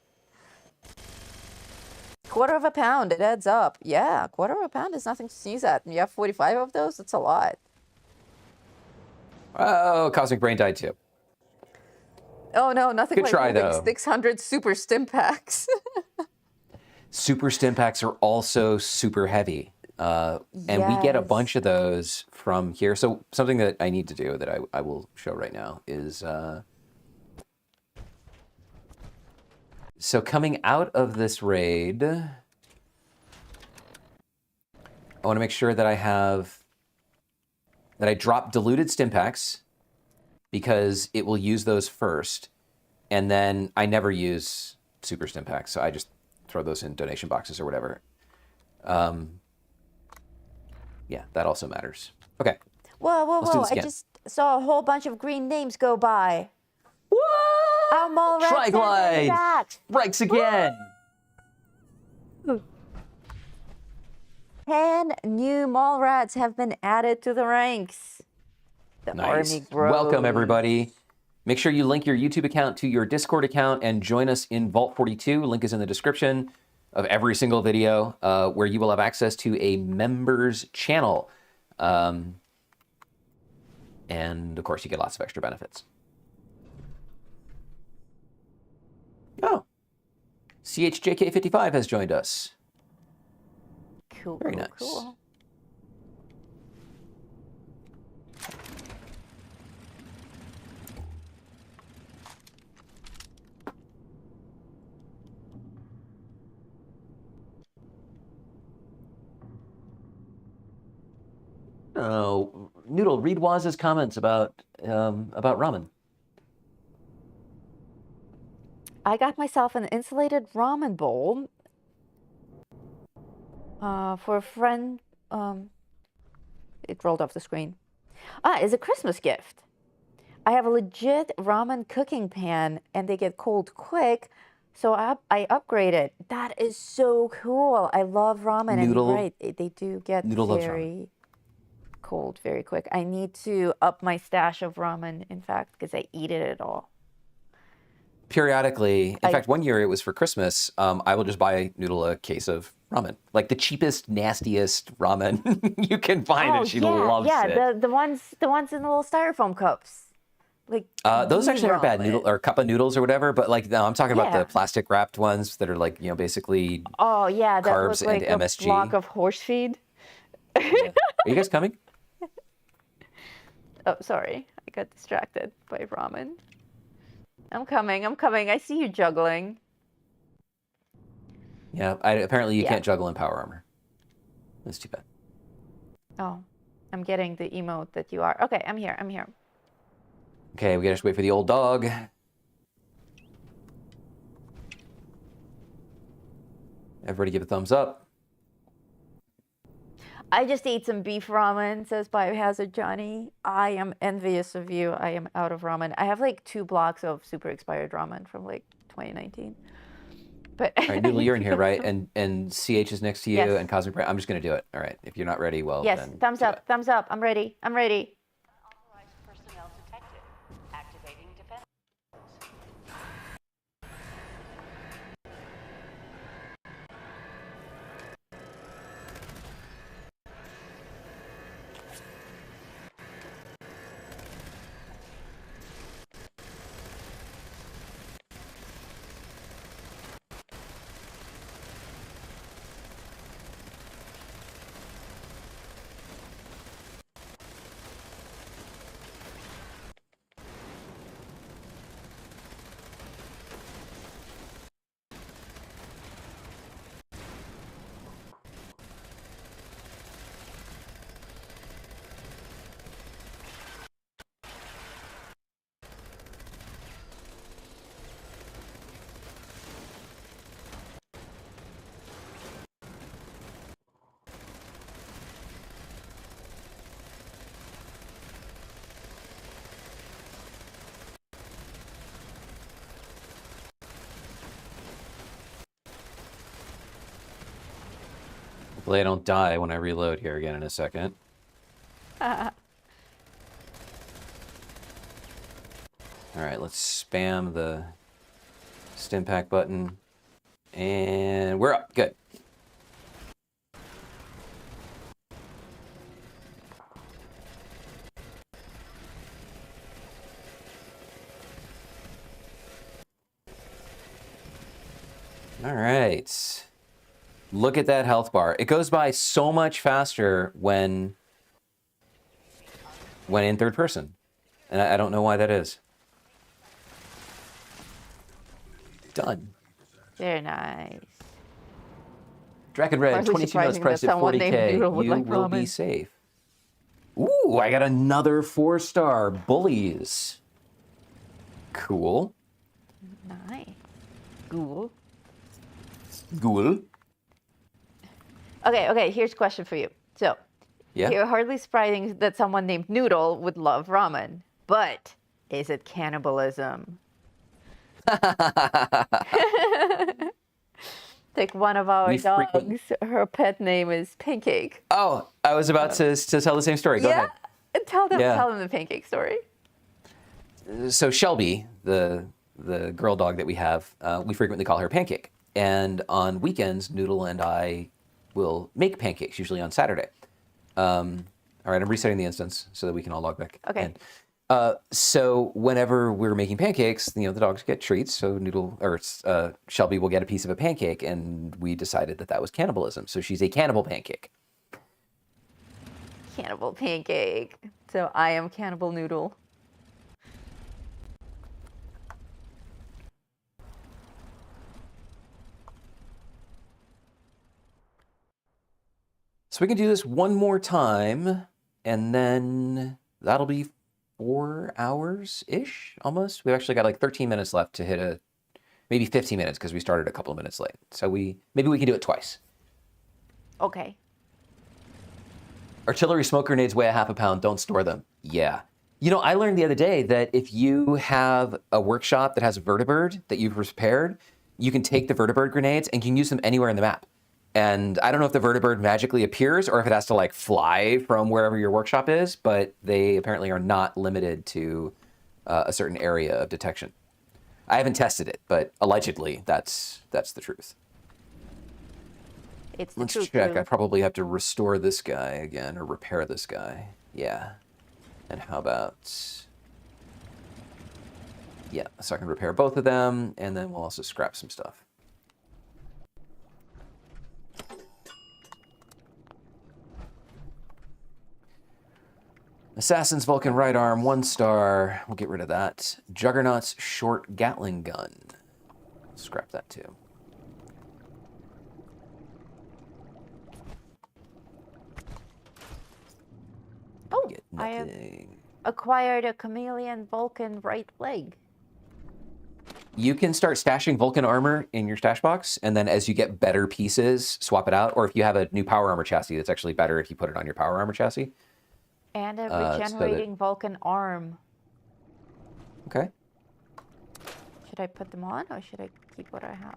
Quarter of a pound, it adds up. Yeah, quarter of a pound is nothing to sneeze at. And you have 45 of those, that's a lot. Oh, Cosmic Brain died too. Oh no, nothing Good like try, moving though. 600 super stim packs. Super stim packs are also super heavy. And we get a bunch of those from here. So something that I need to do that I will show right now is... So coming out of this raid, I want to make sure that I drop diluted stim packs because it will use those first. And then I never use super stim packs, so I just throw those in donation boxes or whatever. Yeah, that also matters. Okay. Whoa, whoa, Let's do whoa. this I again. just saw a whole bunch of green names go by. What? Our mole rat Triglide! back. Strikes again! 10 new mole rats have been added to the ranks. The Nice. army grows. Welcome, everybody. Make sure you link your YouTube account to your Discord account and join us in Vault 42. Link is in the description of every single video, where you will have access to a members channel. And of course, you get lots of extra benefits. Oh, CHJK55 has joined us. Cool, Very cool, nice. cool. Oh, Noodle, read Waz's comments about ramen. I got myself an insulated ramen bowl for a friend. It rolled off the screen. It's a Christmas gift. I have a legit ramen cooking pan and they get cold quick, so I upgraded. That is so cool. I love ramen. Noodle. And right, they do get Noodle loves ramen. very cold very quick. I need to up my stash of ramen, in fact, because I eat it all. Periodically, in fact, one year it was for Christmas. I will just buy Noodle a case of ramen, like the cheapest, nastiest ramen you can find, and she loves it. The ones in the little styrofoam cups. Like those actually aren't bad, ramen. noodle or cup of noodles or whatever. But like, no, I'm talking about the plastic wrapped ones that are like, you know, basically oh yeah, that carbs was like and a MSG. block of horse feed. Are you guys coming? Oh, sorry, I got distracted by ramen. I'm coming. I see you juggling. Yeah, apparently you can't juggle in power armor. That's too bad. Oh, I'm getting the emote that you are. Okay, I'm here. Okay, we gotta just wait for the old dog. Everybody give a thumbs up. I just ate some beef ramen, says Biohazard Johnny. I am envious of you. I am out of ramen. I have like 2 blocks of super expired ramen from like 2019. But all right, Noodle, you're in here, right? And CH is next to you, Yes. and Cosmic Bright. I'm just gonna do it. All right, if you're not ready, well, yes, then thumbs do up, it. thumbs up. I'm ready. Unauthorized personnel detected. Activating defense. Hopefully I don't die when I reload here again in a second. All right, let's spam the stim pack button. And we're up. Good. All right. Look at that health bar. It goes by so much faster when in third person. And I don't know why that is. Done. Very nice. Draken Red, Hardly 22 notes surprising priced that at someone named 40K. Noodle would You like will be ramen. safe. Ooh, I got another 4-star. Bullies. Cool. Nice. Ghoul. Ghoul. Okay, here's a question for you. So, Yeah. you're hardly surprising that someone named Noodle would love ramen, but is it cannibalism? Like one of our dogs, her pet name is Pancake. Oh, I was about to tell the same story. Go ahead. Tell them the pancake story. So Shelby, the girl dog that we have, we frequently call her Pancake. And on weekends, Noodle and I will make pancakes, usually on Saturday. All right, I'm resetting the instance so that we can all log back. Okay. in. So whenever we're making pancakes, the dogs get treats. So Shelby will get a piece of a pancake, and we decided that was cannibalism. So she's a cannibal pancake. Cannibal Pancake. So I am Cannibal Noodle. So we can do this one more time, and then that'll be 4 hours-ish, almost. We've actually got like 13 minutes left to hit maybe 15 minutes because we started a couple of minutes late. So maybe we can do it twice. Okay. Artillery smoke grenades weigh a half a pound. Don't store them. Yeah. You know, I learned the other day that if you have a workshop that has a vertibird that you've repaired, you can take the vertibird grenades and can use them anywhere in the map. And I don't know if the vertibird magically appears or if it has to like fly from wherever your workshop is, but they apparently are not limited to a certain area of detection. I haven't tested it, but allegedly that's the truth. It's the Let's truth. check. I probably have to restore this guy again or repair this guy. Yeah. And how about... Yeah, so I can repair both of them, and then we'll also scrap some stuff. Assassin's Vulcan right arm, 1 star. We'll get rid of that. Juggernaut's short Gatling gun. Scrap that too. Oh, Get I have nothing. acquired a chameleon Vulcan right leg. You can start stashing Vulcan armor in your stash box, and then as you get better pieces, swap it out. Or if you have a new power armor chassis, that's actually better if you put it on your power armor chassis. And a so regenerating Vulcan arm. Okay. Should I put them on or should I keep what I have?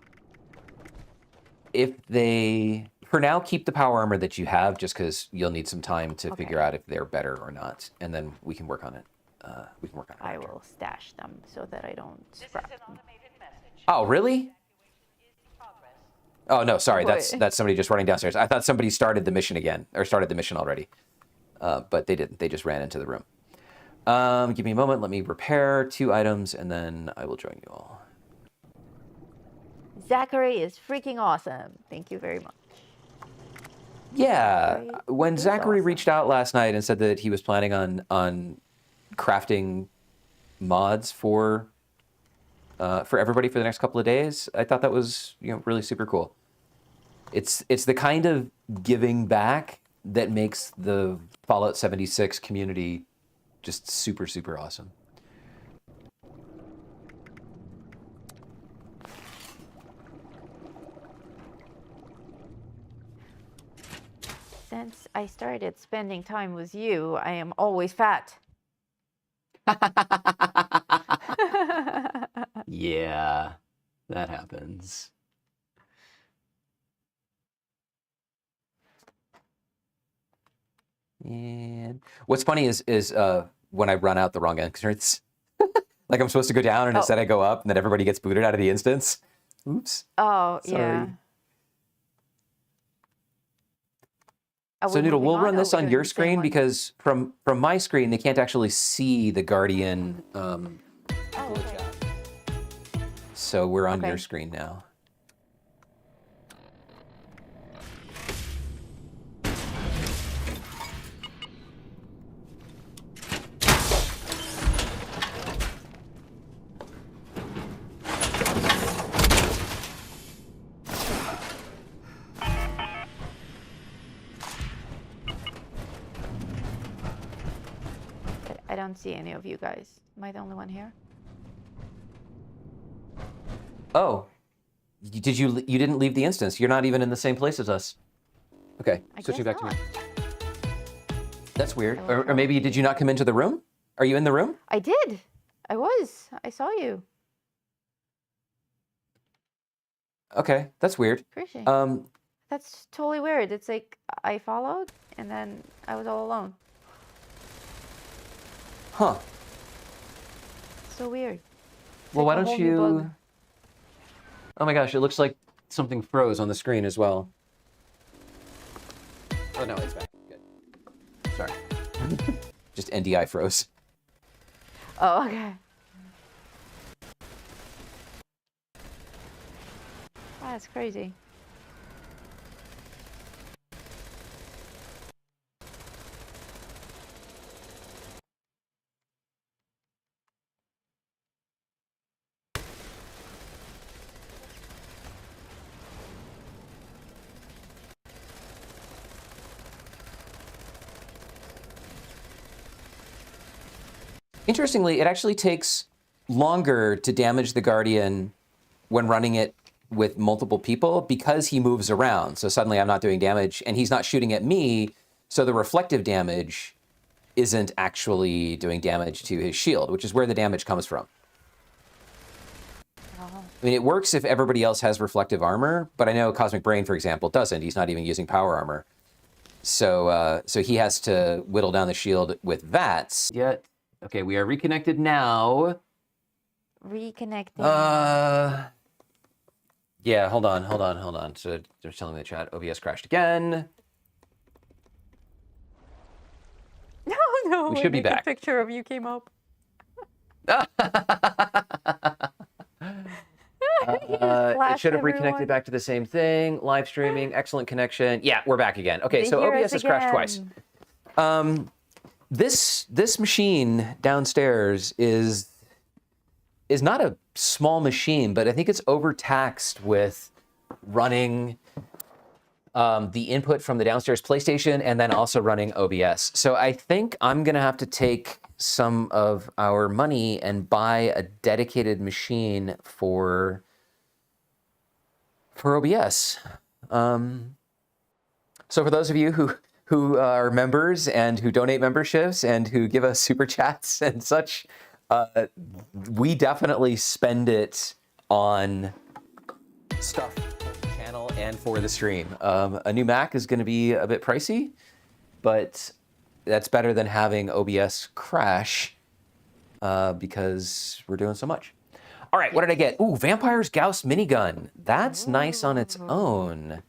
If they, for now, keep the power armor that you have, just because you'll need some time to figure out if they're better or not, and then we can work on it. I will stash them so that I don't scrap them. Oh, really? Oh no, sorry, What? that's somebody just running downstairs. I thought somebody started the mission again, or started the mission already, but they didn't. They just ran into the room. Give me a moment. Let me repair 2 items, and then I will join you all. Zachary is freaking awesome. Thank you very much. Yeah, when Zachary awesome. reached out last night and said that he was planning on crafting mods for everybody for the next couple of days, I thought that was, you know, really super cool. It's the kind of giving back that makes the Fallout 76 community just super, super awesome. Since I started spending time with you, I am always fat. Yeah, that happens. And what's funny is when I run out the wrong entrance, like I'm supposed to go down and instead I go up, and then everybody gets booted out of the instance. Oops. Oh, Sorry. yeah. So Noodle, we'll run this on your screen because from my screen they can't actually see the Guardian. Okay. So we're on your screen now. I don't see any of you guys. Am I the only one here? Oh, you didn't leave the instance. You're not even in the same place as us. Okay, switching back to me. That's weird. Or maybe did you not come into the room? Are you in the room? I did. I was. I saw you. Okay, that's weird. Crazy. That's totally weird. It's like I followed and then I was all alone. Huh. So weird. Well, why like a don't whole new bug. you... Oh my gosh, it looks like something froze on the screen as well. Oh no, it's back. Good. Sorry. Just NDI froze. Oh, okay. Wow, that's crazy. Interestingly, it actually takes longer to damage the Guardian when running it with multiple people because he moves around. So suddenly I'm not doing damage and he's not shooting at me, So the reflective damage isn't actually doing damage to his shield, which is where the damage comes from. I mean, it works if everybody else has reflective armor, but I know Cosmic Brain, for example, doesn't. He's not even using power armor. So so he has to whittle down the shield with VATS. Yet, okay, we are reconnected now. Reconnecting. Yeah, hold on. So they're telling me in the chat, OBS crashed again. No, We should be back. A picture of you came up. It should have reconnected back to the same thing. Live streaming, excellent connection. Yeah, we're back again. Okay, so OBS has crashed twice. This machine downstairs is not a small machine, but I think it's overtaxed with running the input from the downstairs PlayStation and then also running OBS. So I think I'm gonna have to take some of our money and buy a dedicated machine for OBS. So for those of you who are members and who donate memberships and who give us super chats and such, we definitely spend it on stuff for the channel and for the stream. A new Mac is going to be a bit pricey, but that's better than having OBS crash because we're doing so much. All right, what did I get? Ooh, Vampire's Gauss minigun. That's nice on its own.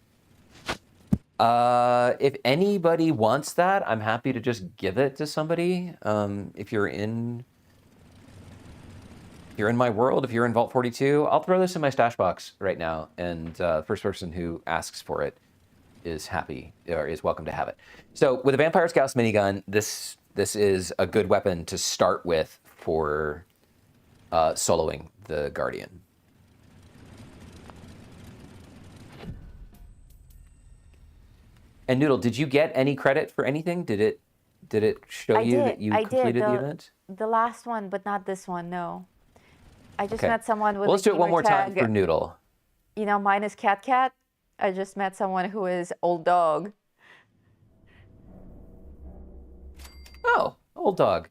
If anybody wants that, I'm happy to just give it to somebody. If you're in my world, if you're in Vault 42, I'll throw this in my stash box right now, and the first person who asks for it is happy or is welcome to have it. So with the Vampire's Gauss minigun, this is a good weapon to start with for soloing the Guardian. And Noodle, did you get any credit for anything? Did it show you that you completed the event? The last one, but not this one, no. I just Okay. met someone with Well, let's do it one more time for Noodle. You know, mine is Cat. I just met someone who is Old Dog. Oh, Old Dog.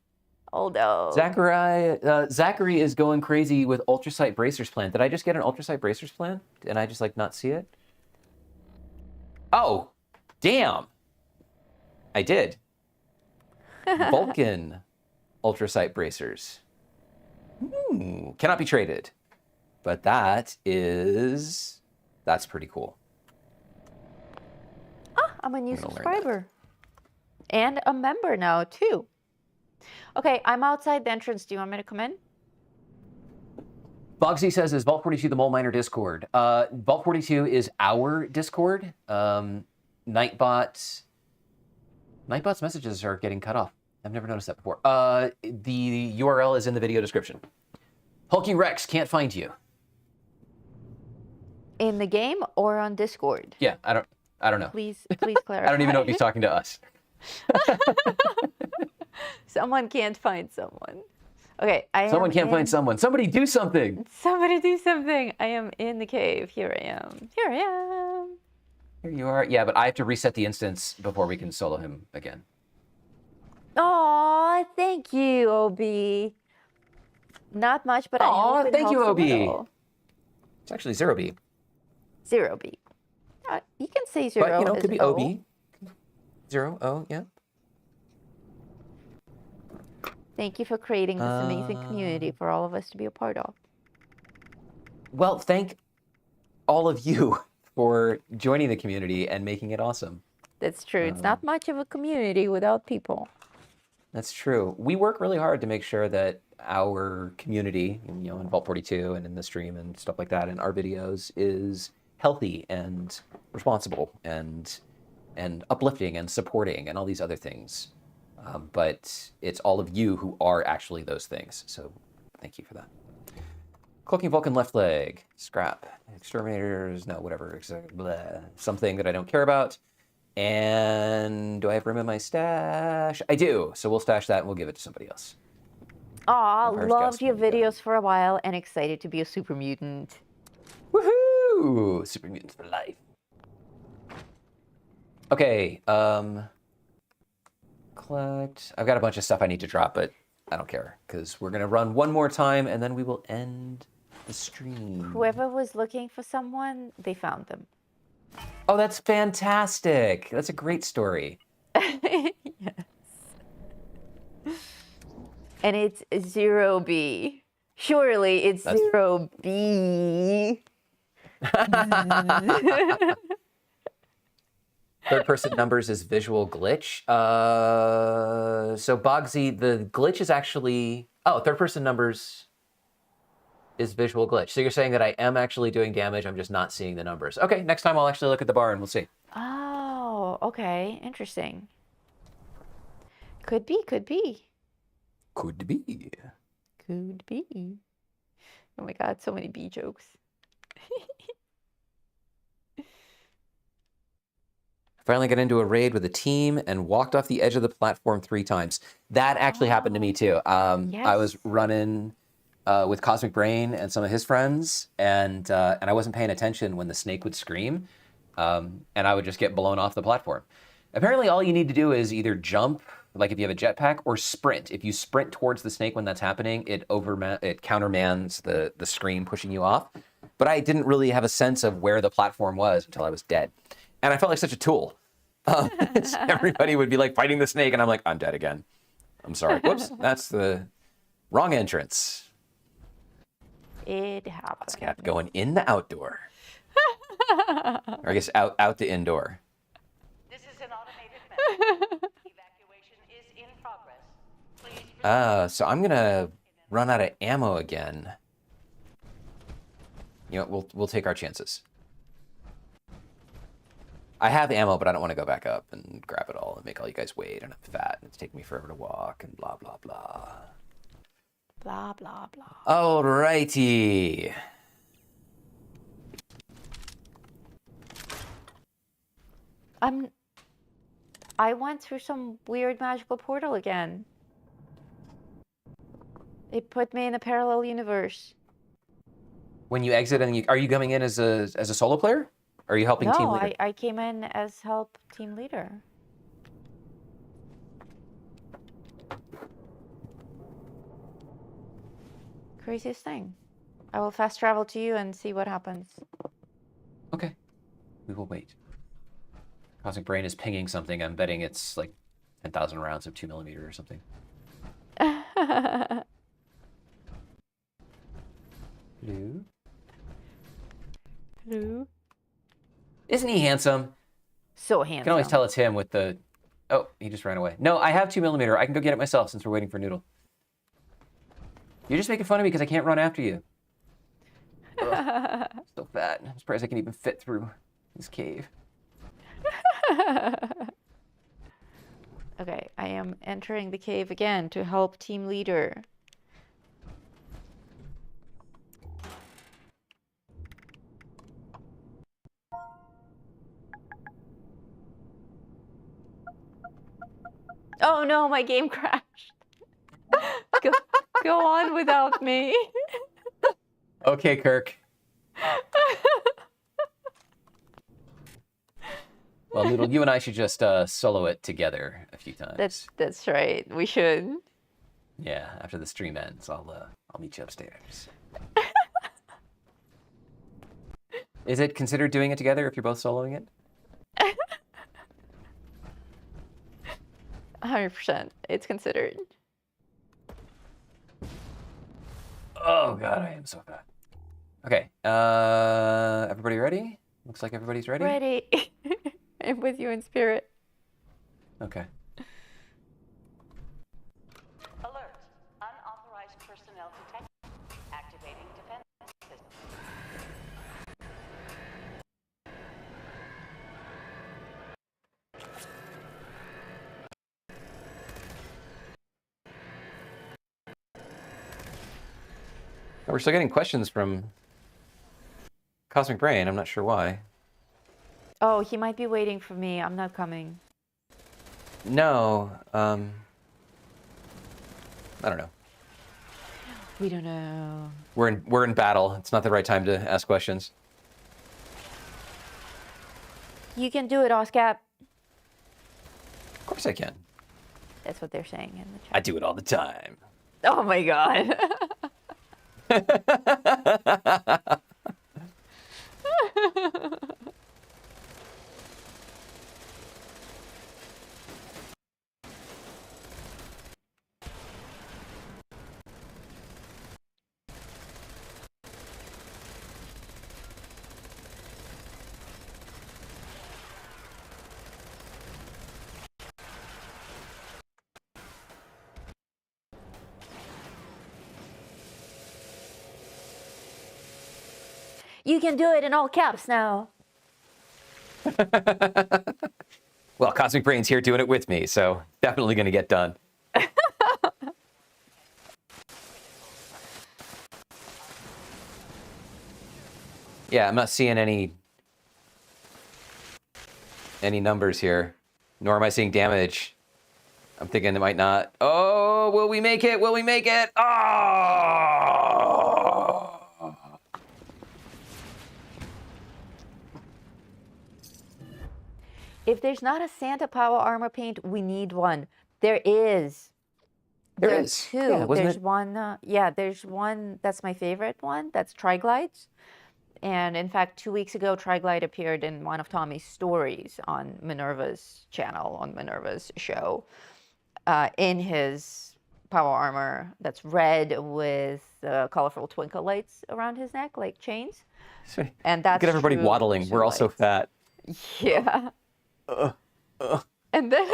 Old Dog. Zachary is going crazy with Ultrasight Bracers plan. Did I just get an Ultrasight Bracers plan? And I just like not see it? Oh, damn. I did. Vulcan Ultrasight Bracers. Cannot be traded. But that's pretty cool. Ah, I'm a new subscriber. And a member now, too. Okay, I'm outside the entrance. Do you want me to come in? Bogsy says, is Vault 42 the Mole Miner Discord? Vault 42 is our Discord. Nightbot's messages are getting cut off. I've never noticed that before. The URL is in the video description. Hulking Rex can't find you. In the game or on Discord? Yeah, I don't know. Please clarify. I don't even know if he's talking to us. Someone can't find someone. Okay, Someone can't find someone. Somebody do something. Somebody do something. I am in the cave. Here I am. Here I am. Here you are. Yeah, but I have to reset the instance before we can solo him again. Aw, thank you, OB. Not much, but I hope it thank you, helps a OB. little. It's actually 0B. 0B. You can say 0. But, you know, it could be O. OB. 0, O, yeah. Thank you for creating this amazing community for all of us to be a part of. Well, thank all of you for joining the community and making it awesome. That's true. It's not much of a community without people. That's true. We work really hard to make sure that our community, you know, in Vault 42 and in the stream and stuff like that, and our videos is healthy and responsible and uplifting and supporting and all these other things. But it's all of you who are actually those things. So thank you for that. Cloaking Vulcan left leg. Scrap. Exterminators. No, whatever. Blah. Something that I don't care about. And do I have room in my stash? I do. So we'll stash that and we'll give it to somebody else. Aw, loved your videos for a while and excited to be a super mutant. Woohoo! Super mutants for life. Okay. collect. I've got a bunch of stuff I need to drop, but I don't care because we're going to run one more time and then we will end the stream. Whoever was looking for someone, they found them. Oh, that's fantastic. That's a great story. Yes. And it's 0B. Surely it's 0B. Third person numbers is visual glitch. So Bogsy, the glitch is actually... Oh, third person numbers is visual glitch. So you're saying that I am actually doing damage, I'm just not seeing the numbers. Okay, next time I'll actually look at the bar and we'll see. Oh, okay. Interesting. Could be, could be. Could be. Could be. Oh my god, so many B jokes. Finally got into a raid with a team and walked off the edge of the platform 3 times. That actually happened to me too. I was running with Cosmic Brain and some of his friends, and I wasn't paying attention when the snake would scream, and I would just get blown off the platform. Apparently all you need to do is either jump, like if you have a jetpack, or sprint. If you sprint towards the snake when that's happening, it countermands the screen pushing you off. But I didn't really have a sense of where the platform was until I was dead. And I felt like such a tool. Everybody would be like fighting the snake, and I'm like, I'm dead again. I'm sorry. Whoops, that's the wrong entrance. It happens. Let's get going in the outdoor. Or I guess out to indoor. This is an automated message. Evacuation is in progress. Please So I'm gonna run out of ammo again. You know, we'll take our chances. I have ammo, but I don't want to go back up and grab it all and make all you guys wait, and I'm fat, and it's taking me forever to walk, and blah, blah, blah. Blah, blah, blah. Alrighty. I went through some weird magical portal again. It put me in a parallel universe. When you exit, and are you coming in as a solo player? Or are you helping team leader? No, I came in as help team leader. Craziest thing. I will fast travel to you and see what happens. Okay. We will wait. Cosmic Brain is pinging something. I'm betting it's like 10,000 rounds of 2mm or something. Hello? Hello? Isn't he handsome? So You handsome. can always tell it's him with the... Oh, he just ran away. No, I have 2mm. I can go get it myself since we're waiting for Noodle. You're just making fun of me because I can't run after you. Ugh, so fat. I'm surprised I can even fit through this cave. Okay, I am entering the cave again to help team leader. Oh no, my game crashed. Go on without me. Okay, Kirk. Well, Noodle, you and I should just solo it together a few times. That's right. We should. Yeah, after the stream ends, I'll meet you upstairs. Is it considered doing it together if you're both soloing it? 100%. It's considered. Oh god, I am so fat. Okay, everybody ready? Looks like everybody's ready. Ready. I'm with you in spirit. Okay. alert. Unauthorized personnel detected. Activating defense system. We're still getting questions from Cosmic Brain. I'm not sure why. Oh, he might be waiting for me. I'm not coming. No, I don't know. We don't know. We're in battle. It's not the right time to ask questions. You can do it, Oscar. Of course I can. That's what they're saying in the chat. I do it all the time. Oh my god. You can do it in all caps now. Well, Cosmic Brain's here doing it with me, so definitely going to get done. Yeah, I'm not seeing any numbers here, nor am I seeing damage. I'm thinking it might not. Oh, will we make it? Will we make it? Oh! If there's not a Santa power armor paint, we need one. There is. There are is. two. Yeah, wasn't there's it? one. Yeah, there's one. That's my favorite one. That's Triglides. And in fact, 2 weeks ago, Triglide appeared in one of Tommy's stories on Minerva's channel, on Minerva's show, in his power armor that's red with colorful twinkle lights around his neck, like chains. And that's Look at everybody true waddling. We're all so fat. Yeah. And then,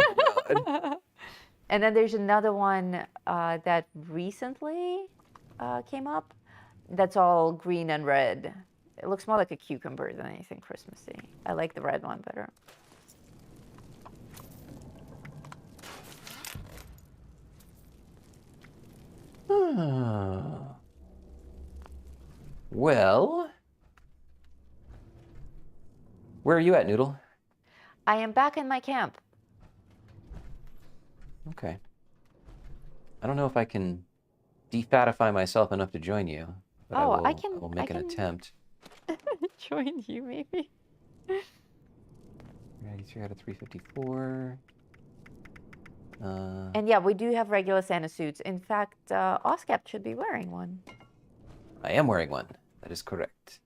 and then there's another one that recently came up. That's all green and red. It looks more like a cucumber than anything Christmassy. I like the red one better. Well, where are you at, Noodle? I am back in my camp. Okay. I don't know if I can defatify myself enough to join you, but I will make an attempt. Join you, maybe. 93 out of 354. And yeah, we do have regular Santa suits. In fact, Oscap should be wearing one. I am wearing one. That is correct.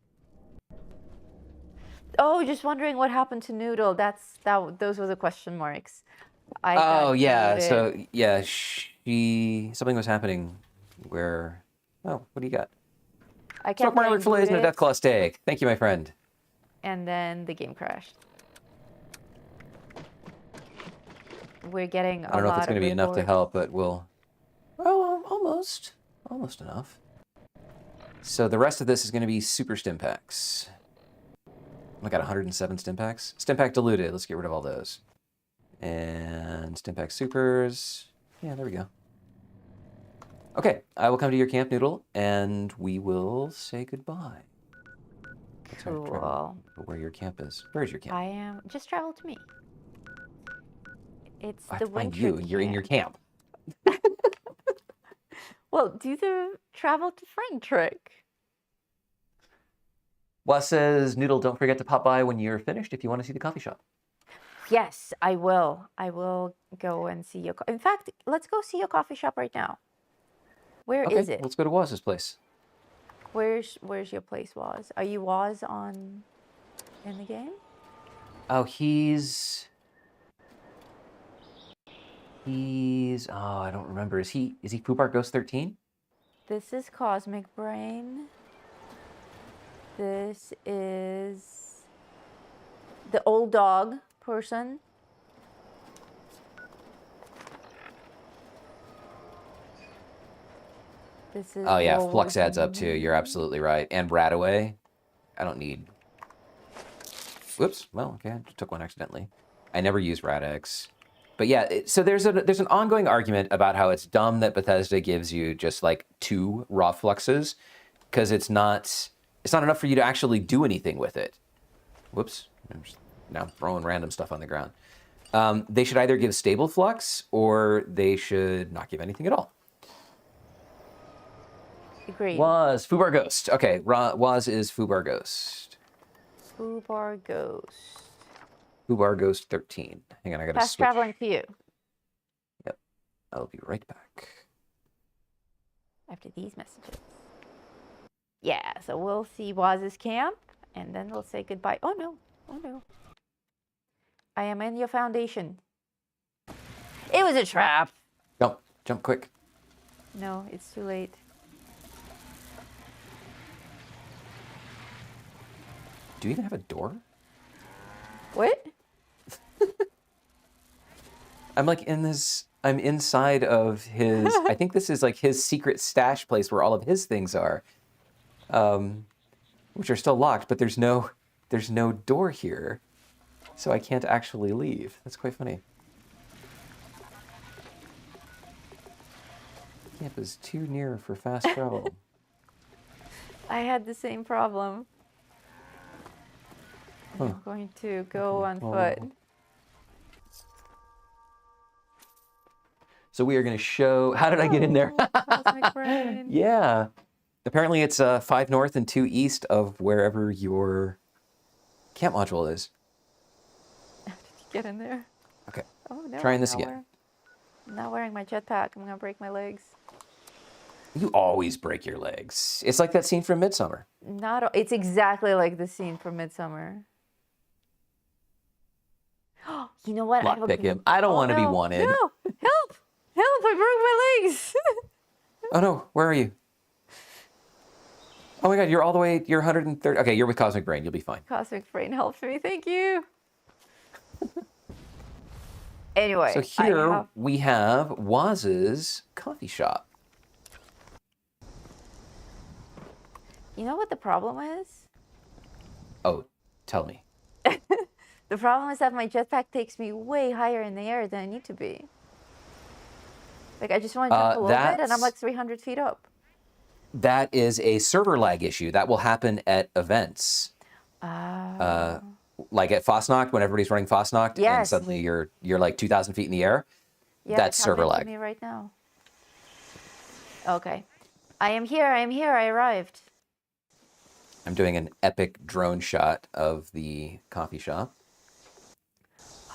Oh, just wondering what happened to Noodle. Those were the question marks. Oh yeah, so yeah, something was happening where. Oh, what do you got? I kept Smoke Marlin fillets and a Death Claw steak. Thank you, my friend. And then the game crashed. We're getting a lot of I don't know if it's going to be enough to rewards. help, but we'll. Oh, almost enough. So the rest of this is going to be super stim packs. I got 107 stim packs. Stim pack diluted. Let's get rid of all those. And stim pack supers. Yeah, there we go. Okay, I will come to your camp, Noodle, and we will say goodbye. Cool. Where your camp is. Where is your camp? I am. Just travel to me. It's I the find winter you, and you're in your camp. Well, do the travel to friend trick. Wes says, Noodle, don't forget to pop by when you're finished if you want to see the coffee shop. Yes, I will. I will go and see your. In fact, let's go see your coffee shop right now. Where is it? Let's go to Waz's place. Where's your place, Waz? Are you Waz in the game? Oh, he's. Oh, I don't remember. Is he Fubar Ghost 13? This is Cosmic Brain. This is the old dog person. This is Oh yeah, Wolf. Flux adds up too. You're absolutely right. And Radaway. I don't need. Whoops. Well, okay, I just took one accidentally. I never use Radix. But yeah, so there's an ongoing argument about how it's dumb that Bethesda gives you just like 2 raw fluxes, because it's not enough for you to actually do anything with it. Whoops. I'm just now throwing random stuff on the ground. They should either give stable flux or they should not give anything at all. Agreed. Was Fubar Ghost. Okay, Was is Fubar Ghost. Fubar Ghost. Fubar Ghost 13. Hang on, I gotta Fast switch. traveling to you. Yep. I'll be right back. After these messages. Yeah, so we'll see Waz's camp, and then we'll say goodbye. Oh no, oh no. I am in your foundation. It was a trap. Jump, jump quick. No, it's too late. Do you even have a door? What? I'm like in this, I'm inside of his, I think this is like his secret stash place where all of his things are, which are still locked, but there's no door here. So I can't actually leave. That's quite funny. Camp is too near for fast travel. I had the same problem. Huh. I'm going to go on Oh. foot. So we are going to show, how did I get in there? Cosmic brain. Yeah. Apparently it's 5 north and 2 east of wherever your camp module is. Get in there. Okay. Oh no. Trying this I'm not again. I'm not wearing my jetpack. I'm gonna break my legs. You always break your legs. It's like that scene from Midsummer. It's exactly like the scene from Midsummer. You know what? Lockpick him. I don't want to be wanted. No! Help! Help! I broke my legs! Oh no, where are you? Oh my god, you're all the way, you're 130. Okay, you're with Cosmic Brain. You'll be fine. Cosmic Brain helped me. Thank you. Anyway. So here we have Waz's coffee shop. You know what the problem is? Oh, tell me. The problem is that my jetpack takes me way higher in the air than I need to be. Like, I just want to jump a little bit, and I'm like 300 feet up. That is a server lag issue. That will happen at events. Like at Fosnacht, when everybody's running Fosnacht, and Yes. suddenly you're like 2,000 feet in the air. Yeah, That's it's server happening lag. to me right now. Okay. I am here. I am here. I arrived. I'm doing an epic drone shot of the coffee shop.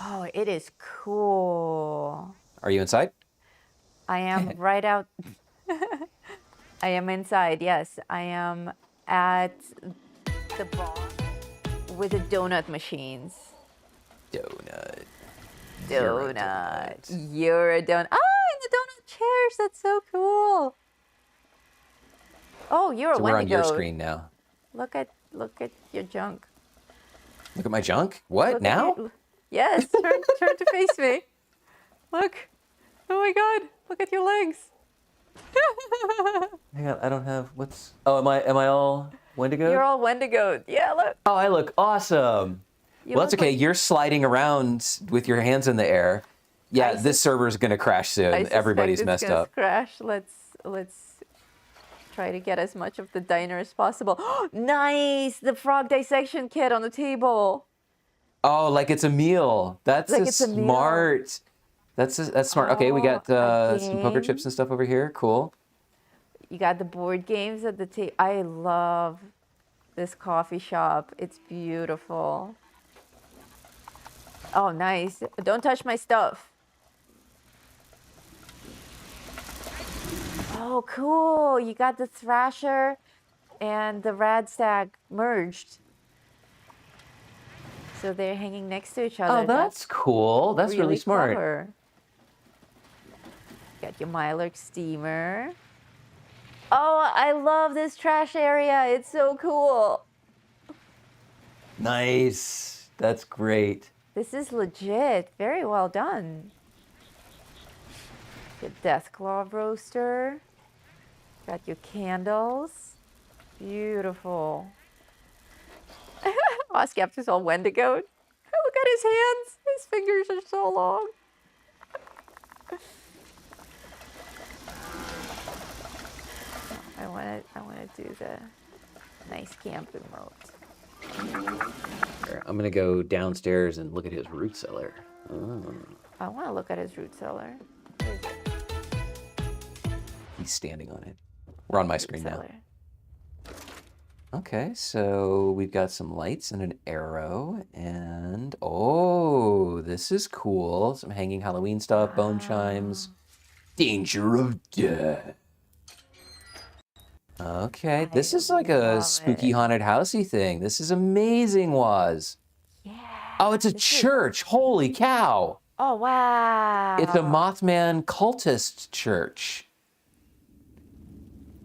Oh, it is cool. Are you inside? I am right out. I am inside, yes. I am at the bar with the donut machines. Donut. Donut. You're a donut. Oh, and the donut chairs. That's so cool. Oh, you're a So we're on Wendigo. your screen now. Look at your junk. Look at my junk? What, Look at now? your- Yes, turn to face me. Look. Oh my god. Look at your legs. Hang on, I don't have, what's... Oh, am I all Wendigo? You're all Wendigo. Yeah, look. Oh, I look awesome. You Well, that's look okay. like- You're sliding around with your hands in the air. Yeah, this server is going to crash soon. I suspect Everybody's it's messed gonna up. Crash. Let's try to get as much of the diner as possible. Nice! The frog dissection kit on the table. Oh, like it's a meal. That's Like it's a meal. smart. That's smart. Okay, we got a some poker game. chips and stuff over here. Cool. You got the board games at the table. I love this coffee shop. It's beautiful. Oh, nice. Don't touch my stuff. Oh, cool. You got the Thrasher and the Radstag merged. So they're hanging next to each other. Oh, that's cool. That's really smart. Clever. Got your Mylark steamer. Oh, I love this trash area. It's so cool. Nice. That's great. This is legit. Very well done. The Deathclaw roaster. Got your candles. Beautiful. Oscap is all Wendigo. Look at his hands. His fingers are so long. I want to do the nice camp remote. Here, I'm going to go downstairs and look at his root cellar. Oh. I want to look at his root cellar. He's standing on it. We're on my screen now. Cellar. Okay, so we've got some lights and an arrow, and oh, this is cool. Some hanging Halloween stuff, bone chimes. Danger of death. Okay, this is like a spooky haunted housey thing. This is amazing, Waz. Yeah. Oh, it's a church. Holy cow. Oh, wow. It's a Mothman cultist church.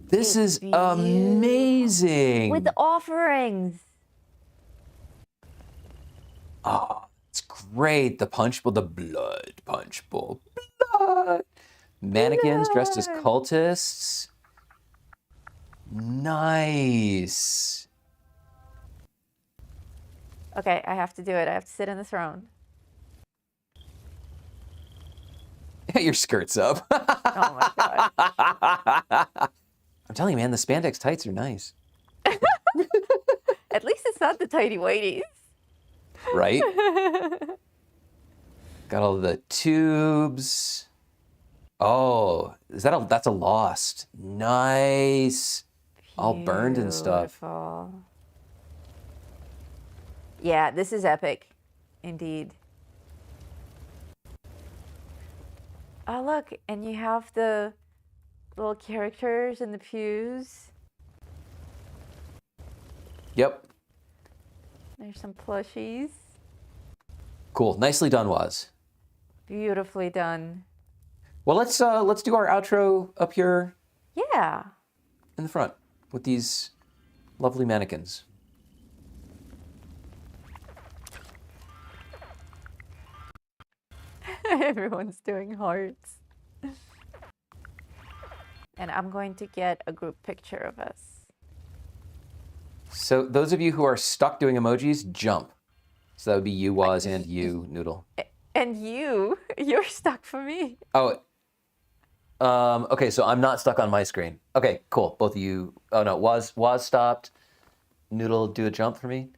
This is amazing. With the offerings. Oh, it's great. The punch bowl, the blood punch bowl. Blood. Mannequins dressed as cultists. Nice. Okay, I have to do it. I have to sit in the throne. Your skirt's up. Oh my god. I'm telling you, man, the spandex tights are nice. At least it's not the tighty whities. Right? Got all the tubes. Oh, that's a lost. Nice. All burned and stuff. Beautiful. Yeah, this is epic. Indeed. Oh, look, and you have the little characters in the pews. Yep. There's some plushies. Cool. Nicely done, Waz. Beautifully done. Well, let's do our outro up here Yeah. in the front with these lovely mannequins. Everyone's doing hearts. And I'm going to get a group picture of us. So those of you who are stuck doing emojis, jump. So that would be you, Waz, and you, Noodle. And you're stuck for me. Oh, okay, so I'm not stuck on my screen. Okay, cool. Both of you. Oh no, Waz stopped. Noodle, do a jump for me.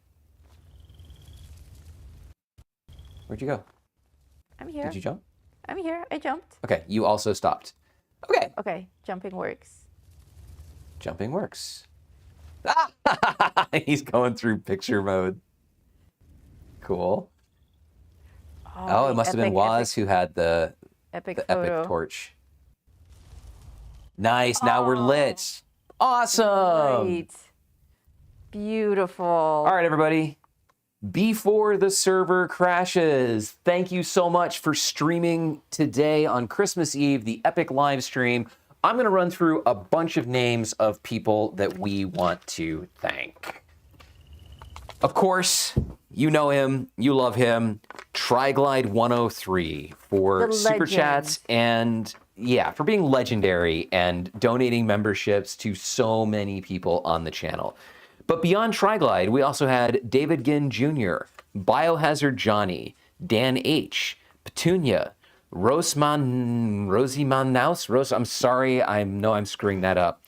Where'd you go? I'm here. Did you jump? I'm here. I jumped. Okay, you also stopped. Okay. Okay, jumping works. Jumping works. He's going through picture mode. Cool. Oh, it must have been Waz who had the epic torch. Nice. Now we're lit. Awesome. Great. Beautiful. All right, everybody. Before the server crashes, thank you so much for streaming today on Christmas Eve, the epic live stream. I'm going to run through a bunch of names of people that we want to thank. Of course, you know him, you love him, Triglide103 for super chats and for being legendary and donating memberships to so many people on the channel. But beyond Triglide, we also had David Ginn Jr., Biohazard Johnny, Dan H., Petunia, Rosie Mannaus, I'm sorry, I know I'm screwing that up.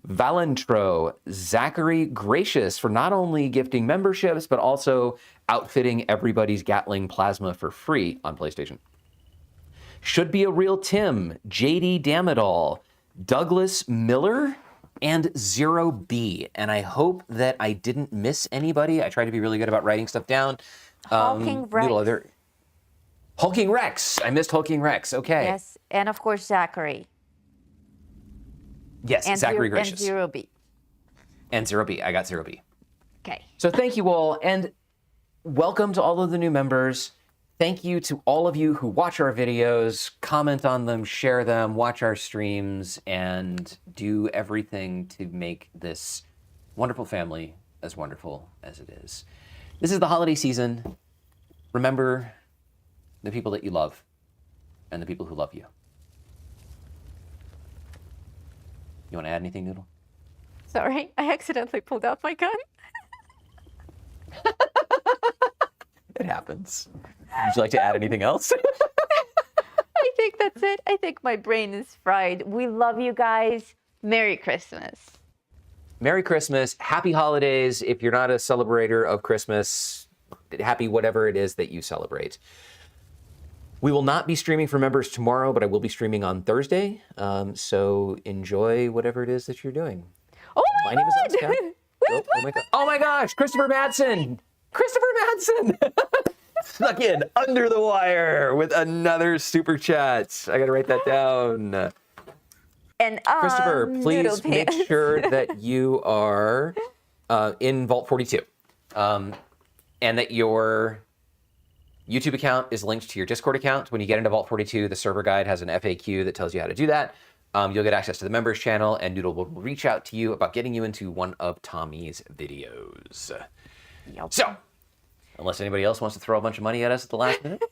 Valentro, Zachary Gracious for not only gifting memberships, but also outfitting everybody's Gatling plasma for free on PlayStation. Should Be a Real Tim, JD Damadol, Douglas Miller, and Zero B. And I hope that I didn't miss anybody. I try to be really good about writing stuff down. Hulking Rex. Hulking Rex. I missed Hulking Rex. Okay. Yes, and of course Zachary. Yes, and Zachary Gracious. And Zero B. And Zero B. I got Zero B. Okay. So thank you all, and welcome to all of the new members. Thank you to all of you who watch our videos, comment on them, share them, watch our streams, and do everything to make this wonderful family as wonderful as it is. This is the holiday season. Remember the people that you love and the people who love you. You want to add anything, Noodle? Sorry, I accidentally pulled out my gun. It happens. Would you like to add anything else? I think that's it. I think my brain is fried. We love you guys. Merry Christmas. Merry Christmas. Happy holidays. If you're not a celebrator of Christmas, happy whatever it is that you celebrate. We will not be streaming for members tomorrow, but I will be streaming on Thursday. So enjoy whatever it is that you're doing. Oh my name is Oscar. Oh my gosh, Christopher Madsen. Christopher Madsen. snuck in under the wire with another super chat. I gotta write that down. And Christopher, please Noodle make Pants. sure that you are in Vault 42, and that your YouTube account is linked to your Discord account. When you get into Vault 42, the server guide has an FAQ that tells you how to do that. You'll get access to the members channel, and Noodle will reach out to you about getting you into one of Tommy's videos. Yep. So, unless anybody else wants to throw a bunch of money at us at the last minute,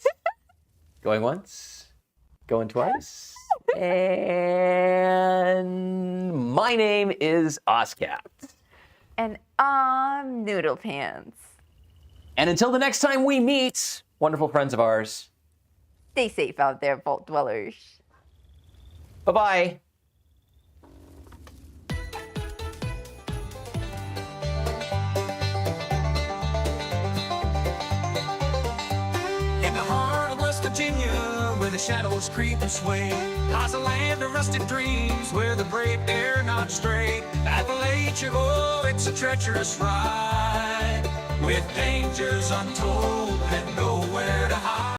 going once, going twice. And my name is Oscat. And I'm Noodle Pants. And until the next time we meet, wonderful friends of ours, Stay safe out there, Vault Dwellers. bye-bye. In the heart of West Virginia, where the shadows creep and sway, lies a land of rusted dreams, where the brave dare not stray. Appalachian, oh, it's a treacherous ride, with dangers untold and nowhere to hide.